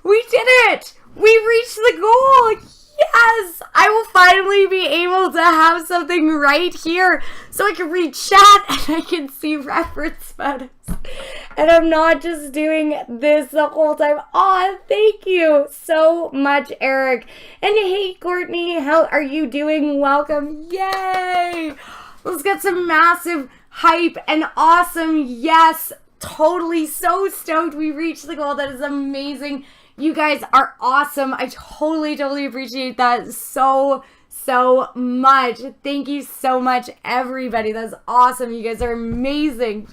We did it! We reached the goal! Yes! I will finally be able to have something right here so I can read chat and I can see reference photos. And I'm not just doing this the whole time. Aw, thank you so much, Eric. And hey, Courtney, how are you doing? Welcome. Yay! Let's get some massive hype and awesome. Yes, totally so stoked we reached the goal. That is amazing. You guys are awesome. I totally appreciate that so much. Thank you so much, everybody. That's awesome. You guys are amazing.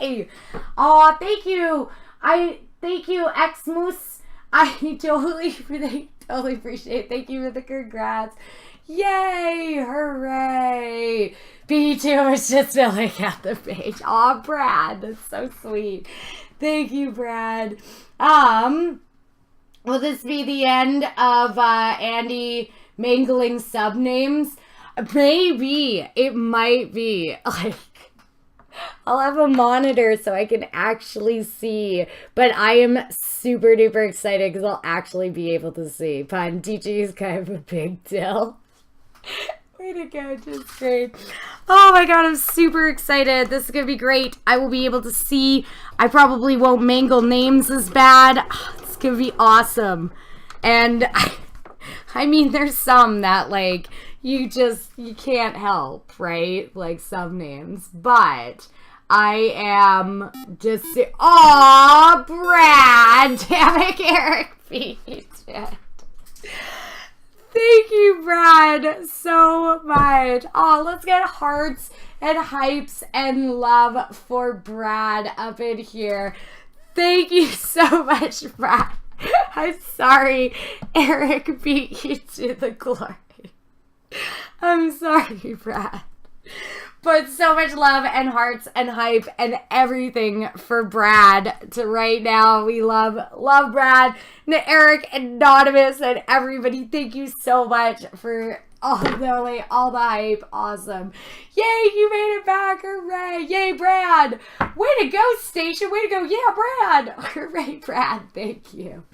Yay! Aw, thank you. Thank you, Xmoose. I totally appreciate it. Thank you for the congrats. Yay! Hooray! B2 was just filling out the page. Aw, Brad. That's so sweet. Thank you, Brad. Will this be the end of Andy mangling sub names? Maybe. It might be. Like, I'll have a monitor so I can actually see. But I am super duper excited because I'll actually be able to see. Pun, DG is kind of a big deal. Way to go, just great. Oh my god, I'm super excited. This is going to be great. I will be able to see. I probably won't mangle names as bad. It's going to be awesome. And I mean, there's some that, like, you can't help, right? Like, some names. But I am just, aw, Brad. Damn it, Eric beat it. Thank you, Brad, so much. Oh, let's get hearts and hypes and love for Brad up in here. Thank you so much, Brad. I'm sorry Eric beat you to the glory. I'm sorry, Brad. But so much love and hearts and hype and everything for Brad to right now. We love Brad and Eric Anonymous and everybody. Thank you so much for all the hype. Awesome. Yay, you made it back. Hooray. Yay, Brad. Way to go, Station. Way to go. Yeah, Brad. Hooray, Brad. Thank you.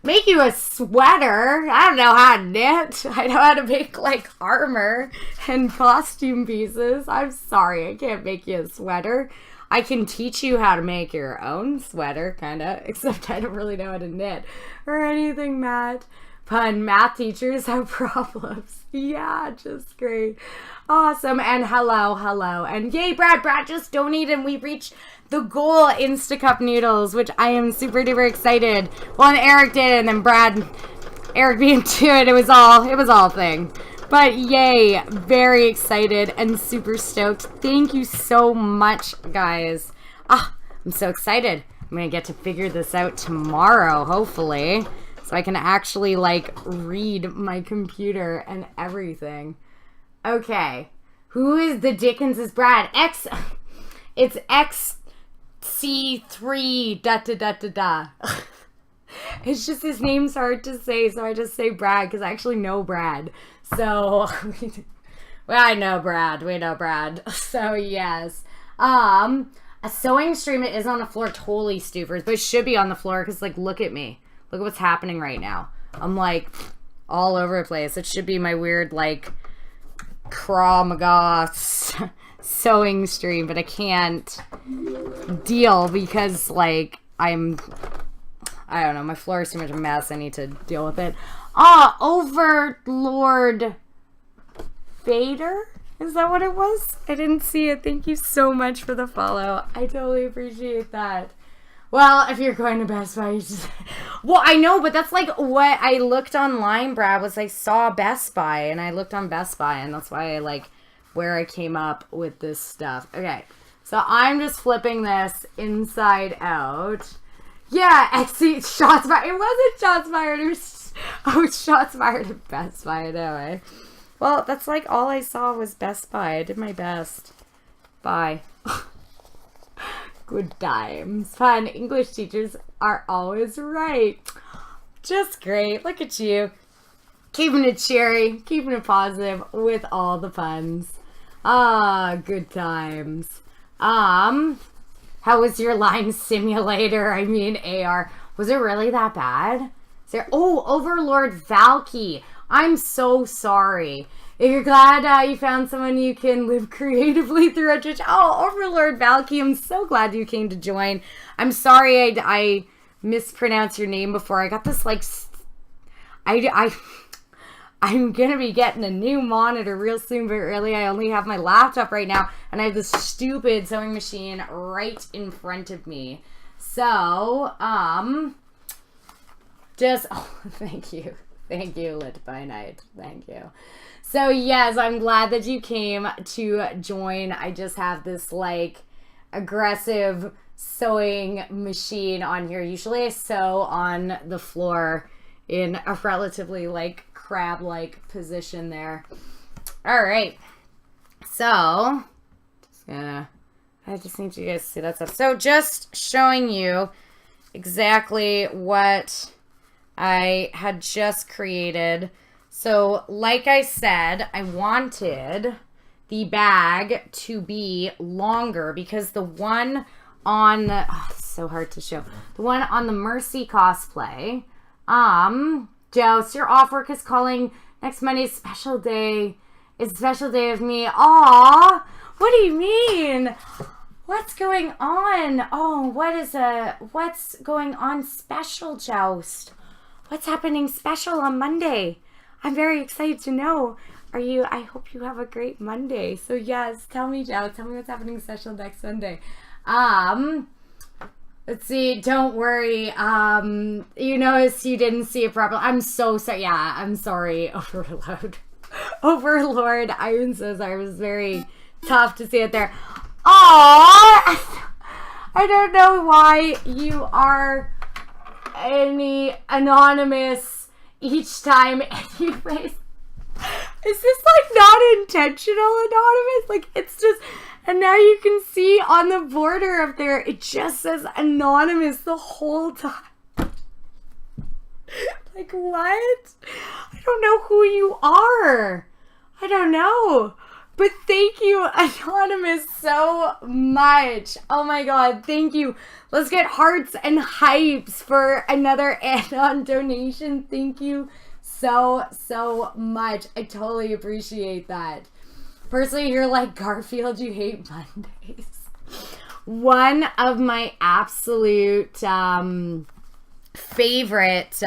Make you a sweater. I don't know how to knit. I know how to make, like, armor and costume pieces. I'm sorry, I can't make you a sweater. I can teach you how to make your own sweater, kind of, except I don't really know how to knit or anything, Matt. Pun, math teachers have problems. Yeah, just great. Awesome, and hello. And yay, Brad just donated, and we reached the goal Instacup noodles, which I am super duper excited. Well, and Eric did, and then Eric beat him to it. It was all a thing. But yay, very excited and super stoked. Thank you so much, guys. I'm so excited. I'm gonna get to figure this out tomorrow, hopefully, so I can actually, like, read my computer and everything. Okay, who is the Dickens is Brad? It's XC3 ... It's just his name's hard to say, so I just say Brad because I actually know Brad. So, well, I know Brad. We know Brad. So, yes. A sewing stream is on the floor, totally, Stoopers, but it should be on the floor because, like, look at me. Look at what's happening right now. I'm, like, all over the place. It should be my weird, like, Krav Maga sewing stream, but I can't deal because, like, I don't know, my floor is too much of a mess. I need to deal with it. Overlord Vader? Is that what it was? I didn't see it. Thank you so much for the follow. I totally appreciate that. Well, if you're going to Best Buy, you just... Well, I know, but that's like what I looked online, Brad, was I saw Best Buy, and I looked on Best Buy, and that's why I, like, where I came up with this stuff. Okay, so I'm just flipping this inside out. Yeah, XC, shots fired. It wasn't shots fired. It was, shots fired at Best Buy, anyway. Well, that's like all I saw was Best Buy. I did my best. Bye. Good times. Fun. English teachers are always right. Just great. Look at you. Keeping it cheery. Keeping it positive with all the puns. Good times. How was your line simulator? I mean, AR. Was it really that bad? Overlord Valky. I'm so sorry. If you're glad you found someone you can live creatively through a Twitch. Overlord Valky, I'm so glad you came to join. I'm sorry I mispronounced your name before. I got this, like, I'm going to be getting a new monitor real soon, but really I only have my laptop right now, and I have this stupid sewing machine right in front of me. So, thank you. Thank you, Lit by Night. Thank you. So, yes, I'm glad that you came to join. I just have this, like, aggressive sewing machine on here. Usually I sew on the floor in a relatively, like, crab-like position there. All right. So, I just need you guys to see that stuff. So, just showing you exactly what I had just created. So, like I said, I wanted the bag to be longer because the one on the, it's so hard to show. The one on the Mercy cosplay, Joust, your off work is calling. Next Monday's special day. It's a special day of me. Aw, what do you mean? What's going on? Oh, what's going on special, Joust? What's happening special on Monday? I'm very excited to know. I hope you have a great Monday. So yes, tell me, Joust. Tell me what's happening special next Sunday. Let's see. Don't worry. You noticed you didn't see it properly. I'm so sorry. Yeah, I'm sorry. Overlord. I'm so sorry. It was very tough to see it there. Aww! I don't know why you are any anonymous each time. Anyways, is this like not intentional anonymous? Like it's just, and now you can see on the border up there, it just says anonymous the whole time. Like what? I don't know who you are. I don't know. But thank you, Anonymous, so much. Oh my god, thank you. Let's get hearts and hypes for another add-on donation. Thank you so much. I totally appreciate that. Personally, you're like, Garfield, you hate Mondays. One of my absolute favorite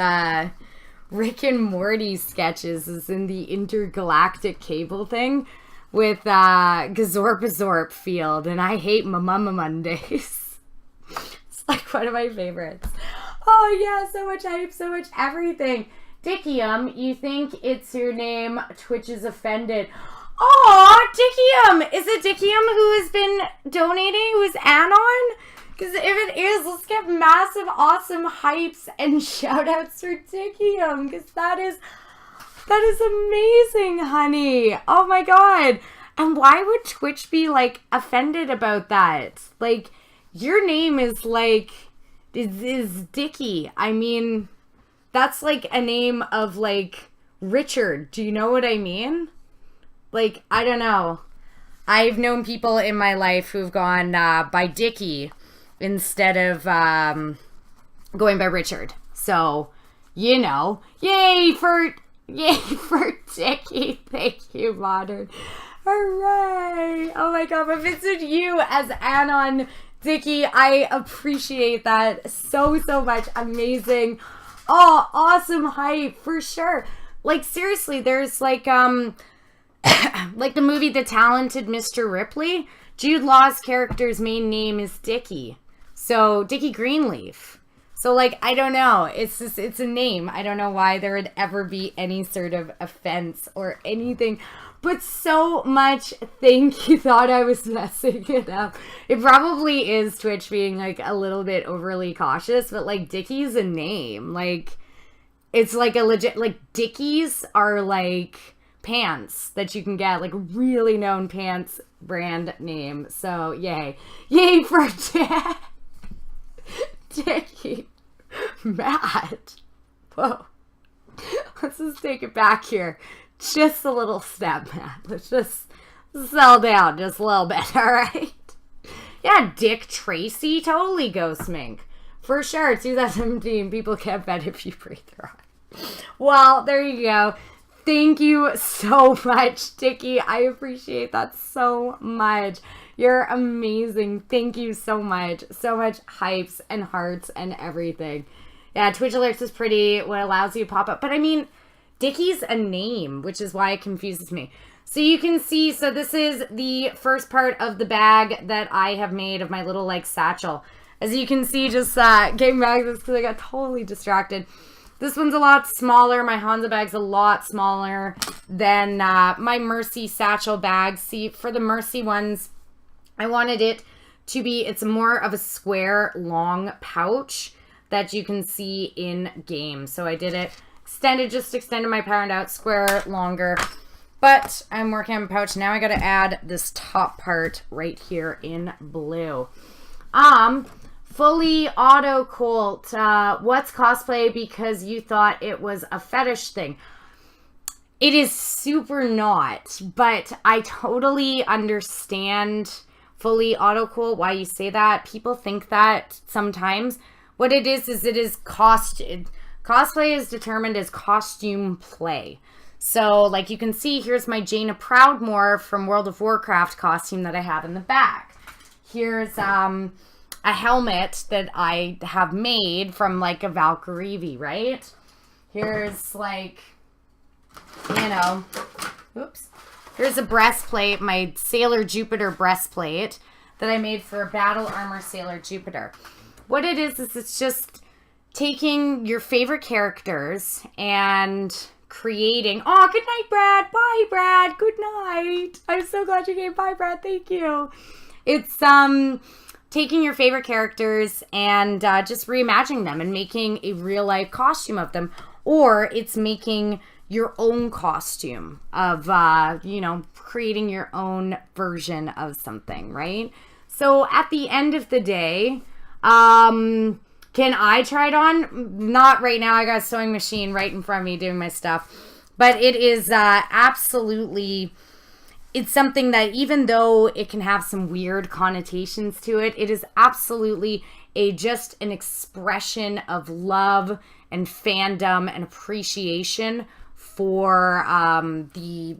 Rick and Morty sketches is in the intergalactic cable thing with Gazorpazorp Field, and I hate Mama Mondays. It's like one of my favorites. Oh yeah, so much hype, so much everything. Dickium, you think it's your name, Twitch is offended. Aw, Dickium! Is it Dickium who has been donating, who's Anon? Because if it is, let's get massive, awesome hypes and shout-outs for Dickium, because that is amazing, honey. Oh my god. And why would Twitch be, like, offended about that? Like, your name is, like, is Dickie. I mean, that's, like, a name of, like, Richard. Do you know what I mean? Like, I don't know. I've known people in my life who've gone by Dickie instead of going by Richard. So, you know. Yay for Dickie. Thank you, Modern. Hooray! Oh my god, but Vincent, you as Anon Dickie, I appreciate that so much. Amazing. Oh, awesome hype, for sure. Like, seriously, there's like, like the movie The Talented Mr. Ripley. Jude Law's character's main name is Dickie. So, Dickie Greenleaf. So, like, I don't know. It's just, it's a name. I don't know why there would ever be any sort of offense or anything. But so much thank you. Thought I was messing it up. It probably is Twitch being, like, a little bit overly cautious. But, like, Dickie's a name. Like, it's, like, a legit, like, Dickies are, like, pants that you can get. Like, really known pants brand name. So, yay. Yay for Dickie. Matt. Whoa. Let's just take it back here. Just a little step, Matt. Let's just settle down just a little bit, alright? Yeah, Dick Tracy. Totally Ghost Mink. For sure, 2017. People can't bet if you breathe her on. Well, there you go. Thank you so much, Dickie. I appreciate that so much. You're amazing. Thank you so much. So much hypes and hearts and everything. Yeah, Twitch Alerts is pretty, what allows you to pop up. But I mean, Dickie's a name, which is why it confuses me. So you can see, so this is the first part of the bag that I have made of my little, like, satchel. As you can see, just getting back to this because I got totally distracted. This one's a lot smaller. My Hanzo bag's a lot smaller than my Mercy satchel bag. See, for the Mercy ones, I wanted it to be, it's more of a square, long pouch that you can see in game. So I did it, just extended my pound out, square, longer. But I'm working on a pouch. Now I got to add this top part right here in blue. Fully auto cult. What's cosplay because you thought it was a fetish thing? It is super not, but I totally understand fully auto cult why you say that. People think that sometimes. What it is it is cosplay is determined as costume play. So, like you can see, here's my Jaina Proudmoore from World of Warcraft costume that I have in the back. Here's a helmet that I have made from, like, a Valkyrie, right? Here's, like, you know, oops. Here's a breastplate, my Sailor Jupiter breastplate that I made for a Battle Armor Sailor Jupiter. What it is it's just taking your favorite characters and creating... Oh, good night, Brad. Bye, Brad. Good night. I'm so glad you came. Bye, Brad. Thank you. It's taking your favorite characters and just reimagining them and making a real-life costume of them. Or it's making your own costume of, you know, creating your own version of something, right? So at the end of the day, can I try it on? Not right now. I got a sewing machine right in front of me doing my stuff. But it is absolutely... It's something that, even though it can have some weird connotations to it, it is absolutely just an expression of love and fandom and appreciation for the,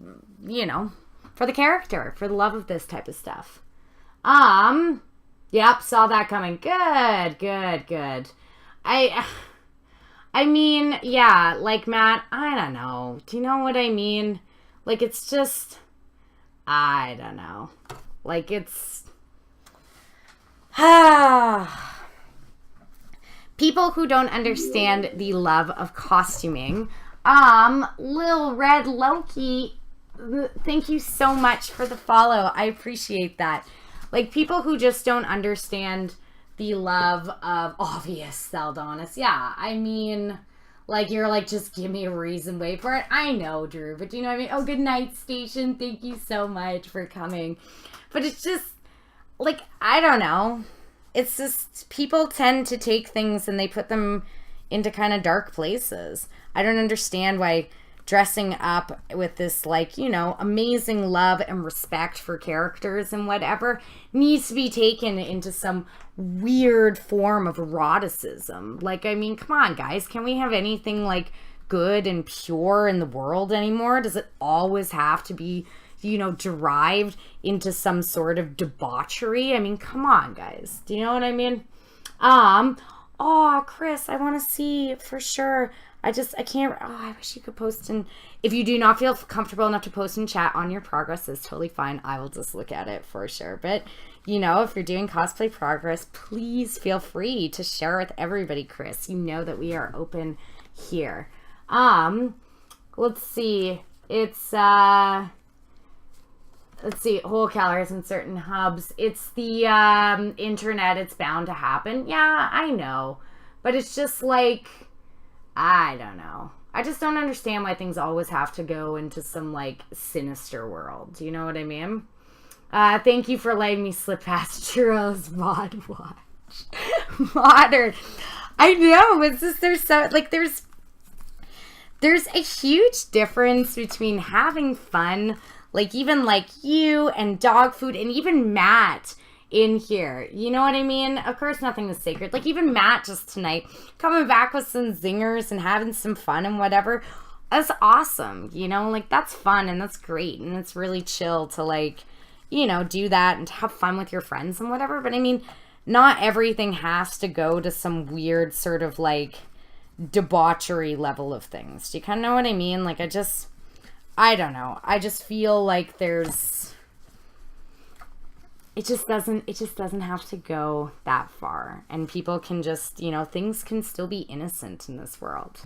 you know, for the character, for the love of this type of stuff. Yep, saw that coming. Good. I mean, yeah, like, Matt, I don't know. Do you know what I mean? Like, it's just... I don't know. Like, it's... People who don't understand the love of costuming. Lil Red Loki, thank you so much for the follow. I appreciate that. Like, people who just don't understand the love of obvious Saldonis. Yeah, I mean... Like, you're like, just give me a reason, wait for it. I know, Drew, but do you know what I mean? Oh, good night, Station. Thank you so much for coming. But it's just, like, I don't know. It's just, people tend to take things and they put them into kind of dark places. I don't understand why dressing up with this, like, you know, amazing love and respect for characters and whatever needs to be taken into some weird form of eroticism. Like, I mean, come on, guys. Can we have anything, like, good and pure in the world anymore? Does it always have to be, you know, derived into some sort of debauchery? I mean, come on, guys. Do you know what I mean? Oh, Chris, I want to see for sure. I can't, I wish you could post in, if you do not feel comfortable enough to post in chat on your progress, it's totally fine. I will just look at it for sure. But, you know, if you're doing cosplay progress, please feel free to share with everybody, Chris. You know that we are open here. Let's see. It's, let's see, whole calories in certain hubs. It's the, internet. It's bound to happen. Yeah, I know. But it's just like... I don't know. I just don't understand why things always have to go into some, like, sinister world. Do you know what I mean? Thank you for letting me slip past Churros Mod Watch. Modern. I know. It's just, there's so, like, there's a huge difference between having fun, like, even, like, you and dog food and even Matt in here. You know what I mean? Of course, nothing is sacred. Like, even Matt just tonight coming back with some zingers and having some fun and whatever. That's awesome. You know, like, that's fun and that's great. And it's really chill to, like, you know, do that and have fun with your friends and whatever. But I mean, not everything has to go to some weird sort of, like, debauchery level of things. Do you kind of know what I mean? Like, I don't know. I just feel like there's... It just doesn't have to go that far. And people can just, you know, things can still be innocent in this world.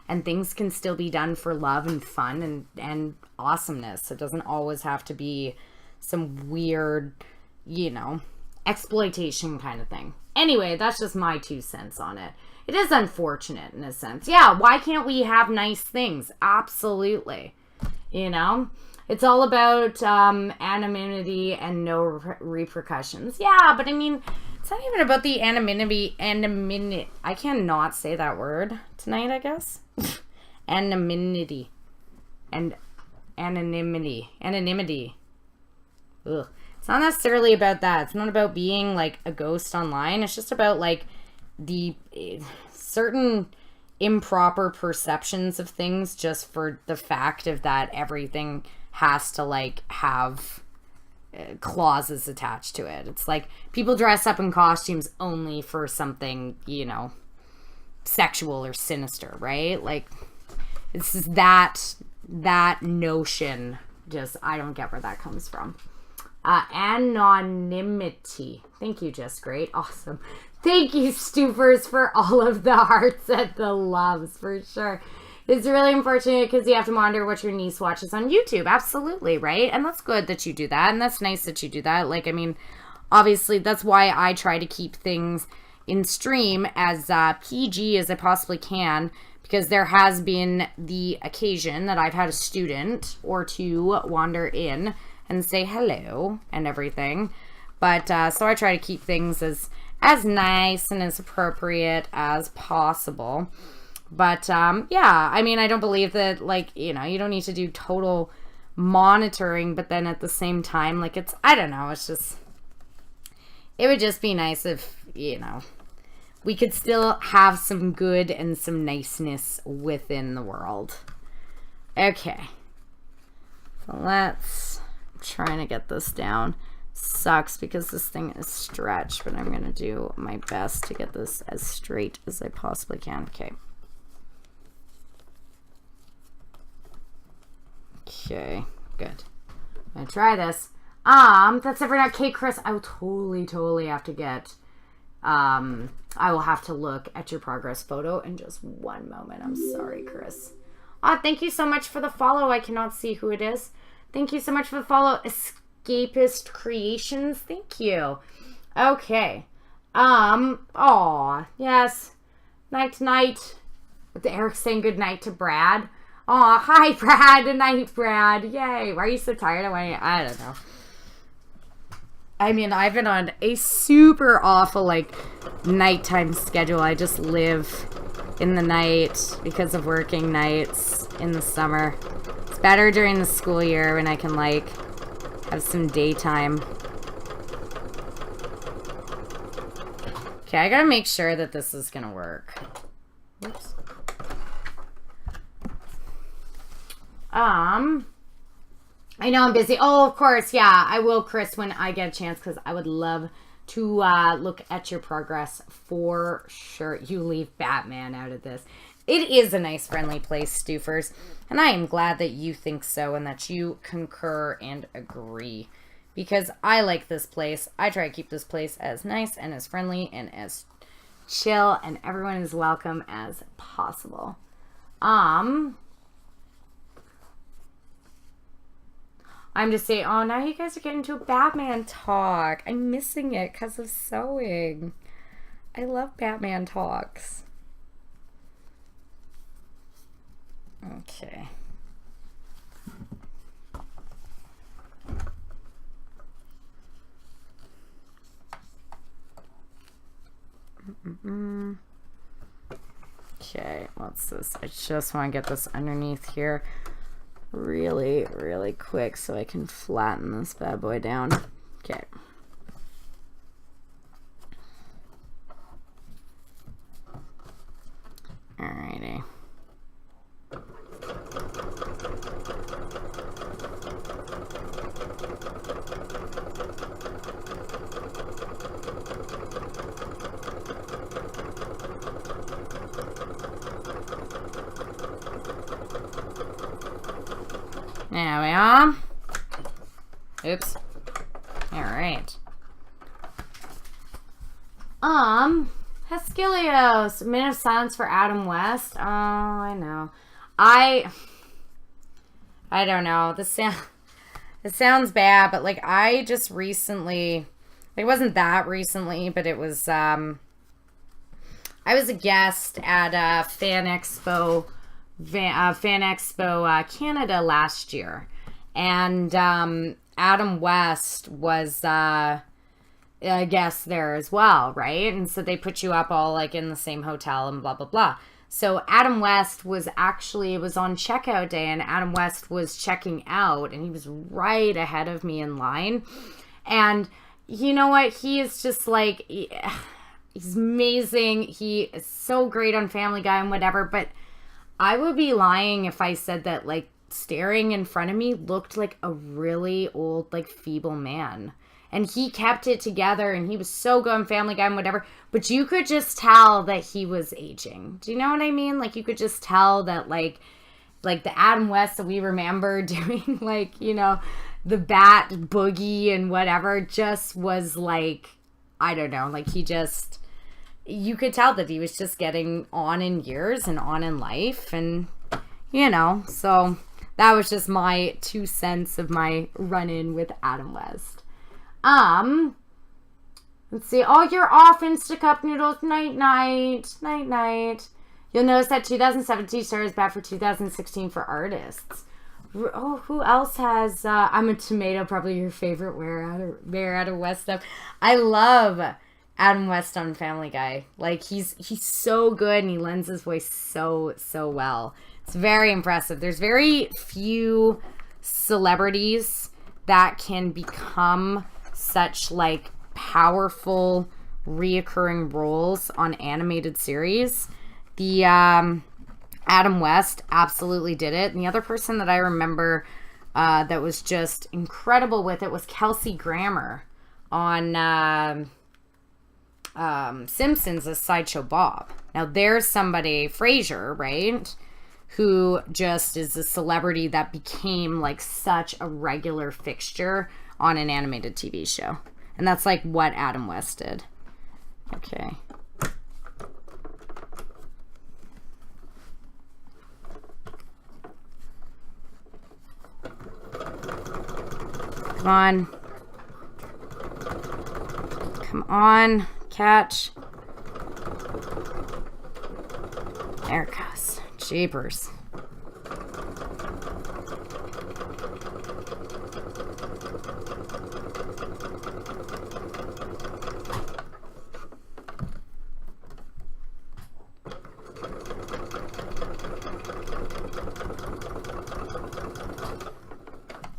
And things can still be done for love and fun and awesomeness. It doesn't always have to be some weird, you know, exploitation kind of thing. Anyway, that's just my 2 cents on it. It is unfortunate in a sense. Yeah, why can't we have nice things? Absolutely. You know? It's all about anonymity and no repercussions. Yeah, but I mean, It's not even about the anonymity. I cannot say that word tonight, I guess. Anonymity. And anonymity. Ugh. It's not necessarily about that. It's not about being like a ghost online. It's just about like the certain improper perceptions of things, just for the fact of that everything has to like have clauses attached to it. It's like people dress up in costumes only for something, you know, sexual or sinister, right? Like it's just that notion. Just, I don't get where that comes from. Anonymity. Thank you, Just Great. Awesome. Thank you, Stoopers, for all of the hearts and the loves, for sure. It's really unfortunate because you have to monitor what your niece watches on YouTube. Absolutely, right? And that's good that you do that, and that's nice that you do that. Like, I mean, obviously, that's why I try to keep things in stream as PG as I possibly can, because there has been the occasion that I've had a student or two wander in and say hello and everything. But so I try to keep things as nice and as appropriate as possible. But yeah, I mean, I don't believe that, like, you know, you don't need to do total monitoring, but then at the same time, like, it's, I don't know, it's just, it would just be nice if, you know, we could still have some good and some niceness within the world. Okay. So let's, I'm trying to get this down. Sucks because this thing is stretched, but I'm going to do my best to get this as straight as I possibly can. Okay. Okay, good. I'm going to try this. That's it for now. Okay, Chris, I will totally have to get, I will have to look at your progress photo in just one moment. I'm sorry, Chris. Thank you so much for the follow. I cannot see who it is. Thank you so much for the follow. Escapist Creations. Thank you. Okay. Aw, yes. Night. Eric's saying good night to Brad. Aw, hi, Brad. Good night, Brad. Yay. Why are you so tired? I don't know. I mean, I've been on a super awful, like, nighttime schedule. I just live in the night because of working nights in the summer. It's better during the school year when I can, like, have some daytime. Okay, I gotta make sure that this is gonna work. Oops. I know I'm busy. Oh, of course, yeah, I will, Chris, when I get a chance, because I would love to look at your progress for sure. You leave Batman out of this. It is a nice, friendly place, Stoofers, and I am glad that you think so and that you concur and agree, because I like this place. I try to keep this place as nice and as friendly and as chill, and everyone is welcome as possible. I'm just saying, oh, now you guys are getting to a Batman talk. I'm missing it because of sewing. I love Batman talks. Okay. Okay, what's this? I just want to get this underneath here really quick so I can flatten this bad boy down. Okay. Alrighty. There we are. Oops. Alright. Heskilios. A minute of silence for Adam West. Oh, I know. I don't know. It sounds bad, but like I just recently, it wasn't that recently, but it was I was a guest at Fan Expo Canada last year, and Adam West was guests there as well, right? And so they put you up all like in the same hotel and blah, blah, blah. So Adam West was actually, it was on checkout day, and Adam West was checking out, and he was right ahead of me in line. And you know what? He is just like, he's amazing. He is so great on Family Guy and whatever, but I would be lying if I said that, like, staring in front of me looked like a really old, like, feeble man. And he kept it together, and he was so good on Family Guy and whatever. But you could just tell that he was aging. Do you know what I mean? Like, you could just tell that, like the Adam West that we remember doing, like, you know, the Bat Boogie and whatever just was, like, I don't know. Like, he just, you could tell that he was just getting on in years and on in life. And, you know, so that was just my 2 cents of my run-in with Adam West. Let's see. Oh, you're off, Instacup Noodles. Night, night. Night, night. You'll notice that 2017 started bad for 2016 for artists. Oh, who else has, I'm a Tomato, probably your favorite Where Out of West stuff. I love Adam West on Family Guy. Like, he's so good, and he lends his voice so well. It's very impressive. There's very few celebrities that can become such, like, powerful reoccurring roles on animated series. The Adam West absolutely did it. And the other person that I remember that was just incredible with it was Kelsey Grammer on Simpsons as Sideshow Bob. Now there's somebody, Frasier, right, who just is a celebrity that became, like, such a regular fixture on an animated TV show. And that's, like, what Adam West did. Okay. Come on. Come on. Catch. There it goes. Jeepers.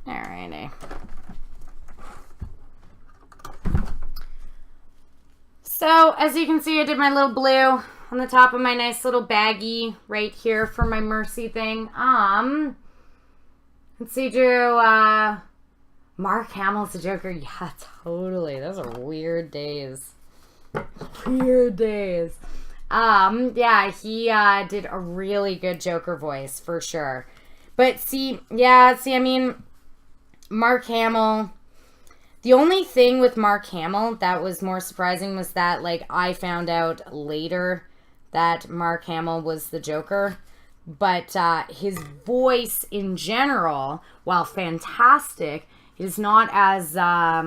Alrighty. So, as you can see, I did my little blue on the top of my nice little baggie right here for my Mercy thing. Let's see, Drew, Mark Hamill's the Joker. Yeah, totally. Those are weird days. Weird days. Yeah, he did a really good Joker voice for sure. But I mean, Mark Hamill, the only thing with Mark Hamill that was more surprising was that, like, I found out later that Mark Hamill was the Joker. But his voice in general, while fantastic, is not as, I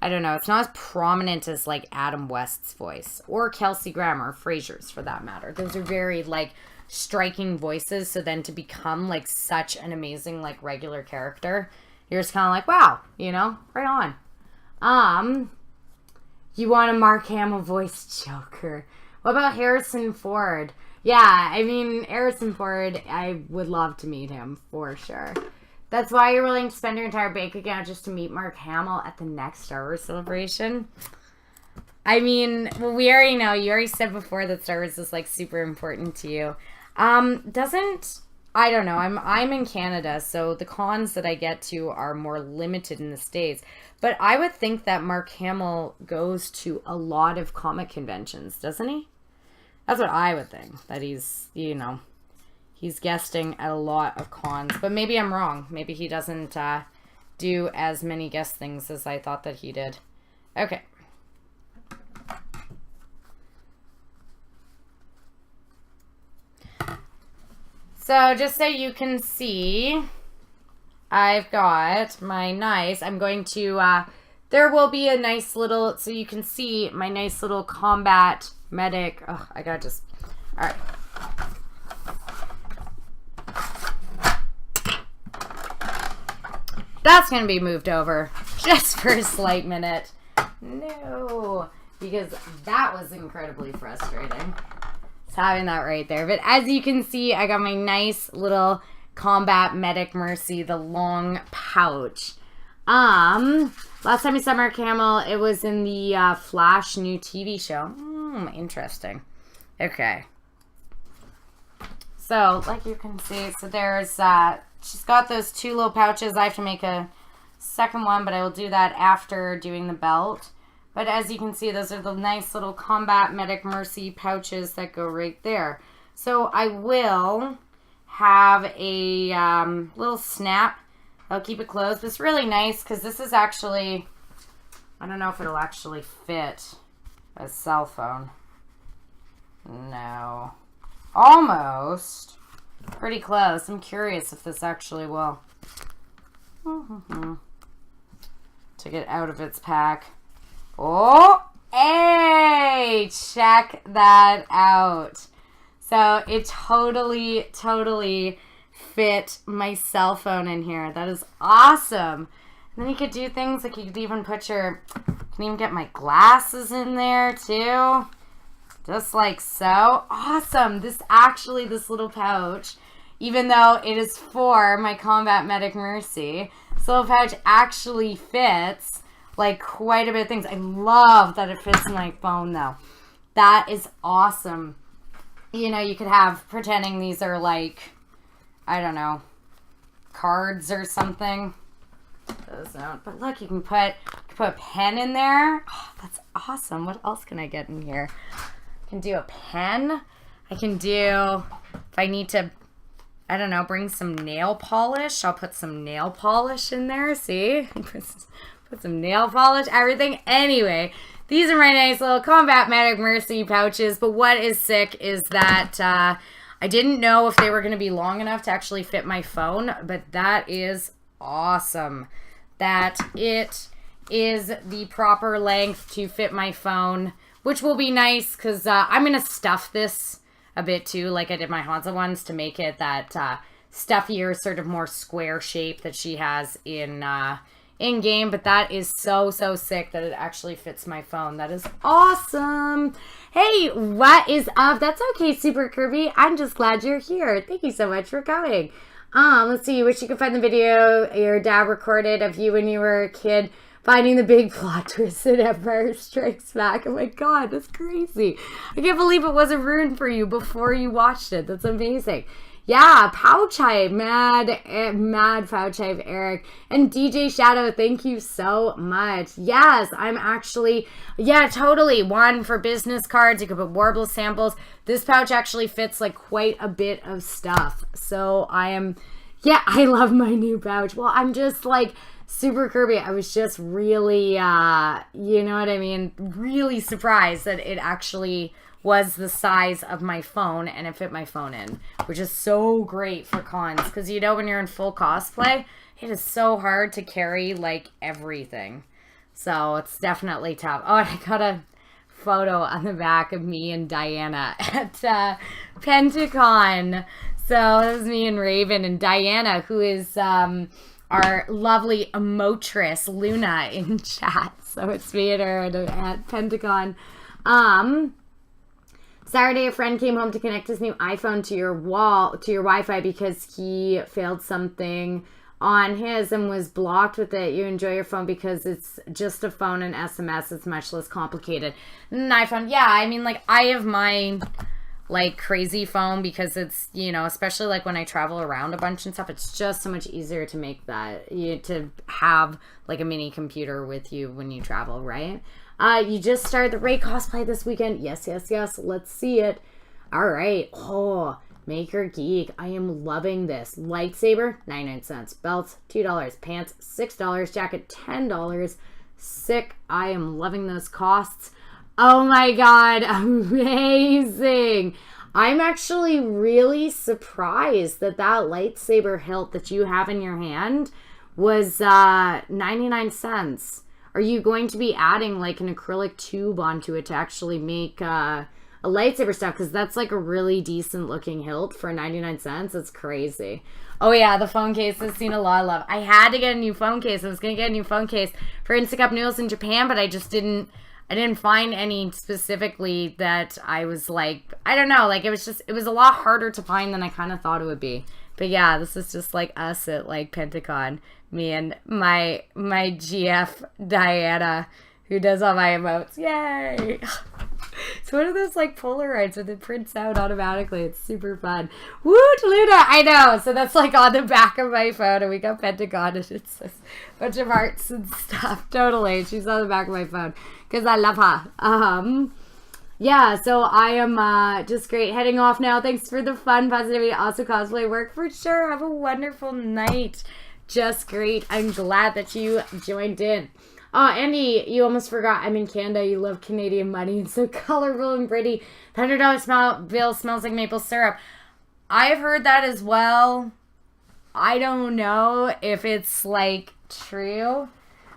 don't know, it's not as prominent as, like, Adam West's voice. Or Kelsey Grammer, Frasier's for that matter. Those are very, like, striking voices. So then to become, like, such an amazing, like, regular character, you're just kind of like, wow, you know, right on. You want a Mark Hamill voice Joker. What about Harrison Ford? Yeah, I mean, Harrison Ford, I would love to meet him for sure. That's why you're willing to spend your entire bank account just to meet Mark Hamill at the next Star Wars celebration? I mean, well, we already know. You already said before that Star Wars is, like, super important to you. I don't know. I'm in Canada, so the cons that I get to are more limited in the States. But I would think that Mark Hamill goes to a lot of comic conventions, doesn't he? That's what I would think. That he's, you know, he's guesting at a lot of cons. But maybe I'm wrong. Maybe he doesn't do as many guest things as I thought that he did. Okay. So just so you can see, I've got my nice, I'm going to, there will be a nice little, so you can see my nice little combat medic. Oh, I gotta just, all right. That's going to be moved over just for a slight minute. No. Because that was incredibly frustrating. It's having that right there. But as you can see, I got my nice little Combat Medic Mercy, the long pouch. Last time we saw Mark Hamill, it was in the Flash new TV show. Interesting. Okay. So, like you can see, so there's, she's got those 2 little pouches. I have to make a second one, but I will do that after doing the belt. But as you can see, those are the nice little Combat Medic Mercy pouches that go right there. So I will have a little snap. I'll keep it closed. But it's really nice because this is actually, I don't know if it'll actually fit a cell phone. No. Almost. Pretty close. I'm curious if this actually will. Took it out of its pack. Oh, hey! Check that out. So it totally fit my cell phone in here. That is awesome. And then you could do things like you could even put your, you can even get my glasses in there too. Just like so. Awesome. This little pouch, even though it is for my Combat Medic Mercy, this little pouch actually fits like quite a bit of things. I love that it fits my phone though. That is awesome. You know, you could have, pretending these are like, I don't know, cards or something. Those don't. But look, you can put a pen in there. Oh, that's awesome. What else can I get in here? I can do a pen. I can do, if I need to, I don't know, bring some nail polish. I'll put some nail polish in there. See? Put some nail polish, everything. Anyway, these are my nice little Combat Medic Mercy pouches. But what is sick is that I didn't know if they were going to be long enough to actually fit my phone. But that is awesome. That it is the proper length to fit my phone. Which will be nice because I'm going to stuff this a bit too. Like I did my Hanzo ones to make it that stuffier, sort of more square shape that she has in game, but that is so sick that it actually fits my phone. That is awesome. Hey, what is up? That's okay, Super Kirby. I'm just glad you're here. Thank you so much for coming. Let's see. You wish you could find the video your dad recorded of you when you were a kid finding the big plot twist in Empire Strikes Back. Oh my god, that's crazy. I can't believe it wasn't ruined for you before you watched it. That's amazing. Yeah, Pouch Hype, mad Pouch Hype, Eric. And DJ Shadow, thank you so much. Yes, I'm actually, yeah, totally. One for business cards. You could put Warble samples. This pouch actually fits like quite a bit of stuff. So I am, yeah, I love my new pouch. Well, I'm just like Super Kirby. I was just really, you know what I mean? Really surprised that it actually was the size of my phone and it fit my phone in, which is so great for cons because you know when you're in full cosplay, it is so hard to carry like everything. So it's definitely tough. Oh, and I got a photo on the back of me and Diana at Pentacon. So it was me and Raven and Diana, who is our lovely emotress Luna in chat. So it's me and her at Pentacon. Saturday, a friend came home to connect his new iPhone to your Wi-Fi because he failed something on his and was blocked with it. You enjoy your phone because it's just a phone and SMS. It's much less complicated. An iPhone, yeah, I mean, like, I have my, like, crazy phone because it's, you know, especially, like, when I travel around a bunch and stuff, it's just so much easier to make that, to have, like, a mini computer with you when you travel, right? You just started the Ray cosplay this weekend. Yes. Let's see it. All right. Oh, Maker Geek. I am loving this. Lightsaber, 99 cents. Belts, $2. Pants, $6. Jacket, $10. Sick. I am loving those costs. Oh my god. Amazing. I'm actually really surprised that lightsaber hilt that you have in your hand was 99 cents. Are you going to be adding like an acrylic tube onto it to actually make a lightsaber stuff, because that's like a really decent looking hilt for 99 cents. It's crazy. Oh yeah, the phone case has seen a lot of love. I had to get a new phone case. I was going to get a new phone case for Instacup Noodles in Japan, but I didn't find any specifically that I was like, I don't know, like it was a lot harder to find than I kind of thought it would be. But yeah, this is just like us at like Pentacon, me and my GF Diana, who does all my emotes. Yay! It's one of those like Polaroids where it prints out automatically. It's super fun. Woo, Luna! I know. So that's like on the back of my phone, and we got Pentagon, and it's a bunch of hearts and stuff. Totally, she's on the back of my phone because I love her. Yeah, so I am just great. Heading off now. Thanks for the fun, positivity. Also, cosplay work for sure. Have a wonderful night. Just great. I'm glad that you joined in. Andy, you almost forgot. I'm in Canada. You love Canadian money. It's so colorful and pretty. The $100 bill smells like maple syrup. I've heard that as well. I don't know if it's like true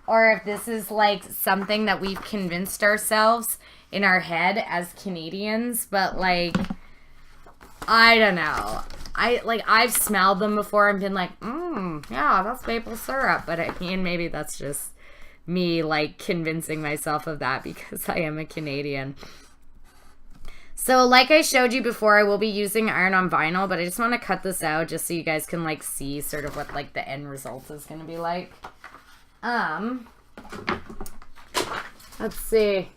or if this is like something that we've convinced ourselves in our head as Canadians, but like, I don't know. I've smelled them before and been like, yeah, that's maple syrup. But I mean, maybe that's just me like convincing myself of that because I am a Canadian. So like I showed you before, I will be using iron on vinyl, but I just want to cut this out just so you guys can like see sort of what like the end result is going to be like. Let's see.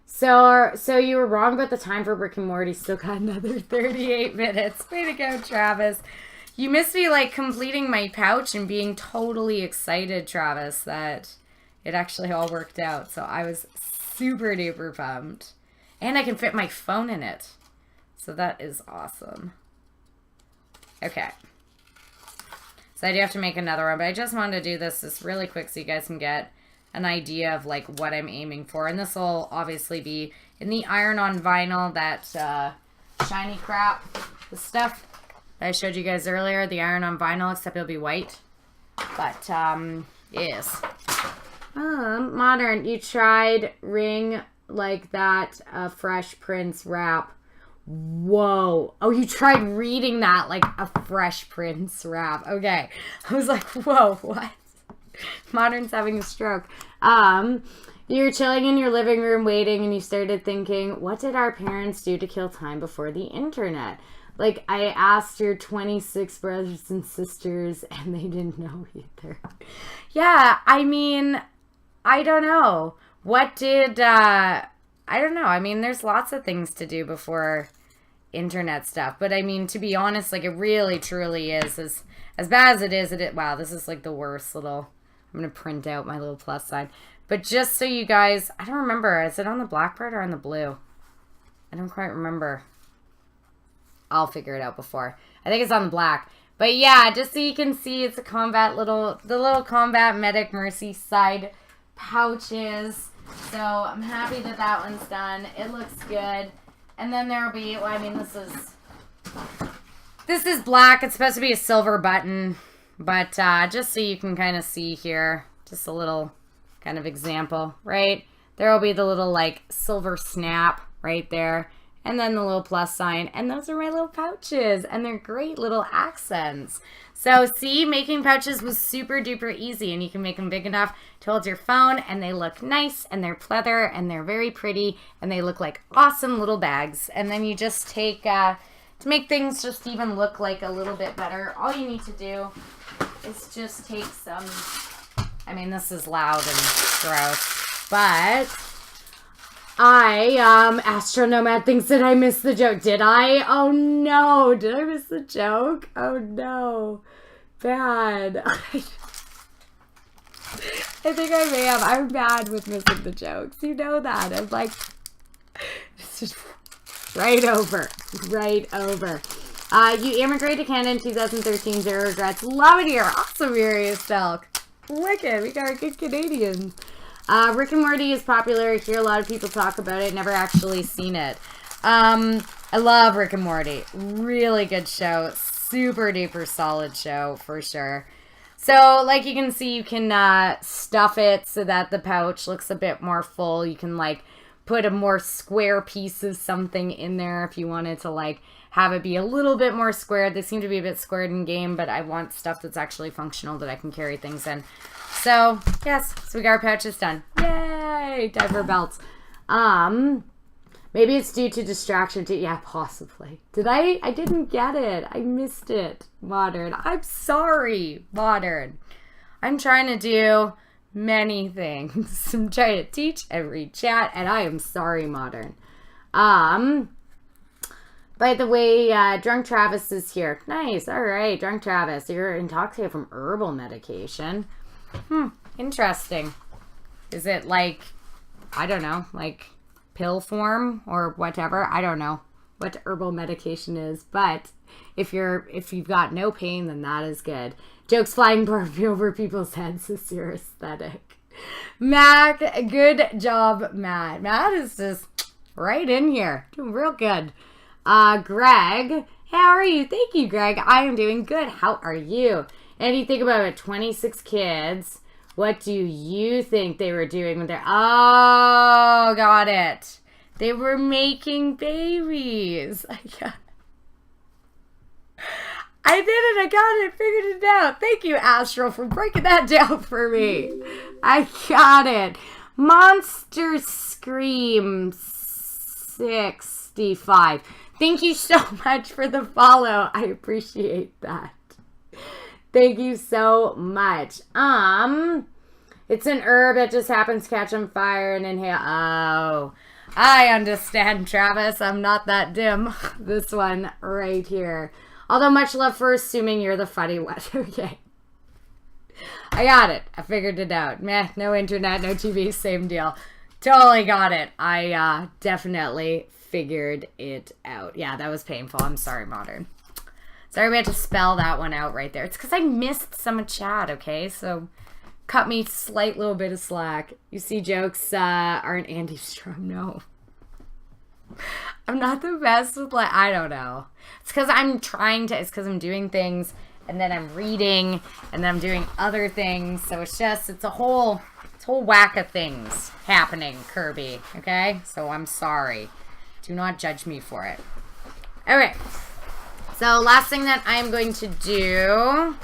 So you were wrong about the time for Rick and Morty. Still got another 38 minutes. Way to go, Travis. You missed me, like, completing my pouch and being totally excited, Travis, that it actually all worked out. So I was super duper pumped. And I can fit my phone in it. So that is awesome. Okay. So I do have to make another one, but I just wanted to do this really quick so you guys can get an idea of, like, what I'm aiming for. And this will obviously be in the iron-on vinyl, that shiny crap, the stuff I showed you guys earlier, the iron-on vinyl, except it'll be white. But, yes. Modern, you tried ring like that, Fresh Prince rap. Whoa. Oh, you tried reading that like a Fresh Prince rap. Okay. I was like, whoa, what? Modern's having a stroke. You're chilling in your living room waiting and you started thinking, what did our parents do to kill time before the internet? Like, I asked your 26 brothers and sisters, and they didn't know either. Yeah, I mean, I don't know. What did, I don't know. I mean, there's lots of things to do before internet stuff. But, I mean, to be honest, like, it really, truly is. As bad as it is, wow, this is, like, the worst little, I'm going to print out my little plus sign. But just so you guys, I don't remember. Is it on the black part or on the blue? I don't quite remember. I'll figure it out before. I think it's on the black. But yeah, just so you can see, it's a combat the little combat medic mercy side pouches. So I'm happy that that one's done. It looks good. And then there'll be, well, I mean, this is black. It's supposed to be a silver button. But just so you can kind of see here, just a little kind of example, right? There will be the little like silver snap right there. And then the little plus sign. And those are my little pouches. And they're great little accents. So see, making pouches was super duper easy. And you can make them big enough to hold your phone. And they look nice. And they're pleather. And they're very pretty. And they look like awesome little bags. And then you just take, to make things just even look like a little bit better, all you need to do is just take some, I mean, this is loud and gross. But Astronomad thinks that I missed the joke. Did I? Oh no. Did I miss the joke? Oh no. Bad. I think I may have. I'm bad with missing the jokes. You know that. I'm like, it's just right over. Right over. You immigrated to Canada in 2013. Zero regrets. Love it here. Awesome, Miriam Stelk. Wicked. We got our good Canadians. Rick and Morty is popular. I hear a lot of people talk about it. Never actually seen it. I love Rick and Morty. Really good show. Super duper solid show for sure. So like you can see, you can stuff it so that the pouch looks a bit more full. You can like put a more square piece of something in there if you wanted to, like, have it be a little bit more squared. They seem to be a bit squared in game, but I want stuff that's actually functional that I can carry things in. So, yes, so we got our pouches done. Yay! Diaper belts. Maybe it's due to distraction. Yeah, possibly. I didn't get it. I missed it, Modern. I'm sorry, Modern. I'm trying to do many things. I'm trying to teach and read chat, and I am sorry, Modern. By the way, Drunk Travis is here. Nice. All right, Drunk Travis. You're intoxicated from herbal medication. Interesting. Is it like, I don't know, like pill form or whatever? I don't know what herbal medication is, but if you've got no pain, then that is good. Jokes flying over people's heads is your aesthetic. Mac, good job, Matt. Matt is just right in here. Doing real good. Greg, how are you? Thank you, Greg. I am doing good. How are you? And you think about it, 26 kids. What do you think they were doing with their... Oh, got it. They were making babies. I did it. I got it. Figured it out. Thank you, Astral, for breaking that down for me. I got it. Monster Scream 65. Thank you so much for the follow. I appreciate that. Thank you so much. It's an herb that just happens to catch on fire and inhale. Oh, I understand, Travis. I'm not that dim. This one right here. Although much love for assuming you're the funny one. Okay. I got it. I figured it out. Meh, no internet, no TV, same deal. Totally got it. I definitely figured it out. Yeah, that was painful. I'm sorry, Modern. Sorry we had to spell that one out right there. It's because I missed some chat, okay? So cut me slight little bit of slack. You see, jokes aren't Andy Strum. No. I'm not the best with, like, I don't know. It's because I'm trying to, it's because I'm doing things, and then I'm reading, and then I'm doing other things. So it's just, it's a whole whack of things happening, Kirby, okay? So I'm sorry. Do not judge me for it. Okay. So last thing that I'm going to do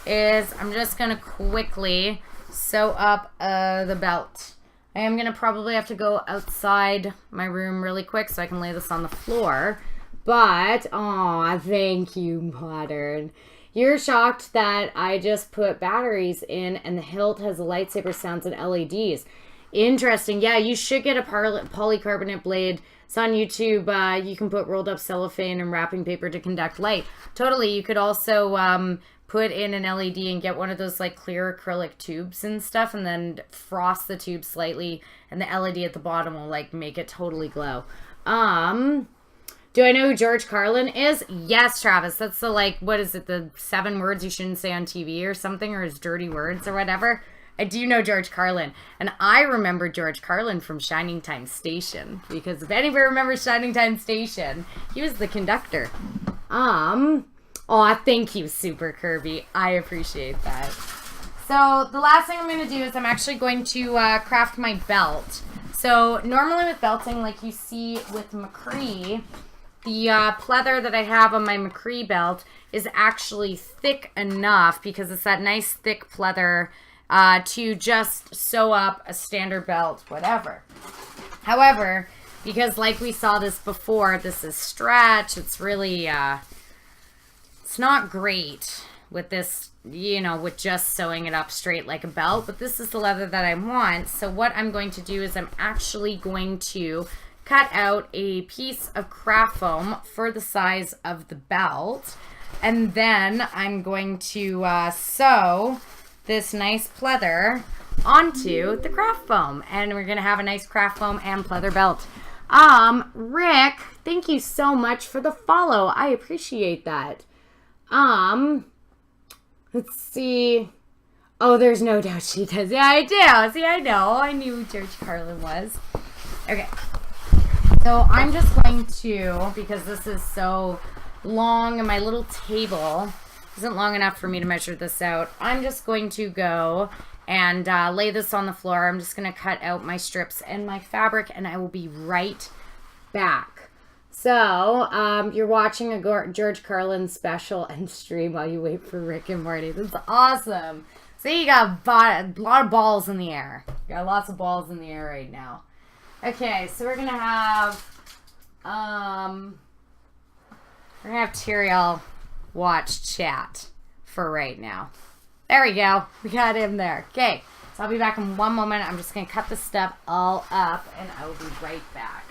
is I'm just going to quickly sew up the belt. I am going to probably have to go outside my room really quick so I can lay this on the floor. But, aw, thank you, Modern. You're shocked that I just put batteries in and the hilt has lightsaber sounds and LEDs. Interesting. Yeah, you should get a polycarbonate blade. It's on YouTube. You can put rolled up cellophane and wrapping paper to conduct light. Totally. You could also put in an LED and get one of those like clear acrylic tubes and stuff and then frost the tube slightly and the LED at the bottom will like make it totally glow. Do I know who George Carlin is? Yes, Travis. That's the like, what is it? The 7 words you shouldn't say on TV or something, or his dirty words or whatever. I do know George Carlin, and I remember George Carlin from Shining Time Station, because if anybody remembers Shining Time Station, he was the conductor. Aw, thank you, Super Kirby. I appreciate that. So the last thing I'm going to do is I'm actually going to craft my belt. So normally with belting, like you see with McCree, the pleather that I have on my McCree belt is actually thick enough, because it's that nice thick pleather, to just sew up a standard belt, whatever. However, because like we saw this before, this is stretch, it's really, it's not great with this, you know, with just sewing it up straight like a belt, but this is the leather that I want. So what I'm going to do is I'm actually going to cut out a piece of craft foam for the size of the belt, and then I'm going to sew this nice pleather onto the craft foam, and we're gonna have a nice craft foam and pleather belt. Rick, thank you so much for the follow. I appreciate that. Let's see. Oh, there's no doubt she does. Yeah, I do. See, I know. I knew who George Carlin was. Okay. So I'm just going to, because this is so long and my little table isn't long enough for me to measure this out, I'm just going to go and lay this on the floor. I'm just going to cut out my strips and my fabric, and I will be right back. So, you're watching a George Carlin special and stream while you wait for Rick and Morty. That's awesome. See, you got a lot of balls in the air. You got lots of balls in the air right now. Okay, so we're going to have Tyrael watch chat for right now. There we go. We got him there. Okay, so I'll be back in one moment. I'm just going to cut this stuff all up, and I will be right back.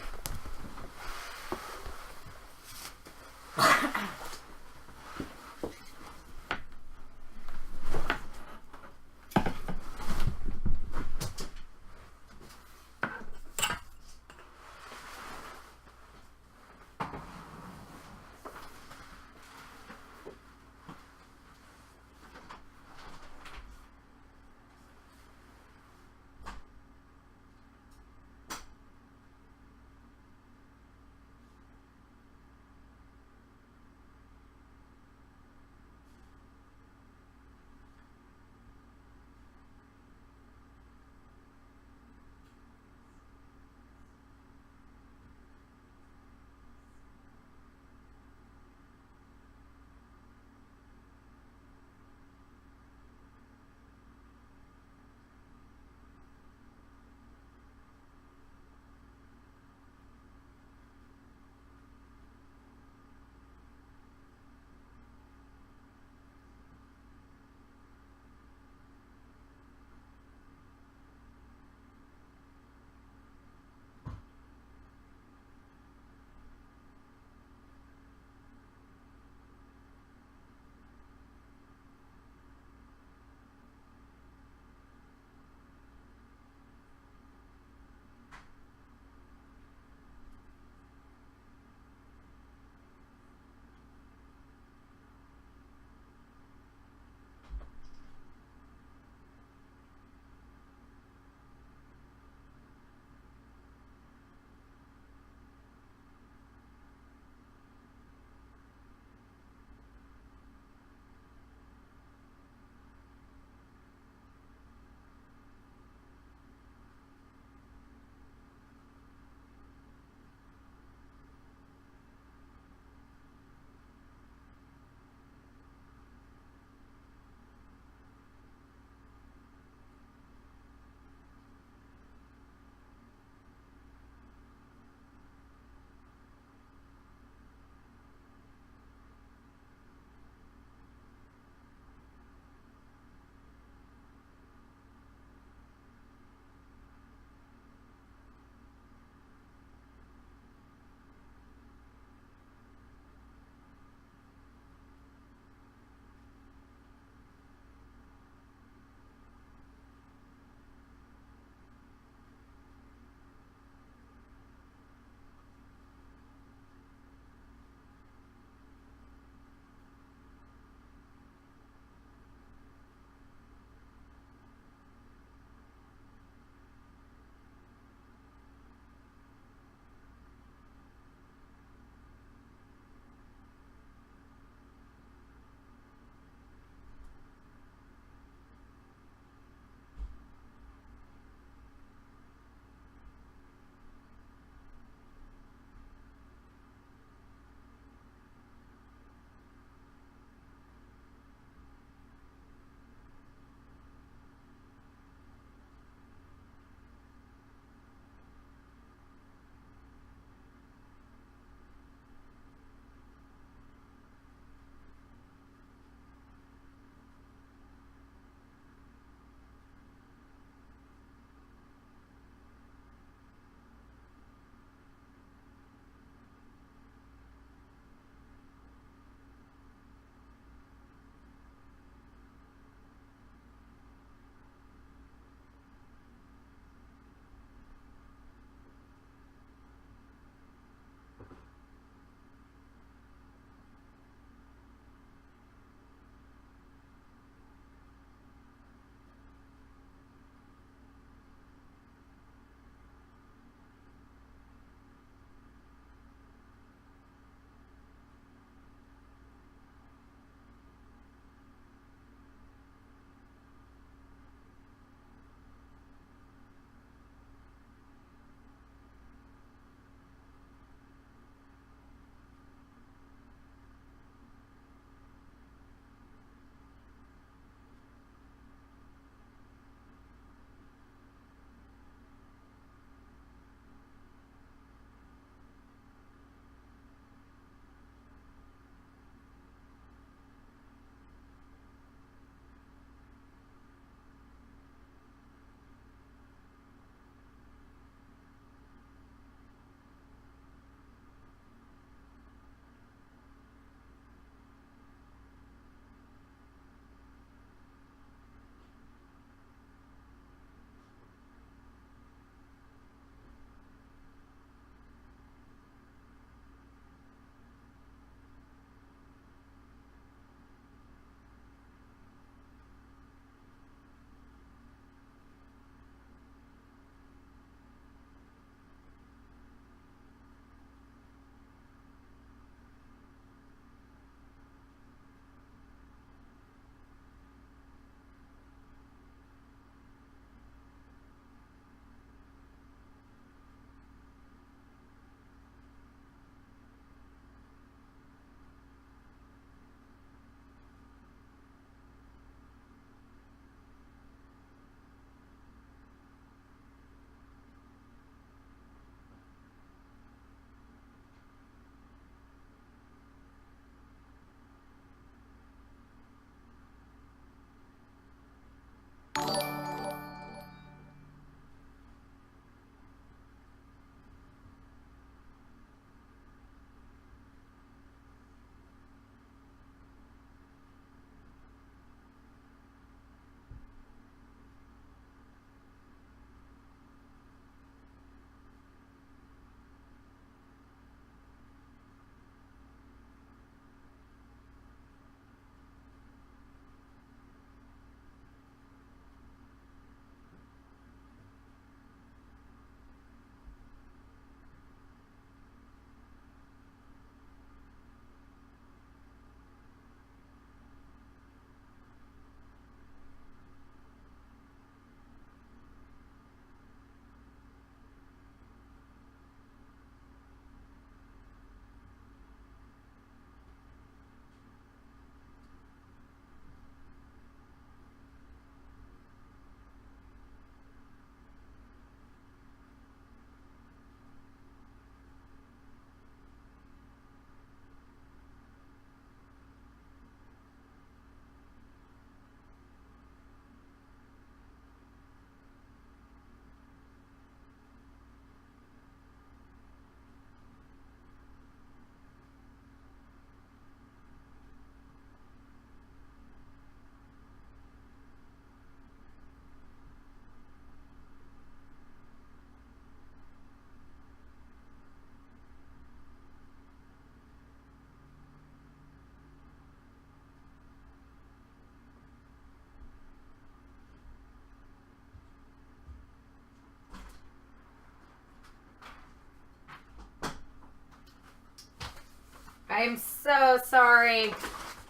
I'm so sorry.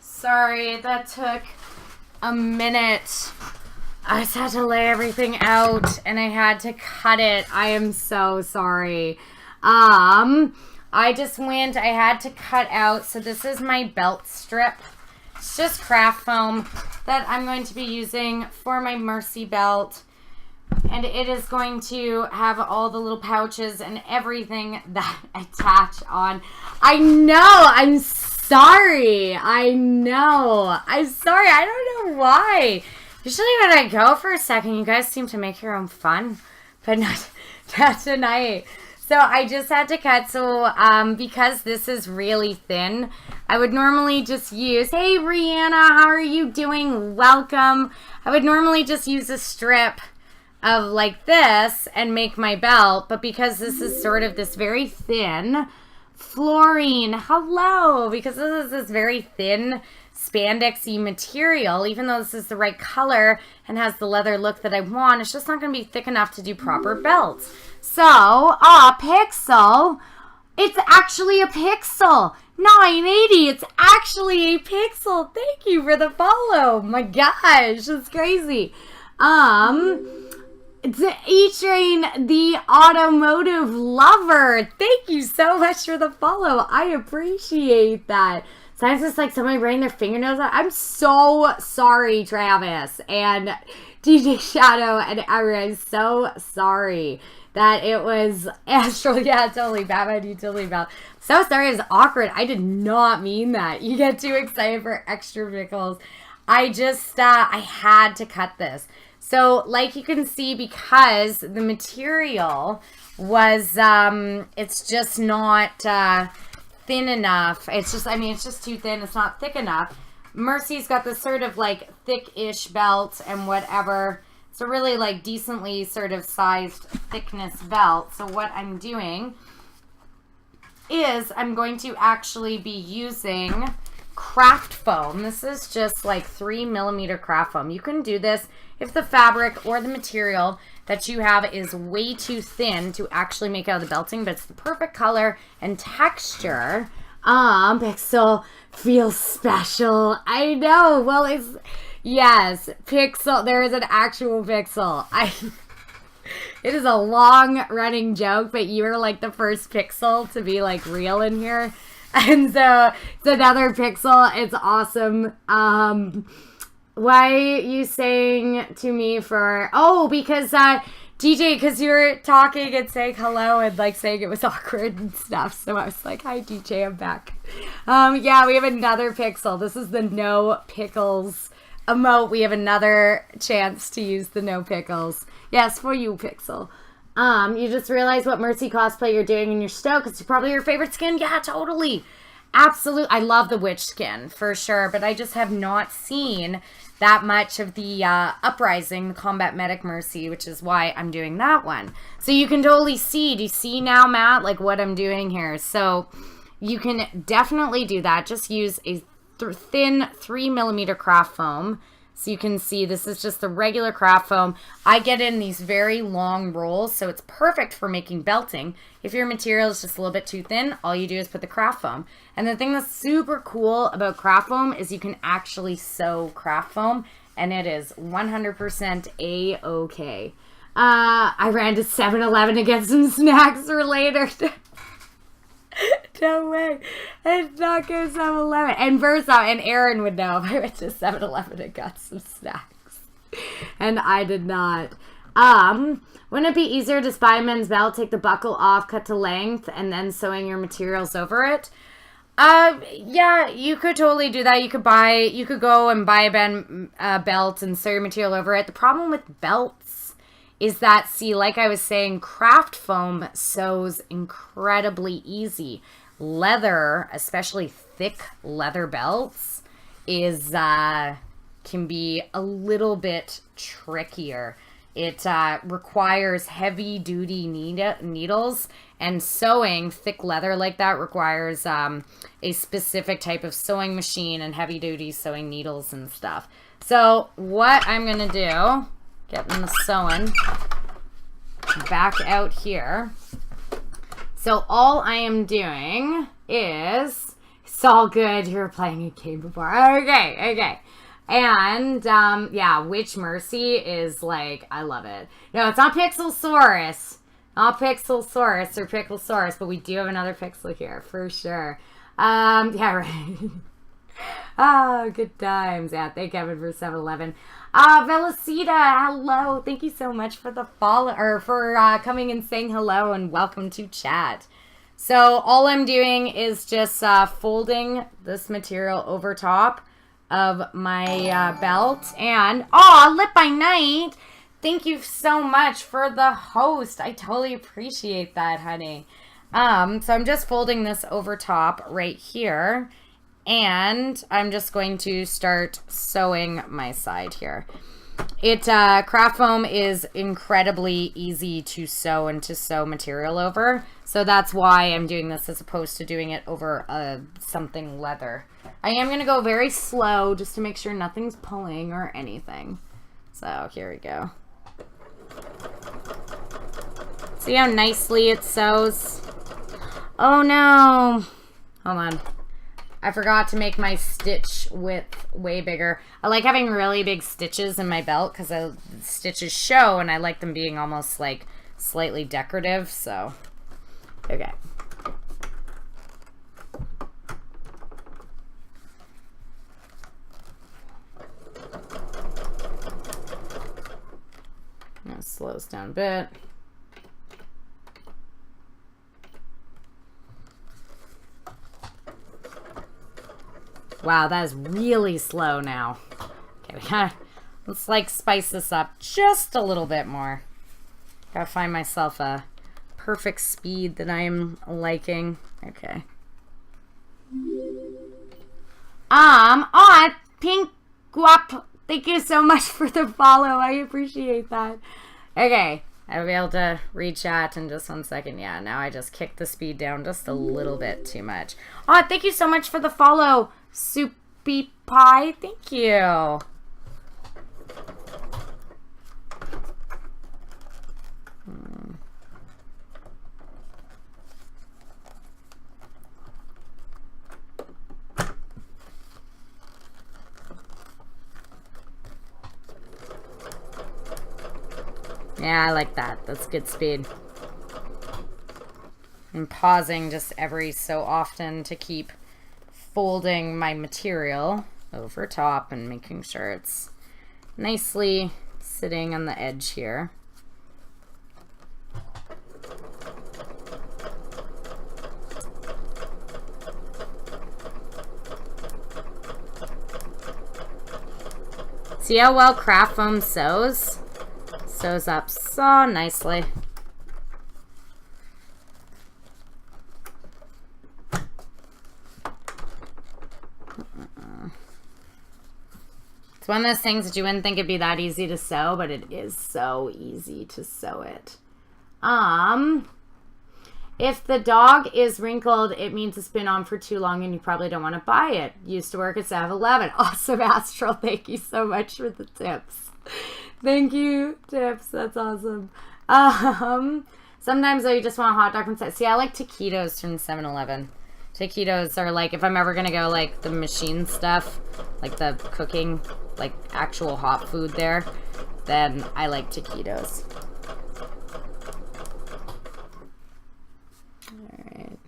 Sorry, that took a minute. I just had to lay everything out and I had to cut it. I am so sorry. I had to cut out, so this is my belt strip. It's just craft foam that I'm going to be using for my Mercy belt. And it is going to have all the little pouches and everything that attach on. I know, I'm sorry. I know. I'm sorry. I don't know why. Usually when I go for a second, you guys seem to make your own fun. But not tonight. So I just had to cut. So because this is really thin, I would normally just use, hey Brianna, how are you doing? Welcome. I would normally just use a strip of like this and make my belt. But because this is sort of this very thin, Florine, hello. Because this is this very thin spandexy material, even though this is the right color and has the leather look that I want, it's just not going to be thick enough to do proper belts. So, Pixel, it's actually a Pixel. 980, it's actually a Pixel. Thank you for the follow. My gosh, that's crazy. It's featuring the automotive lover. Thank you so much for the follow. I appreciate that. Sounds just like somebody running their fingernails out. I'm so sorry, Travis and DJ Shadow and everyone. I'm so sorry that it was Astral. Yeah, totally. Batman Utility Belt. So sorry, it was awkward. I did not mean that. You get too excited for extra pickles. I just, I had to cut this. So, like you can see, because the material was, it's just not thin enough. It's just, I mean, it's just too thin. It's not thick enough. Mercy's got this sort of like thick-ish belt and whatever. It's a really like decently sort of sized thickness belt. So what I'm doing is I'm going to actually be using craft foam. This is just like 3mm craft foam. You can do this if the fabric or the material that you have is way too thin to actually make out the belting, but it's the perfect color and texture. Pixel feels special. I know. Well, it's, yes, Pixel. There is an actual Pixel. It is a long running joke, but you are like the first Pixel to be like real in here. And so it's another Pixel. It's awesome. Why are you saying to me for, oh, because DJ, because you were talking and saying hello and like saying it was awkward and stuff. So I was like, hi DJ, I'm back. Yeah, we have another Pixel. This is the no pickles emote. We have another chance to use the no pickles. Yes, for you, Pixel. You just realized what Mercy cosplay you're doing in your stoke. It's probably your favorite skin. Yeah, totally. Absolutely. I love the witch skin for sure, but I just have not seen that much of the Uprising, the Combat Medic Mercy, which is why I'm doing that one. So you can totally see. Do you see now, Matt, like what I'm doing here? So you can definitely do that. Just use a thin 3mm craft foam. So you can see this is just the regular craft foam. I get in these very long rolls, so it's perfect for making belting. If your material is just a little bit too thin, all you do is put the craft foam. And the thing that's super cool about craft foam is you can actually sew craft foam, and it is 100% A-okay. I ran to 7-Eleven to get some snacks for later. No way. It's not good 7-Eleven. And Versa and Aaron would know if I went to 7-Eleven and got some snacks. And I did not. Wouldn't it be easier to spy a men's belt, take the buckle off, cut to length, and then sewing your materials over it? Yeah, you could totally do that. You could go and buy a belt and sew your material over it. The problem with belts is that, see, like I was saying, craft foam sews incredibly easy. Leather, especially thick leather belts, is can be a little bit trickier. It requires heavy-duty needles, and sewing thick leather like that requires a specific type of sewing machine and heavy-duty sewing needles and stuff. So what I'm going to do, getting the sewing back out here. So all I am doing is It's all good. You were playing a game before. Okay, okay. And, yeah, Witch Mercy is, like, I love it. No, it's not Pixelsaurus. Not Pixelsaurus or Picklesaurus, but we do have another Pixel here, for sure. Yeah, right. Oh, good times. Yeah, thank Kevin for 7-Eleven. Velocita, hello. Thank you so much for the follow, or for coming and saying hello and welcome to chat. So all I'm doing is just folding this material over top of my belt. And, Lit by Night, thank you so much for the host. I totally appreciate that, honey. So I'm just folding this over top right here. And I'm just going to start sewing my side here. Craft foam is incredibly easy to sew and to sew material over. So that's why I'm doing this as opposed to doing it over something leather. I am going to go very slow just to make sure nothing's pulling or anything. So here we go. See how nicely it sews? Oh no. Hold on. I forgot to make my stitch width way bigger. I like having really big stitches in my belt because the stitches show and I like them being almost like slightly decorative. So, okay. I'm going to slow this down a bit. Wow, that is really slow now. Okay, let's like spice this up just a little bit more. Gotta find myself a perfect speed that I'm liking. Okay. Pink Guap, thank you so much for the follow. I appreciate that. Okay, I'll be able to read chat in just 1 second. Yeah, now I just kicked the speed down just a little bit too much. Thank you so much for the follow. Soupy Pie, thank you. Yeah, I like that. That's good speed. I'm pausing just every so often to keep folding my material over top and making sure it's nicely sitting on the edge here. See how well craft foam sews? Sews up so nicely. It's one of those things that you wouldn't think it'd be that easy to sew, but it is so easy to sew it. If the dog is wrinkled, it means it's been on for too long and you probably don't want to buy it. Used to work at 7-Eleven. Awesome, Astral. Thank you so much for the tips. Thank you, tips. That's awesome. Sometimes though you just want a hot dog from See, I like taquitos from 7-Eleven. Taquitos are like, if I'm ever going to go like the machine stuff, like the cooking, like actual hot food there, then I like taquitos. Alright.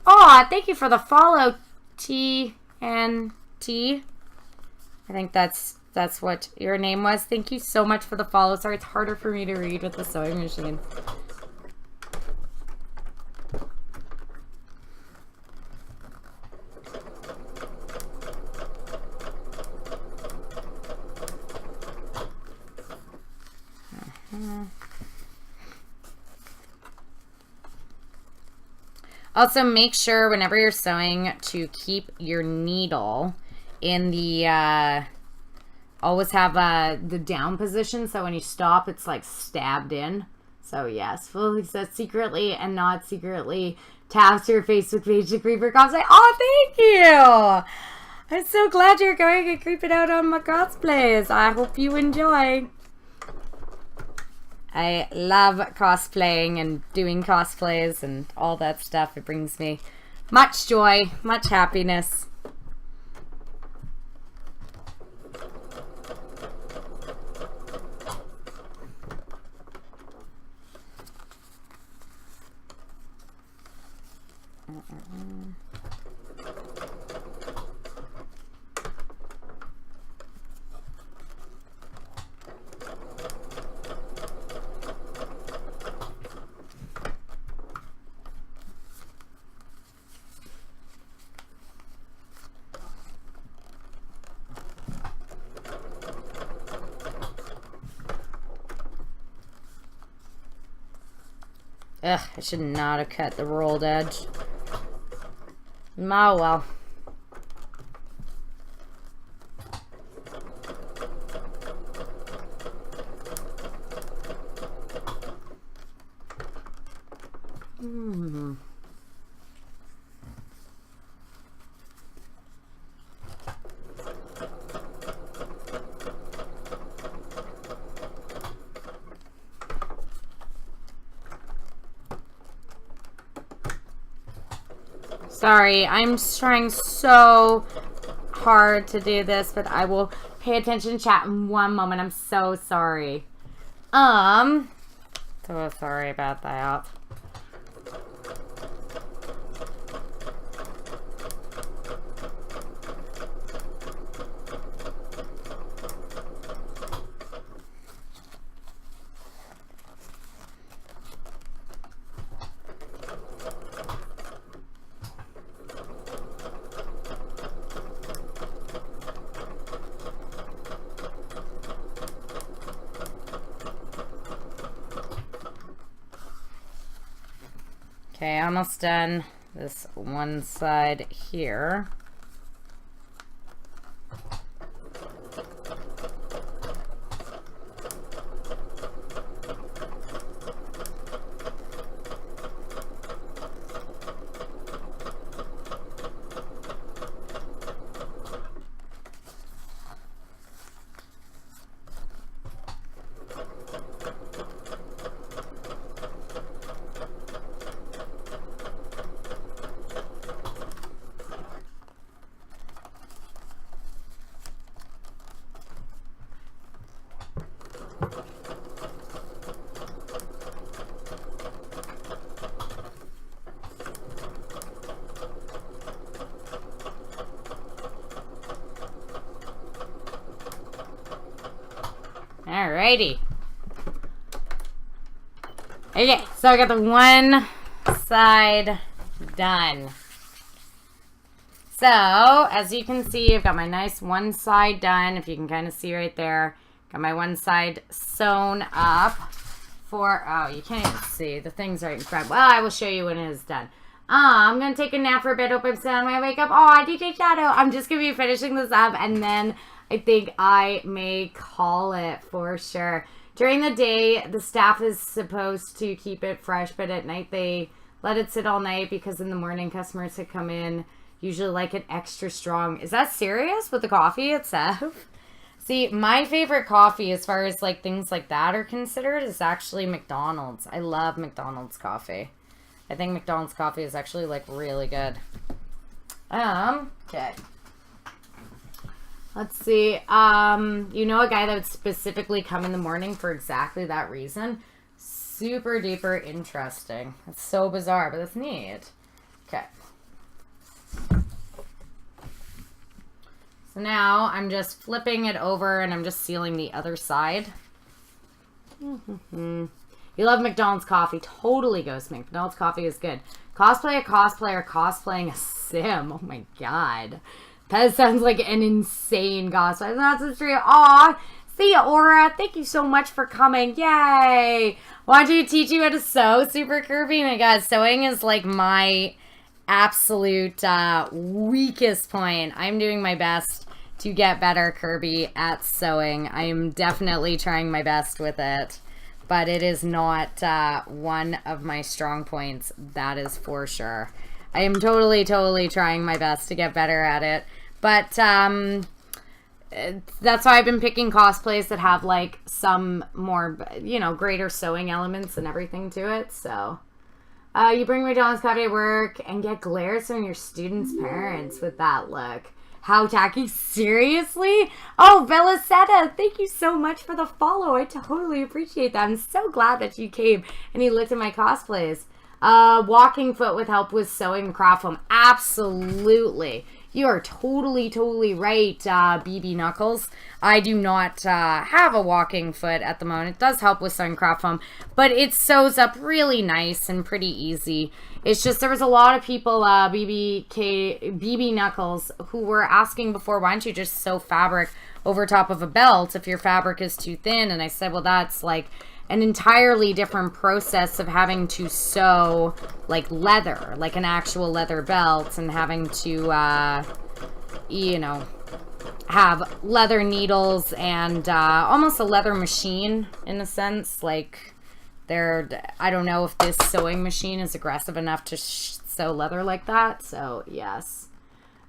Oh, thank you for the follow, TNT. I think that's what your name was. Thank you so much for the follow. Sorry, it's harder for me to read with the sewing machine. Also, make sure whenever you're sewing to keep your needle in the, always have the down position, so when you stop, it's like stabbed in. So yes, fully says secretly and not secretly taps your Facebook page to Creeper Cosplay. Oh, thank you! I'm so glad you're going and creeping out on my cosplays. I hope you enjoy. I love cosplaying and doing cosplays and all that stuff. It brings me much joy, much happiness. Ugh, I should not have cut the rolled edge. Oh well. Sorry, I'm trying so hard to do this, but I will pay attention to chat in one moment. I'm so sorry. So sorry about that. Okay, almost done this one side here. Alrighty. Okay, so I got the one side done. So, as you can see, I've got my nice one side done. If you can kind of see right there. Got my one side sewn up for, oh, you can't even see. The thing's right in front. Well, I will show you when it is done. I'm going to take a nap for a bit. Hope I'm still on my wake up. Oh, DJ Shadow. I'm just going to be finishing this up, and then I think I may call it for sure. During the day, the staff is supposed to keep it fresh, but at night they let it sit all night because in the morning customers that come in usually like it extra strong. Is that serious with the coffee itself? See, my favorite coffee as far as like things like that are considered is actually McDonald's. I love McDonald's coffee. I think McDonald's coffee is actually like really good. Okay. Let's see. You know a guy that would specifically come in the morning for exactly that reason? Super duper interesting. It's so bizarre, but that's neat. Okay. So now I'm just flipping it over and I'm just sealing the other side. You love McDonald's coffee. Totally goes McDonald's coffee is good. Cosplay a cosplayer cosplaying a sim. Oh my god. That sounds like an insane cosplay. That's a true. Aw, see ya, Aura. Thank you so much for coming. Yay. Want to teach you how to sew, Super Kirby? My god, sewing is like my absolute weakest point. I'm doing my best to get better, Kirby, at sewing. I'm definitely trying my best with it. But it is not one of my strong points. That is for sure. I am totally trying my best to get better at it. But that's why I've been picking cosplays that have like some more, you know, greater sewing elements and everything to it. So you bring McDonald's coffee to work and get glares from your students' parents with that look. How tacky. Seriously? Oh, Velociraptor, thank you so much for the follow. I totally appreciate that. I'm so glad that you came and you looked at my cosplays. Walking foot with help with sewing craft foam. Absolutely. You are totally right, BB Knuckles. I do not have a walking foot at the moment. It does help with sewing craft foam, but it sews up really nice and pretty easy. It's just there was a lot of people, BB Knuckles, who were asking before, why don't you just sew fabric over top of a belt if your fabric is too thin? And I said, well, that's like an entirely different process of having to sew like leather, like an actual leather belt, and having to, you know, have leather needles and almost a leather machine in a sense. Like I don't know if this sewing machine is aggressive enough to sew leather like that. So yes,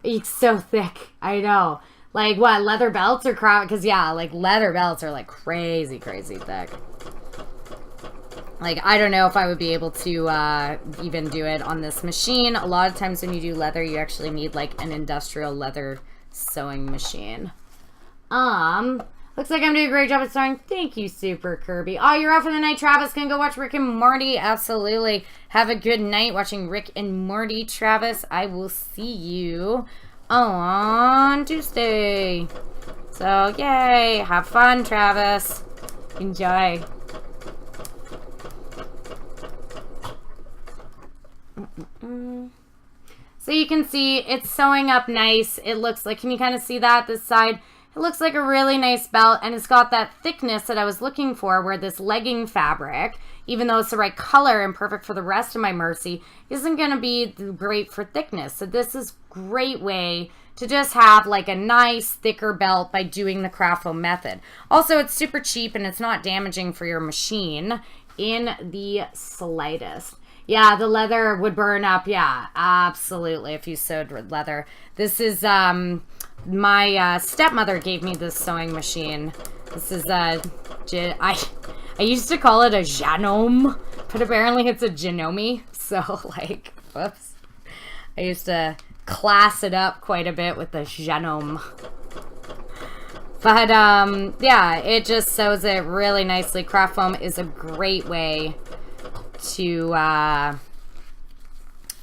it's so thick. I know. Like what, leather belts or crap? Because yeah, like leather belts are like crazy thick. Like, I don't know if I would be able to even do it on this machine. A lot of times when you do leather, you actually need, like, an industrial leather sewing machine. Looks like I'm doing a great job at sewing. Thank you, Super Kirby. Oh, you're out for the night, Travis. Gonna go watch Rick and Morty. Absolutely. Have a good night watching Rick and Morty, Travis. I will see you on Tuesday. So, yay. Have fun, Travis. Enjoy. So you can see it's sewing up nice. It looks like, can you kind of see that this side? It looks like a really nice belt, and it's got that thickness that I was looking for, where this legging fabric, even though it's the right color and perfect for the rest of my Mercy, isn't going to be great for thickness. So this is a great way to just have like a nice thicker belt by doing the craft foam method. Also, it's super cheap and it's not damaging for your machine in the slightest. Yeah, the leather would burn up. Yeah, absolutely, if you sewed with leather. This is, my stepmother gave me this sewing machine. This is, I used to call it a genome, but apparently it's a genome. So, like, whoops. I used to class it up quite a bit with the genome. But, yeah, it just sews it really nicely. Craft foam is a great way to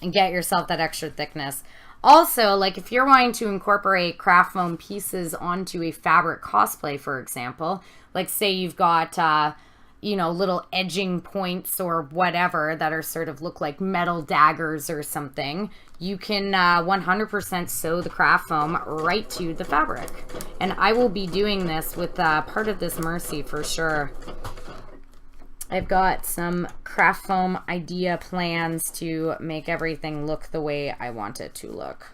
get yourself that extra thickness. Also, like if you're wanting to incorporate craft foam pieces onto a fabric cosplay, for example, like say you've got you know, little edging points or whatever that are sort of look like metal daggers or something, you can 100% sew the craft foam right to the fabric. And I will be doing this with part of this Mercy for sure. I've got some craft foam idea plans to make everything look the way I want it to look.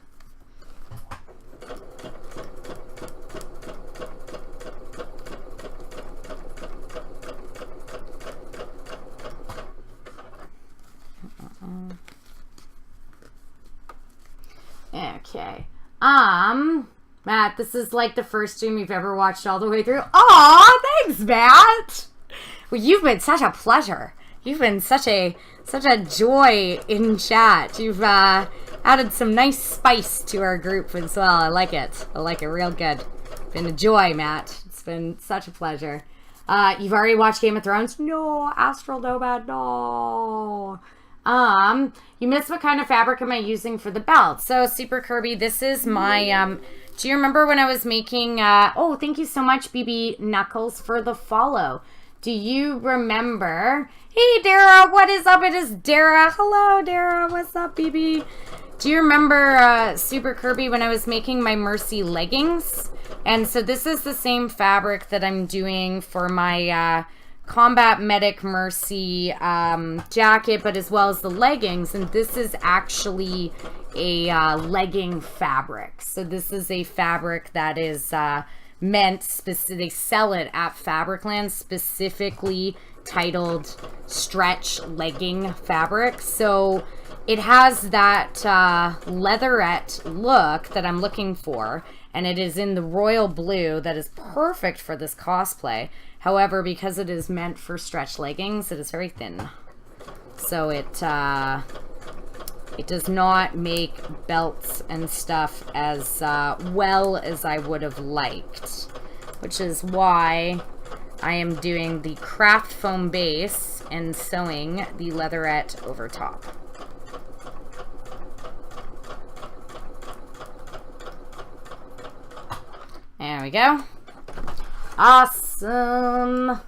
Okay. Matt, this is like the first stream you've ever watched all the way through. Aw, thanks, Matt! Well, you've been such a pleasure. You've been such a joy in chat. You've added some nice spice to our group as well. I like it. I like it real good. Been a joy, Matt. It's been such a pleasure. You've already watched Game of Thrones? No, Astral Nomad, no. You missed what kind of fabric am I using for the belt? So, Super Kirby, this is my, do you remember when I was making, oh, thank you so much, BB Knuckles, for the follow. Do you remember? Hey, Dara, what is up? It is Dara. Hello, Dara. What's up, BB? Do you remember Super Kirby when I was making my Mercy leggings? And so this is the same fabric that I'm doing for my Combat Medic Mercy jacket, but as well as the leggings. And this is actually a legging fabric. So this is a fabric that is meant they sell it at Fabricland, specifically titled stretch legging fabric. So it has that leatherette look that I'm looking for, and it is in the royal blue that is perfect for this cosplay. However, because it is meant for stretch leggings, it is very thin. So it does not make belts and stuff as well as I would have liked, which is why I am doing the craft foam base and sewing the leatherette over top. There we go. Awesome.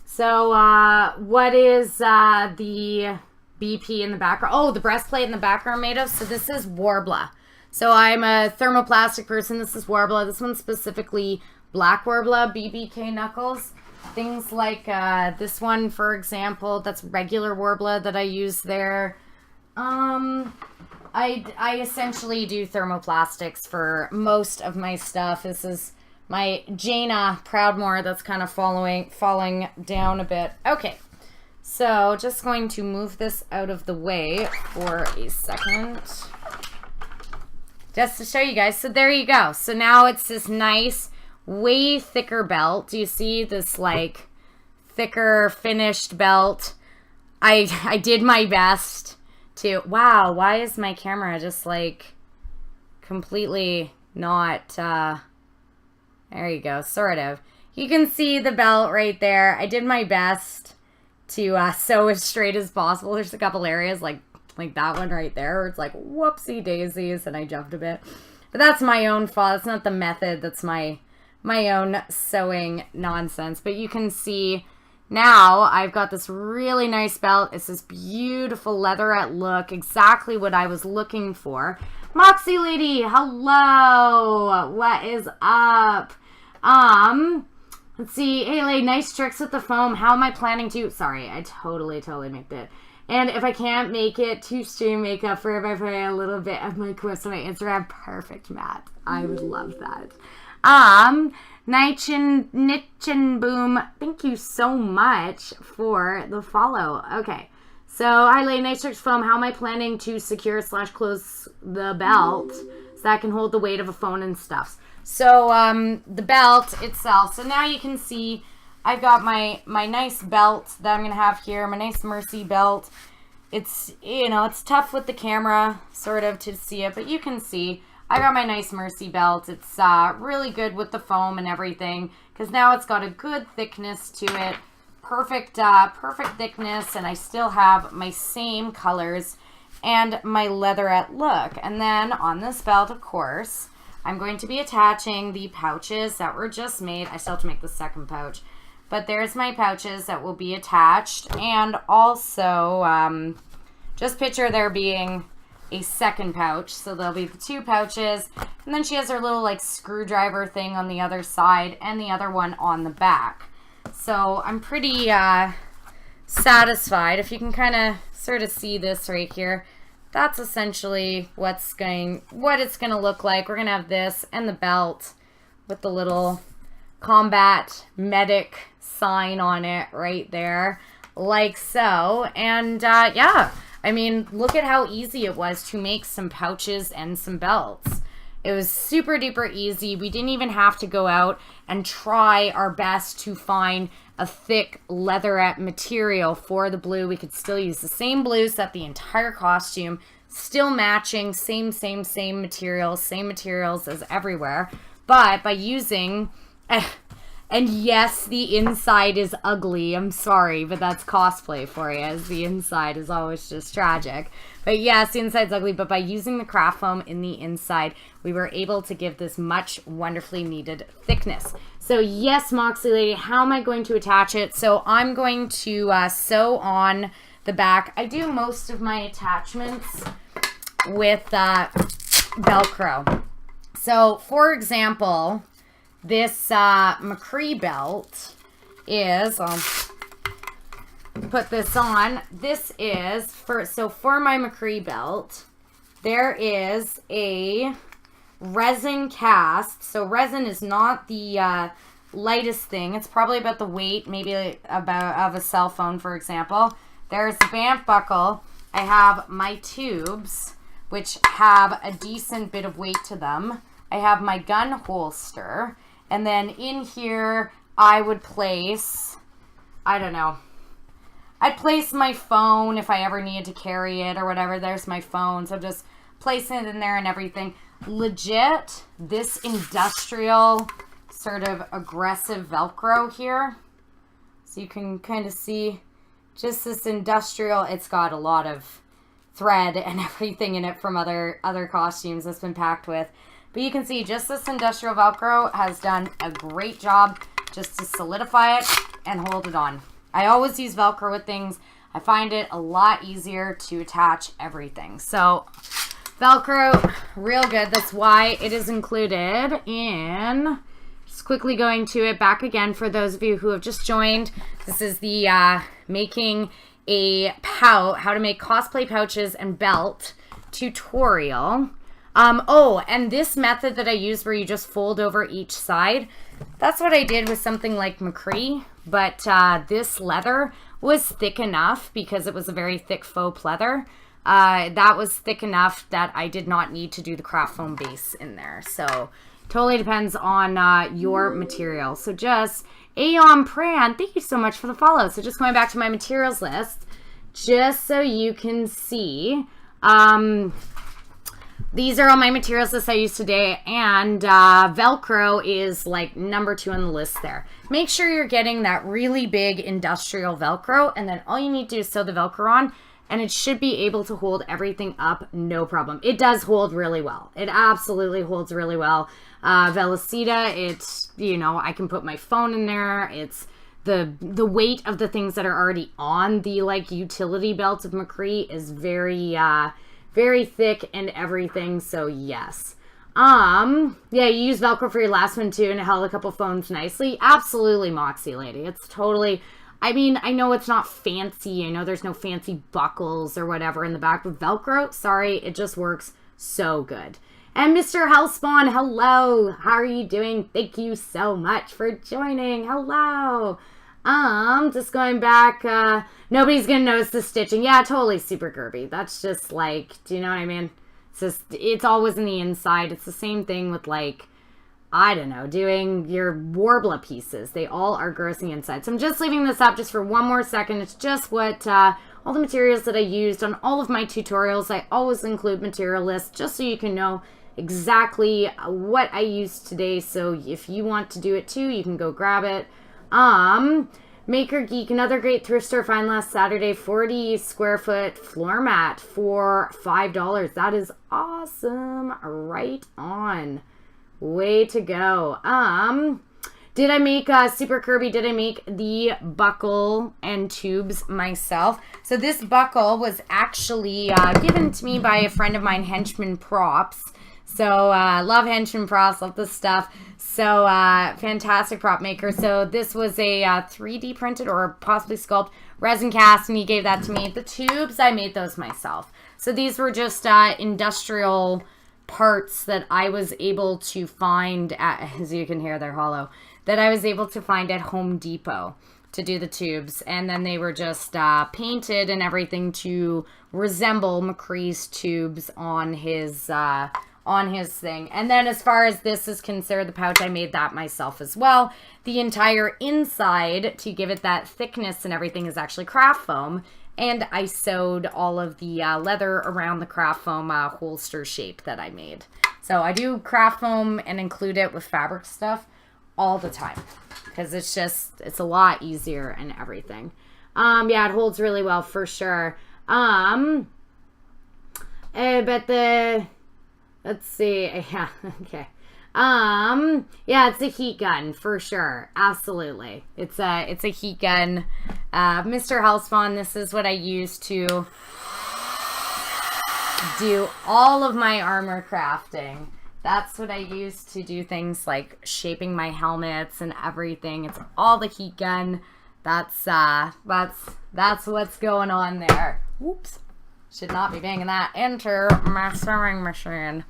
So, what is the BP in the background? Oh, the breastplate in the background made of? So this is Warbler. So I'm a thermoplastic person. This is Warbler. This one's specifically black Warbler, BBK knuckles. Things like this one, for example, that's regular Warbler that I use there. I essentially do thermoplastics for most of my stuff. This is my Jaina Proudmoore that's kind of falling down a bit. Okay, so just going to move this out of the way for a second. Just to show you guys. So there you go. So now it's this nice, way thicker belt. Do you see this like thicker finished belt? I did my best to, wow, why is my camera just like completely not, there you go, sort of. You can see the belt right there. I did my best to sew as straight as possible. There's a couple areas like that one right there where it's like whoopsie daisies and I jumped a bit. But that's my own fault. It's not the method. That's my own sewing nonsense. But you can see now I've got this really nice belt. It's this beautiful leatherette look, exactly what I was looking for. Moxie Lady, hello. What is up? Let's see. Haley, nice tricks with the foam. How am I planning to? Sorry, I totally made it. And if I can't make it to stream makeup for if I play a little bit of my quips on my Instagram, perfect, Matt. I would love that. Nitchin Boom, thank you so much for the follow. Okay, so I lay nice tricks foam. How am I planning to secure / close the belt so that I can hold the weight of a phone and stuff? So the belt itself. So now you can see I've got my nice belt that I'm gonna have here. My nice Mercy belt. It's, you know, it's tough with the camera sort of to see it, but you can see. I got my nice Mercy belt. It's really good with the foam and everything because now it's got a good thickness to it. Perfect thickness, and I still have my same colors and my leatherette look. And then on this belt, of course, I'm going to be attaching the pouches that were just made. I still have to make the second pouch. But there's my pouches that will be attached. And also, just picture there being a second pouch, so there'll be the two pouches, and then she has her little like screwdriver thing on the other side and the other one on the back. So I'm pretty satisfied. If you can kind of sort of see this right here, that's essentially what it's gonna look like. We're gonna have this and the belt with the little combat medic sign on it right there, like so. And yeah, I mean, look at how easy it was to make some pouches and some belts. It was super duper easy. We didn't even have to go out and try our best to find a thick leatherette material for the blue. We could still use the same blue, set the entire costume, still matching, same materials as everywhere. But by using, and yes, the inside is ugly. I'm sorry, but that's cosplay for you, as the inside is always just tragic. But yes, the inside's ugly, but by using the craft foam in the inside, we were able to give this much wonderfully needed thickness. So yes, Moxie Lady, how am I going to attach it? So I'm going to sew on the back. I do most of my attachments with Velcro. So for example, this McCree belt is, I'll put this on. This is, for my McCree belt, there is a resin cast. So resin is not the lightest thing. It's probably about the weight, maybe about of a cell phone, for example. There's the Banff buckle. I have my tubes, which have a decent bit of weight to them. I have my gun holster. And then in here, I would place, I don't know, I'd place my phone if I ever needed to carry it or whatever. There's my phone. So just placing it in there and everything. Legit, this industrial sort of aggressive Velcro here. So you can kind of see just this industrial, it's got a lot of thread and everything in it from other costumes that's been packed with. But you can see just this industrial Velcro has done a great job just to solidify it and hold it on. I always use Velcro with things. I find it a lot easier to attach everything. So Velcro, real good. That's why it is included in, just quickly going to it back again for those of you who have just joined. This is the making a pouch, how to make cosplay pouches and belt tutorial. Oh, and this method that I use where you just fold over each side, that's what I did with something like McCree, but this leather was thick enough because it was a very thick faux leather. That was thick enough that I did not need to do the craft foam base in there. So totally depends on your material. So just Aeon Pran, thank you so much for the follow. So just going back to my materials list, just so you can see, these are all my materials list I used today, and Velcro is like number 2 on the list there. Make sure you're getting that really big industrial Velcro, and then all you need to do is sew the Velcro on, and it should be able to hold everything up, no problem. It does hold really well. It absolutely holds really well. Velocita, it's, you know, I can put my phone in there. It's the weight of the things that are already on the like utility belt of McCree is very thick and everything, so yes. Yeah, you use Velcro for your last one too, and it held a couple phones nicely. Absolutely, Moxie lady. It's totally, I mean, I know it's not fancy. I know there's no fancy buckles or whatever in the back, but Velcro, sorry, it just works so good. And Mr. Hellspawn, hello. How are you doing? Thank you so much for joining. Hello. Just going back, nobody's gonna notice the stitching. Yeah, totally super Gerby. That's just like, do you know what I mean? It's just, it's always in the inside. It's the same thing with like, I don't know, doing your Warbler pieces. They all are grossing inside. So I'm just leaving this up just for one more second. It's just what, all the materials that I used on all of my tutorials. I always include material lists just so you can know exactly what I used today. So if you want to do it too, you can go grab it. Maker Geek, another great thrift store find last Saturday, 40 square foot floor mat for $5. That is awesome. Right on. Way to go. Did I make Super Kirby? Did I make the buckle and tubes myself? So this buckle was actually given to me by a friend of mine, Henchman Props. So love Henchman Props, love this stuff. So fantastic prop maker. So this was a 3D printed or possibly sculpt resin cast, and he gave that to me. The tubes, I made those myself. So these were just industrial parts that I was able to find at, as you can hear, they're hollow, that I was able to find at Home Depot to do the tubes. And then they were just painted and everything to resemble McCree's tubes on his thing. And then as far as this is concerned, the pouch, I made that myself as well. The entire inside, to give it that thickness and everything, is actually craft foam. And I sewed all of the leather around the craft foam holster shape that I made. So I do craft foam and include it with fabric stuff all the time, because it's a lot easier and everything. Yeah, it holds really well for sure. But let's see. Yeah, okay. Yeah, it's a heat gun for sure. Absolutely. It's a heat gun. Mr. Hellspawn, this is what I use to do all of my armor crafting. That's what I use to do things like shaping my helmets and everything. It's all the heat gun. That's what's going on there. Whoops. Should not be banging that into my sewing machine.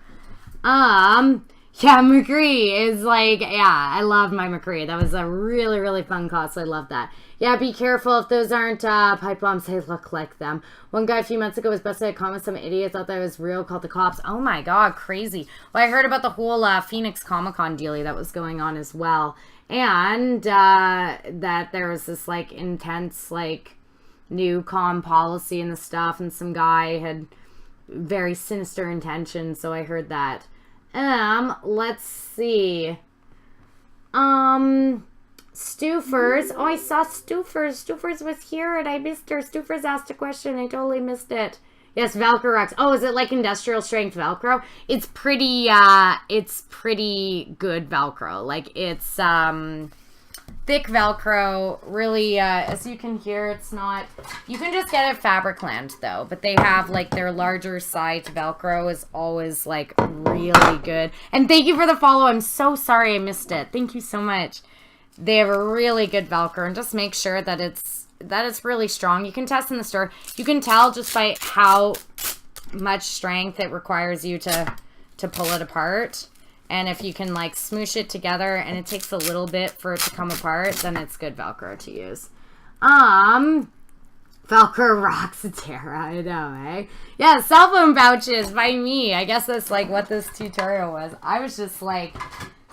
Yeah, McCree is like, yeah, I love my McCree. That was a really, really fun cosplay. I love that. Yeah, be careful if those aren't pipe bombs. They look like them. One guy a few months ago was busted at Comic. Some idiot thought that was real, called the cops. Oh my god, crazy. Well, I heard about the whole Phoenix Comic-Con dealie that was going on as well. And that there was this, like, intense, like, new com policy and the stuff. And some guy had very sinister intentions, so I heard that. Let's see. Stoofers. Oh, I saw Stoofers. Stoofers was here and I missed her. Stoofers asked a question. I totally missed it. Yes, Velcro rocks. Oh, is it like industrial strength Velcro? It's pretty good Velcro. Like, it's, thick Velcro, really, as you can hear, it's not, you can just get it at Fabricland, though, but they have, like, their larger size Velcro is always, like, really good. And thank you for the follow. I'm so sorry I missed it. Thank you so much. They have a really good Velcro, and just make sure that it's really strong. You can test in the store. You can tell just by how much strength it requires you to pull it apart. And if you can, like, smoosh it together and it takes a little bit for it to come apart, then it's good Velcro to use. Velcro rocks, Tara. I know, eh? Yeah, cell phone pouches by me. I guess that's, like, what this tutorial was. I was just, like,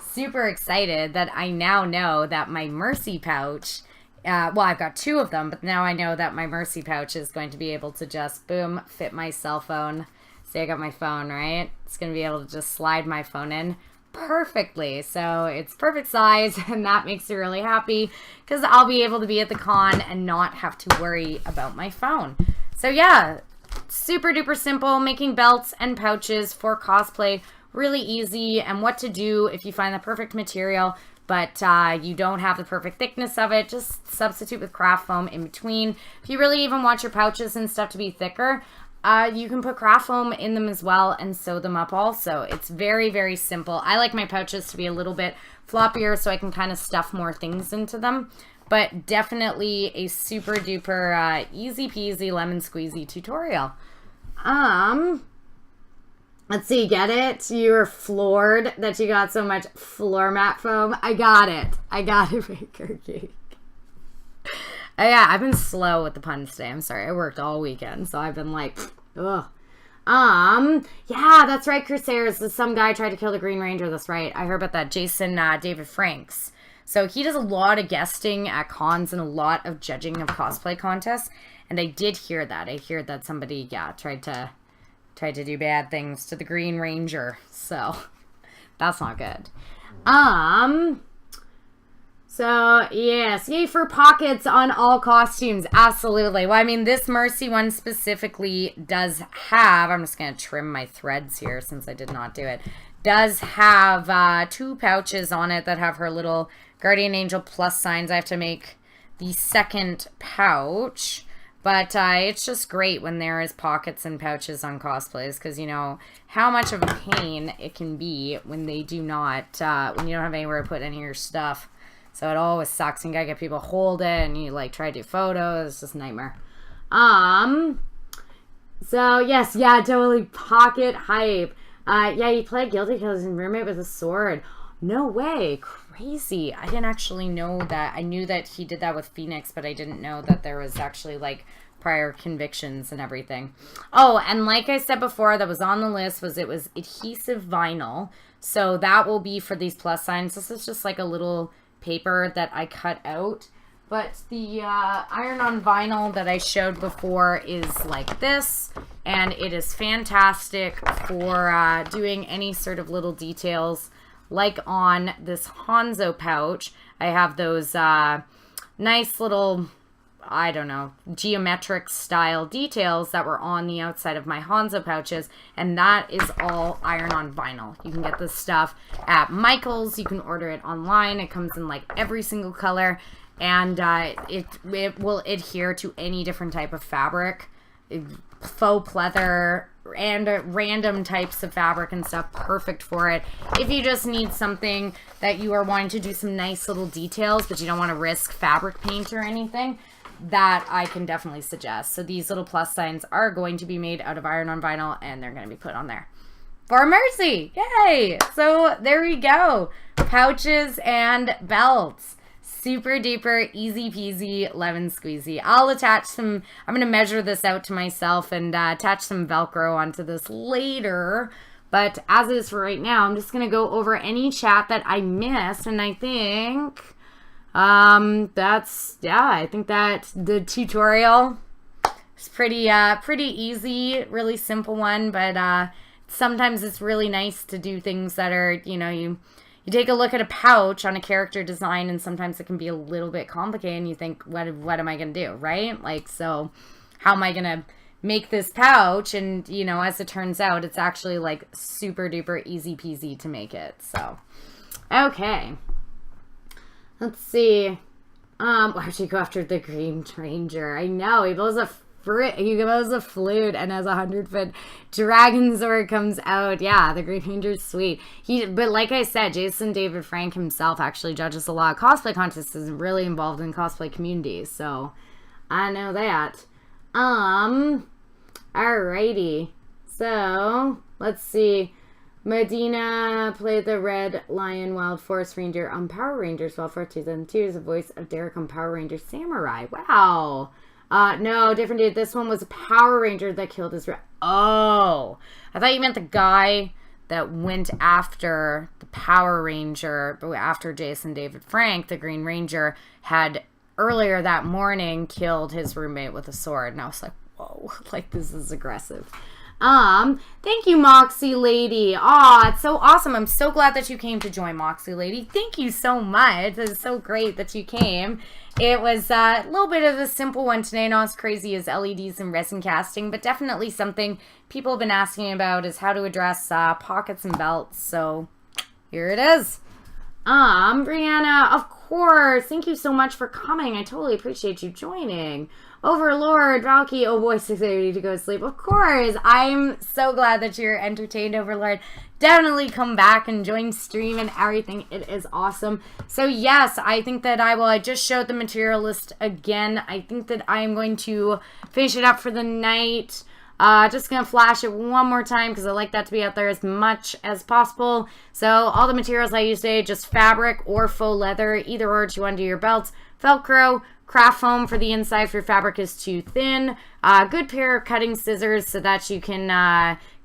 super excited that I now know that my Mercy pouch, well, I've got two of them, but now I know that my Mercy pouch is going to be able to just, boom, fit my cell phone. See, I got my phone, right? It's going to be able to just slide my phone in perfectly. So it's perfect size, and that makes me really happy because I'll be able to be at the con and not have to worry about my phone. So yeah, super duper simple, making belts and pouches for cosplay. Really easy, and what to do if you find the perfect material, but you don't have the perfect thickness of it, just substitute with craft foam in between. If you really even want your pouches and stuff to be thicker, you can put craft foam in them as well and sew them up also. It's very, very simple. I like my pouches to be a little bit floppier so I can kind of stuff more things into them. But definitely a super duper easy peasy lemon squeezy tutorial. Let's see, get it? You were floored that you got so much floor mat foam. I got it. I got it, Baker Cake. Yeah, I've been slow with the puns today. I'm sorry. I worked all weekend, so I've been like, ugh. Yeah, that's right, Crusaders. Some guy tried to kill the Green Ranger. That's right. I heard about that. Jason David Franks. So he does a lot of guesting at cons and a lot of judging of cosplay contests. And I did hear that. I heard that somebody, yeah, tried to do bad things to the Green Ranger. So that's not good. So, yes, yay for pockets on all costumes. Absolutely. Well, I mean, this Mercy one specifically does have, I'm just going to trim my threads here since I did not do it, does have two pouches on it that have her little Guardian Angel plus signs. I have to make the second pouch, but it's just great when there is pockets and pouches on cosplays because, you know, how much of a pain it can be when they do not, when you don't have anywhere to put any of your stuff. So it always sucks. You gotta get people to hold it and you like try to do photos. It's just a nightmare. So yes, yeah, totally pocket hype. Yeah, you play Guilty because his roommate with a sword. No way. Crazy. I didn't actually know that. I knew that he did that with Phoenix, but I didn't know that there was actually like prior convictions and everything. Oh, and like I said before, that was on the list was it was adhesive vinyl. So that will be for these plus signs. This is just like a little paper that I cut out, but the iron-on vinyl that I showed before is like this, and it is fantastic for doing any sort of little details like on this Hanzo pouch. I have those nice little, I don't know, geometric style details that were on the outside of my Hanzo pouches, and that is all iron-on vinyl. You can get this stuff at Michael's. You can order it online. It comes in like every single color, and it will adhere to any different type of fabric, faux pleather, and random types of fabric and stuff. Perfect for it. If you just need something that you are wanting to do some nice little details, but you don't want to risk fabric paint or anything, that I can definitely suggest. So these little plus signs are going to be made out of iron-on vinyl, and they're going to be put on there. for mercy. Yay! So there we go. Pouches and belts. Super duper easy peasy lemon squeezy. I'll attach some, I'm going to measure this out to myself and attach some Velcro onto this later. But as it is for right now, I'm just going to go over any chat that I missed. And I think I think that the tutorial is pretty easy, really simple one. But sometimes it's really nice to do things that are, you take a look at a pouch on a character design, and sometimes it can be a little bit complicated, and you think, what am I going to do, right? Like, so how am I going to make this pouch? And, as it turns out, it's actually, like, super duper easy peasy to make it. So, okay. Let's see. Why should you go after the Green Ranger? I know, he blows a flute and as 100-foot dragon sword comes out. Yeah, the Green Ranger's sweet. But like I said, Jason David Frank himself actually judges a lot of cosplay contests, is really involved in cosplay communities, so I know that. Alrighty. So, let's see. Medina played the Red Lion Wild Forest Ranger on Power Rangers Wild Forest 2002 is the voice of Derek on Power Rangers Samurai. Wow. No, different dude. This one was a Power Ranger that killed his... Oh! I thought you meant the guy that went after the Power Ranger, but after Jason David Frank, the Green Ranger, had earlier that morning killed his roommate with a sword. And I was like, whoa, like, this is aggressive. Thank you, Moxie Lady. Aw, it's so awesome. I'm so glad that you came to join, Moxie Lady. Thank you so much. It's so great that you came. It was a little bit of a simple one today, not as crazy as LEDs and resin casting, but definitely something people have been asking about is how to address pockets and belts. So here it is. Brianna, of course. Thank you so much for coming. I totally appreciate you joining. Overlord, Valky, oh boy, 6:30 to go to sleep. Of course, I'm so glad that you're entertained, Overlord. Definitely come back and join stream and everything. It is awesome. So yes, I think that I just showed the material list again. I think that I am going to finish it up for the night. Just gonna flash it one more time because I like that to be out there as much as possible. So all the materials I use today, just fabric or faux leather, either or to undo your belts, Velcro, craft foam for the inside if your fabric is too thin, a good pair of cutting scissors so that you can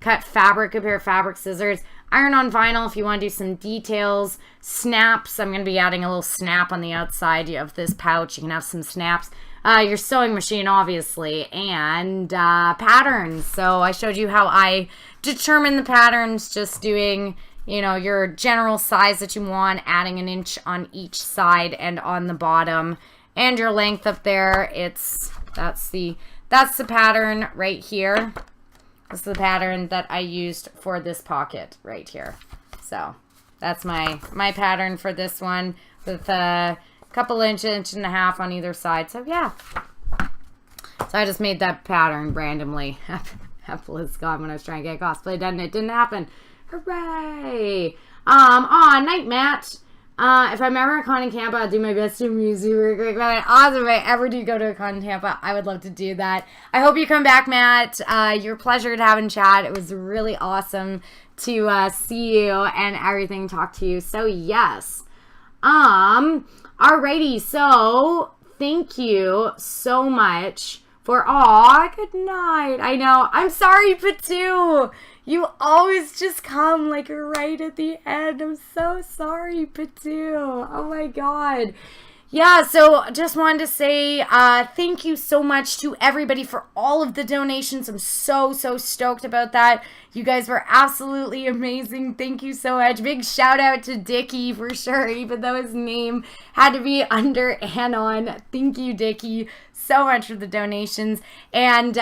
cut fabric, a pair of fabric scissors, iron on vinyl if you want to do some details, snaps. I'm going to be adding a little snap on the outside of this pouch. You can have some snaps. Your sewing machine, obviously, and patterns. So I showed you how I determine the patterns, just doing, your general size that you want, adding an inch on each side and on the bottom. And your length up there, that's the pattern right here. That's the pattern that I used for this pocket right here. So that's my pattern for this one with a couple inch and a half on either side. So yeah. So I just made that pattern randomly. Apple is gone when I was trying to get cosplay done. It didn't happen. Hooray! Night Matt. If I'm ever at Con in Tampa, I'll do my best to amuse you. We're great. Awesome. If I ever do go to a Con in Tampa, I would love to do that. I hope you come back, Matt. You're a pleasure to have in chat. It was really awesome to see you and everything, talk to you. So, yes. Alrighty. So, thank you so much for, good night. I know. I'm sorry, Patu. You always just come, like, right at the end. I'm so sorry, Patu. Oh, my God. Yeah, so just wanted to say thank you so much to everybody for all of the donations. I'm so stoked about that. You guys were absolutely amazing. Thank you so much. Big shout out to Dickie for sure, even though his name had to be under Anon. Thank you, Dickie, so much for the donations. And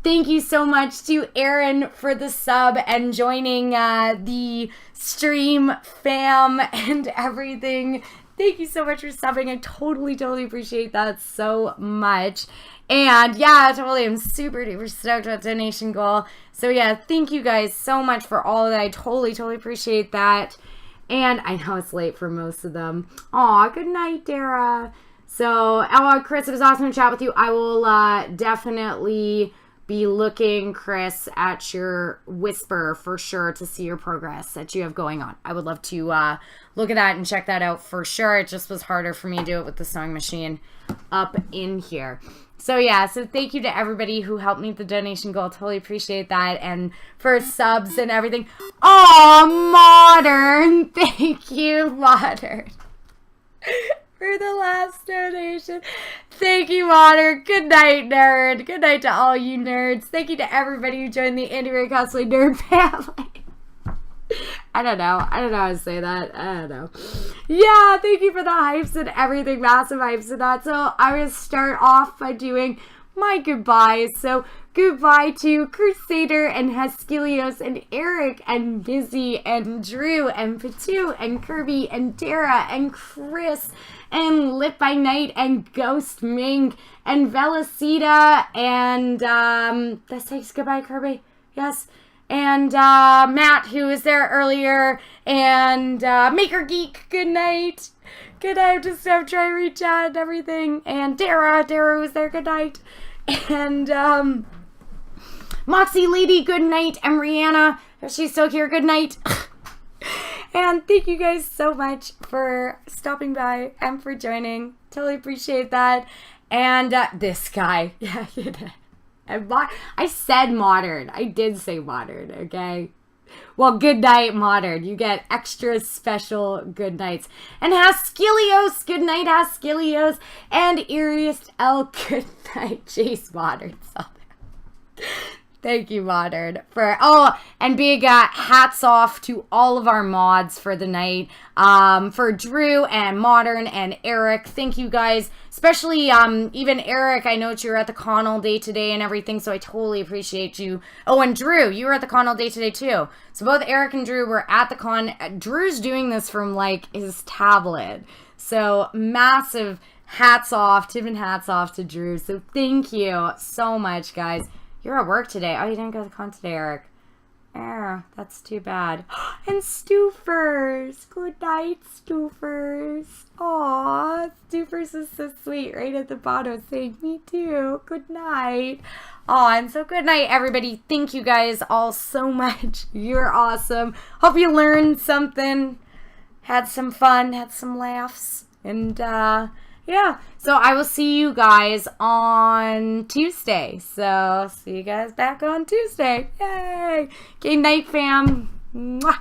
thank you so much to Aaron for the sub and joining the stream fam and everything. Thank you so much for subbing. I totally appreciate that so much. And yeah, I'm super duper stoked about donation goal. So yeah, thank you guys so much for all of that. I totally appreciate that. And I know it's late for most of them. Aw, good night, Dara. So, Chris, it was awesome to chat with you. I will definitely be looking, Chris, at your Whisper for sure to see your progress that you have going on. I would love to look at that and check that out for sure. It just was harder for me to do it with the sewing machine up in here. So yeah, so thank you to everybody who helped me with the donation goal. Totally appreciate that. And for subs and everything. Oh, Modern. Thank you, Modern. For the last donation. Thank you, Modern. Good night, nerd. Good night to all you nerds. Thank you to everybody who joined the Andy Ray Cosplay Nerd family. I don't know how to say that. I don't know. Yeah, thank you for the hypes and everything. Massive hypes and that. So I'm going to start off by doing my goodbyes. So goodbye to Crusader and Haskelios and Eric and Busy and Drew and Patu and Kirby and Dara and Chris and Lit by Night and Ghost Ming and Velocita and that says goodbye, Kirby. Yes. And Matt, who was there earlier, and Maker Geek, good night. Good night, just have try to reach out and everything. And Dara was there, good night. And Moxie Lady, good night. And Rihanna, if she's still here, good night. And thank you guys so much for stopping by and for joining. Totally appreciate that. And this guy, yeah, you did. I said Modern. I did say Modern, okay? Well, good night, Modern. You get extra special good nights. And Haskelios, good night, Haskelios. And Eeriest L, good night. Jeez, Modern. Thank you, Modern, for, and big hats off to all of our mods for the night, for Drew and Modern and Eric. Thank you guys, especially even Eric. I know that you were at the con all day today and everything, so I totally appreciate you. Oh, and Drew, you were at the con all day today too. So both Eric and Drew were at the con. Drew's doing this from like his tablet, so massive hats off, tip and hats off to Drew. So thank you so much, guys. You're at work today. Oh, you didn't go to the con today, Eric. That's too bad. And Stoofers. Good night, Stoofers. Aw, Stoofers is so sweet right at the bottom saying, me too. Good night. Aw, and so good night, everybody. Thank you guys all so much. You're awesome. Hope you learned something. Had some fun. Had some laughs. And, yeah, so I will see you guys on Tuesday. So, see you guys back on Tuesday. Yay! Okay, night, fam. Mwah.